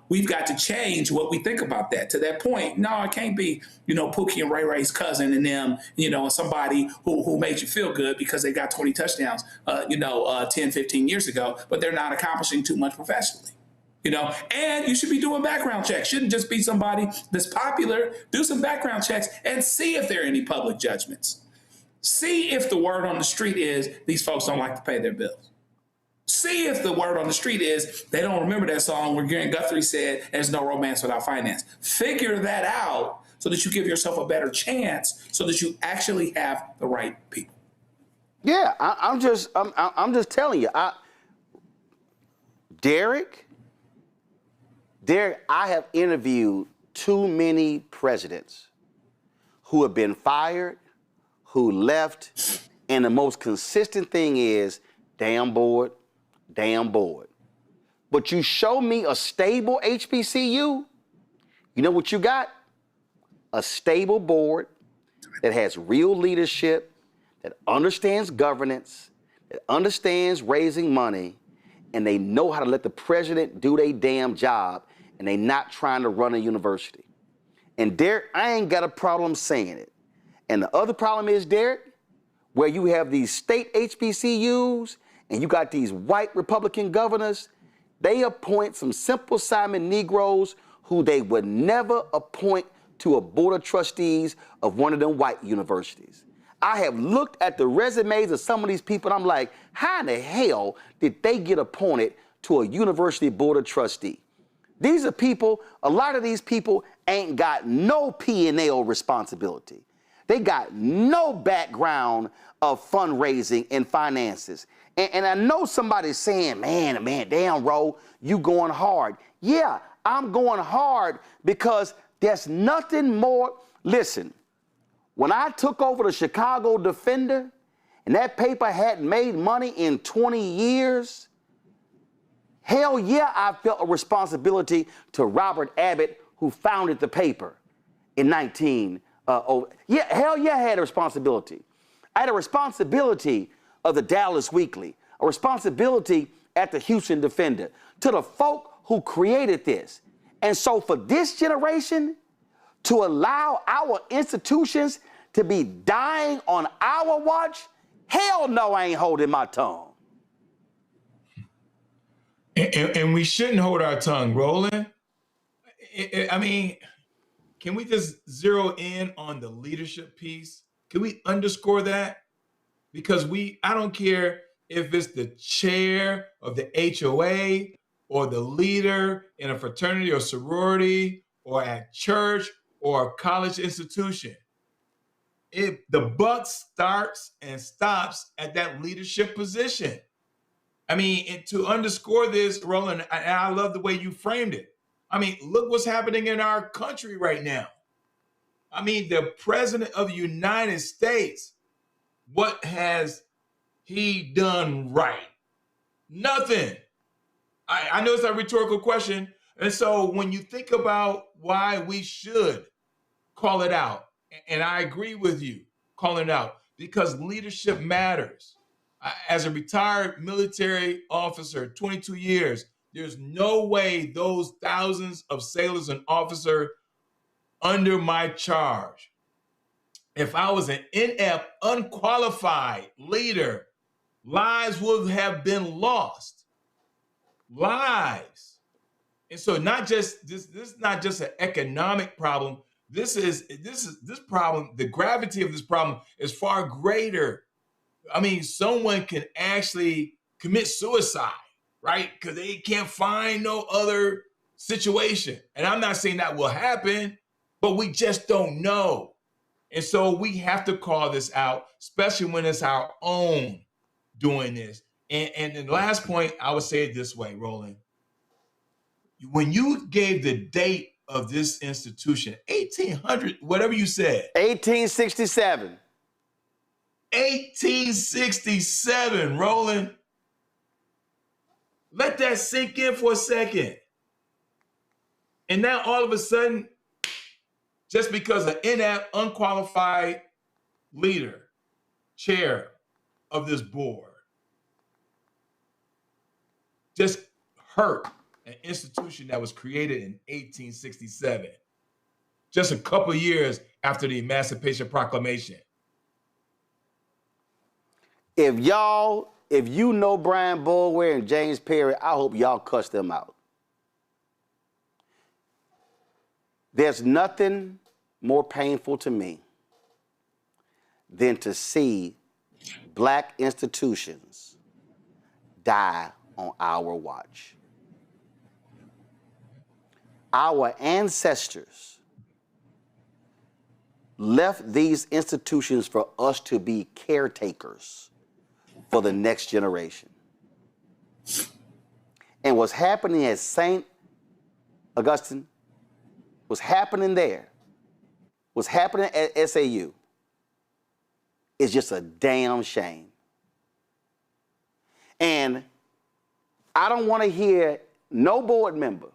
we've got to change what we think about that. To that point, no, it can't be, Pookie and Ray Ray's cousin and them, and somebody who made you feel good because they got 20 touchdowns, 10, 15 years ago, but they're not accomplishing too much professionally. And you should be doing background checks. Shouldn't just be somebody that's popular. Do some background checks and see if there are any public judgments. See if the word on the street is these folks don't like to pay their bills. See if the word on the street is they don't remember that song where Gary Guthrie said there's no romance without finance. Figure that out so that you give yourself a better chance so that you actually have the right people. Yeah, I'm just telling you. Derek, I have interviewed too many presidents who have been fired, who left, and the most consistent thing is damn bored. But you show me a stable HBCU, you know what you got? A stable board that has real leadership, that understands governance, that understands raising money, and they know how to let the president do their damn job, and they not trying to run a university. And Derek, I ain't got a problem saying it. And the other problem is, Derek, where you have these state HBCUs and you got these white Republican governors, they appoint some Simple Simon Negroes who they would never appoint to a board of trustees of one of them white universities. I have looked at the resumes of some of these people and I'm like, how in the hell did they get appointed to a university board of trustee? These are people, a lot of these people ain't got no P&L responsibility. They got no background of fundraising and finances. And I know somebody's saying, man, damn, Ro, you going hard. Yeah, I'm going hard because there's nothing more. Listen, when I took over the Chicago Defender and that paper hadn't made money in 20 years, hell yeah, I felt a responsibility to Robert Abbott, who founded the paper in hell yeah, I had a responsibility. I had a responsibility of the Dallas Weekly, a responsibility at the Houston Defender, to the folk who created this. And so for this generation to allow our institutions to be dying on our watch, hell no, I ain't holding my tongue. And we shouldn't hold our tongue, Roland. I mean, can we just zero in on the leadership piece? Can we underscore that? Because I don't care if it's the chair of the HOA or the leader in a fraternity or sorority or at church or a college institution. The buck starts and stops at that leadership position. I mean, and to underscore this, Roland, and I love the way you framed it. I mean, look what's happening in our country right now. I mean, the president of the United States, what has he done right? Nothing. I know it's a rhetorical question. And so when you think about why we should call it out, and I agree with you, calling it out, because leadership matters. As a retired military officer, 22 years, there's no way those thousands of sailors and officers under my charge, if I was an inept, unqualified leader, lives would have been lost. Lives. And so not just this is not just an economic problem. This problem, the gravity of this problem is far greater. I mean, someone can actually commit suicide, right? Because they can't find no other situation. And I'm not saying that will happen, but we just don't know. And so we have to call this out, especially when it's our own doing this. And the last point, I would say it this way, Roland. When you gave the date of this institution? 1800, whatever you said. 1867. 1867, Roland. Let that sink in for a second. And now all of a sudden, just because an inept, unqualified leader, chair of this board, just hurt an institution that was created in 1867, just a couple of years after the Emancipation Proclamation. If you know Brian Boulware and James Perry, I hope y'all cuss them out. There's nothing more painful to me than to see black institutions die on our watch. Our ancestors left these institutions for us to be caretakers for the next generation. And what's happening at St. Augustine, what's happening there, what's happening at SAU is just a damn shame. And I don't want to hear no board member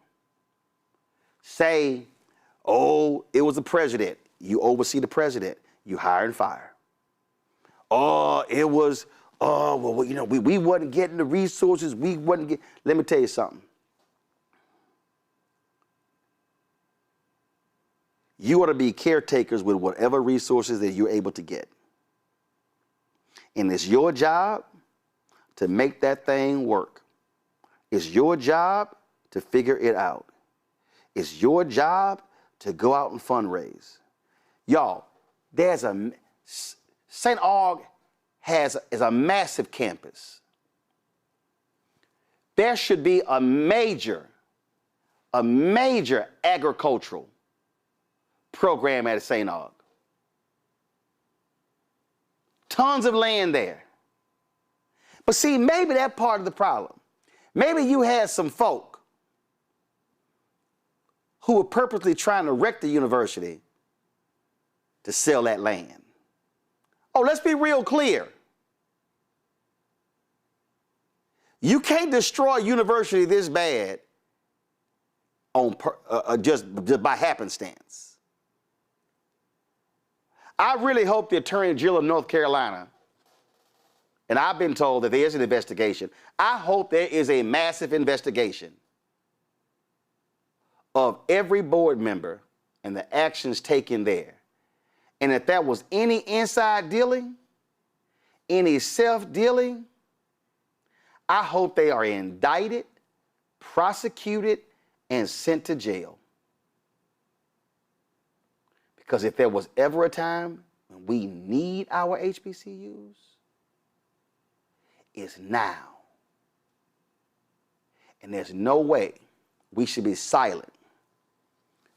say, oh, it was the president. You oversee the president. You hire and fire. Oh, it was, oh, well, you know, we wasn't getting the resources. We wasn't getting, let me tell you something. You ought to be caretakers with whatever resources that you're able to get. And it's your job to make that thing work. It's your job to figure it out. It's your job to go out and fundraise. Y'all, there's a, St. Aug is a massive campus. There should be a major agricultural program at St. Aug. Tons of land there. But see, maybe that's part of the problem. Maybe you had some folk who were purposely trying to wreck the university to sell that land. Oh, let's be real clear. You can't destroy a university this bad on just by happenstance. I really hope the Attorney General of North Carolina, and I've been told that there is an investigation, I hope there is a massive investigation of every board member and the actions taken there. And if that was any inside dealing, any self-dealing, I hope they are indicted, prosecuted, and sent to jail. Because if there was ever a time when we need our HBCUs, it's now. And there's no way we should be silent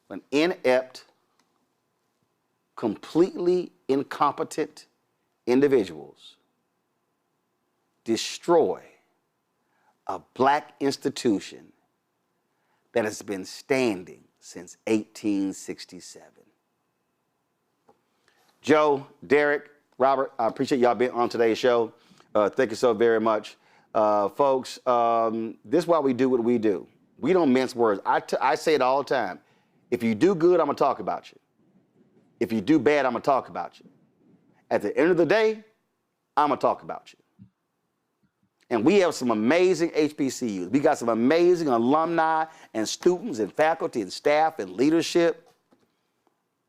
when inept, completely incompetent individuals destroy a black institution that has been standing since 1867. Joe, Derek, Robert, I appreciate y'all being on today's show. Thank you so very much. Folks, this is why we do what we do. We don't mince words. I say it all the time. If you do good, I'm going to talk about you. If you do bad, I'm going to talk about you. At the end of the day, I'm going to talk about you. And we have some amazing HBCUs. We got some amazing alumni and students and faculty and staff and leadership.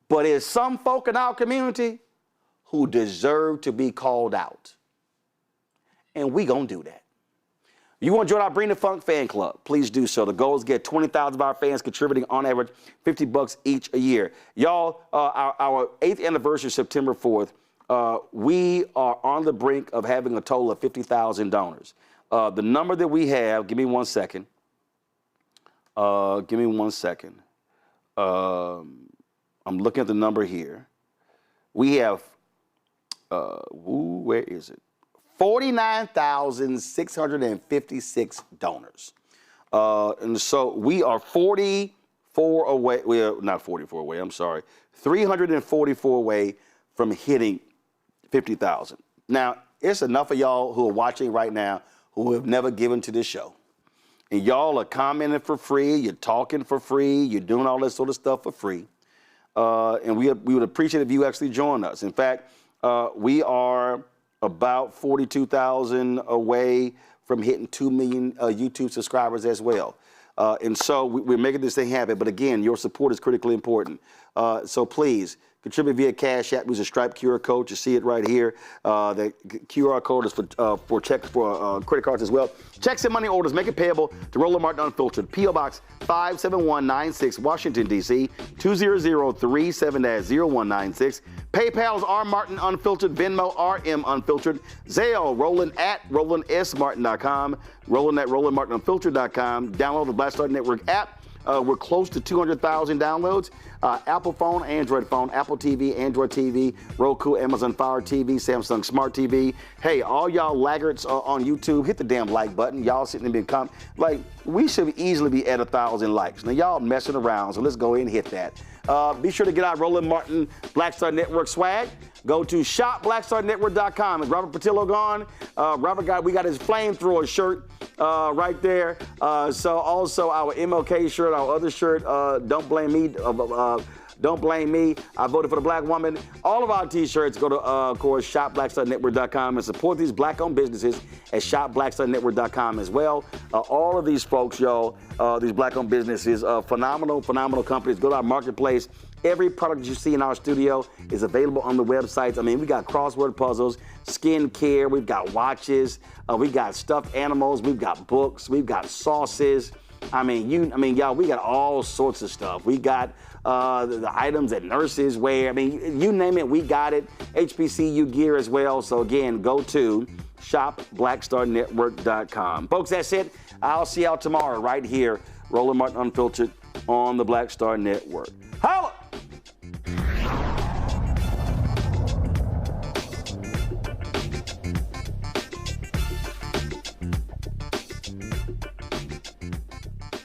But there's some folk in our community who deserve to be called out. And we gonna do that. You want to join our Bring the Funk fan club? Please do so. The goal is to get 20,000 of our fans contributing on average $50 each a year. Y'all, our 8th anniversary, September 4th, we are on the brink of having a total of 50,000 donors. The number that we have, give me 1 second. I'm looking at the number here. We have, where is it? 49,656 donors. And so we are 40 44 away. Well, not 44 away. I'm sorry. 344 away from hitting 50,000. Now, it's enough of y'all who are watching right now who have never given to this show. And y'all are commenting for free. You're talking for free. You're doing all this sort of stuff for free. And we would appreciate if you actually join us. In fact, we are about 42,000 away from hitting 2 million YouTube subscribers as well. And so we're making this thing happen. But again, your support is critically important. So please contribute via Cash App. Use a Stripe QR code. You see it right here. The QR code is for checks, for credit cards as well. Checks and money orders, make it payable to Roland Martin Unfiltered. P.O. Box 57196, Washington, D.C. 20037-0196. PayPal's R Martin Unfiltered. Venmo RM Unfiltered. Zelle Roland at RolandSMartin.com. Roland at RolandMartinUnfiltered.com. Download the Black Star Network app. We're close to 200,000 downloads. Apple phone, Android phone, Apple TV, Android TV, Roku, Amazon Fire TV, Samsung Smart TV. Hey, all y'all laggards on YouTube, hit the damn like button. Y'all sitting there being like, we should easily be at 1,000 likes. Now, y'all messing around, so let's go ahead and hit that. Be sure to get our Roland Martin Black Star Network swag. Go to shopblackstarnetwork.com. Is Robert Patillo gone? We got his flamethrower shirt right there. So also our MLK shirt, our other shirt, Don't Blame Me. Don't Blame Me. I voted for the black woman. All of our t-shirts, go to, of course, shopblackstarnetwork.com and support these black-owned businesses at shopblackstarnetwork.com as well. All of these folks, y'all, these black-owned businesses, phenomenal companies. Go to our marketplace. Every product you see in our studio is available on the websites. I mean, we got crossword puzzles, skin care, we've got watches, we got stuffed animals, we've got books, we've got sauces. Y'all, we got all sorts of stuff. We got the items that nurses wear. I mean, you name it, we got it. HBCU gear as well. So again, go to shopblackstarnetwork.com. Folks, that's it. I'll see y'all tomorrow right here, Roland Martin Unfiltered on the Black Star Network. Holla!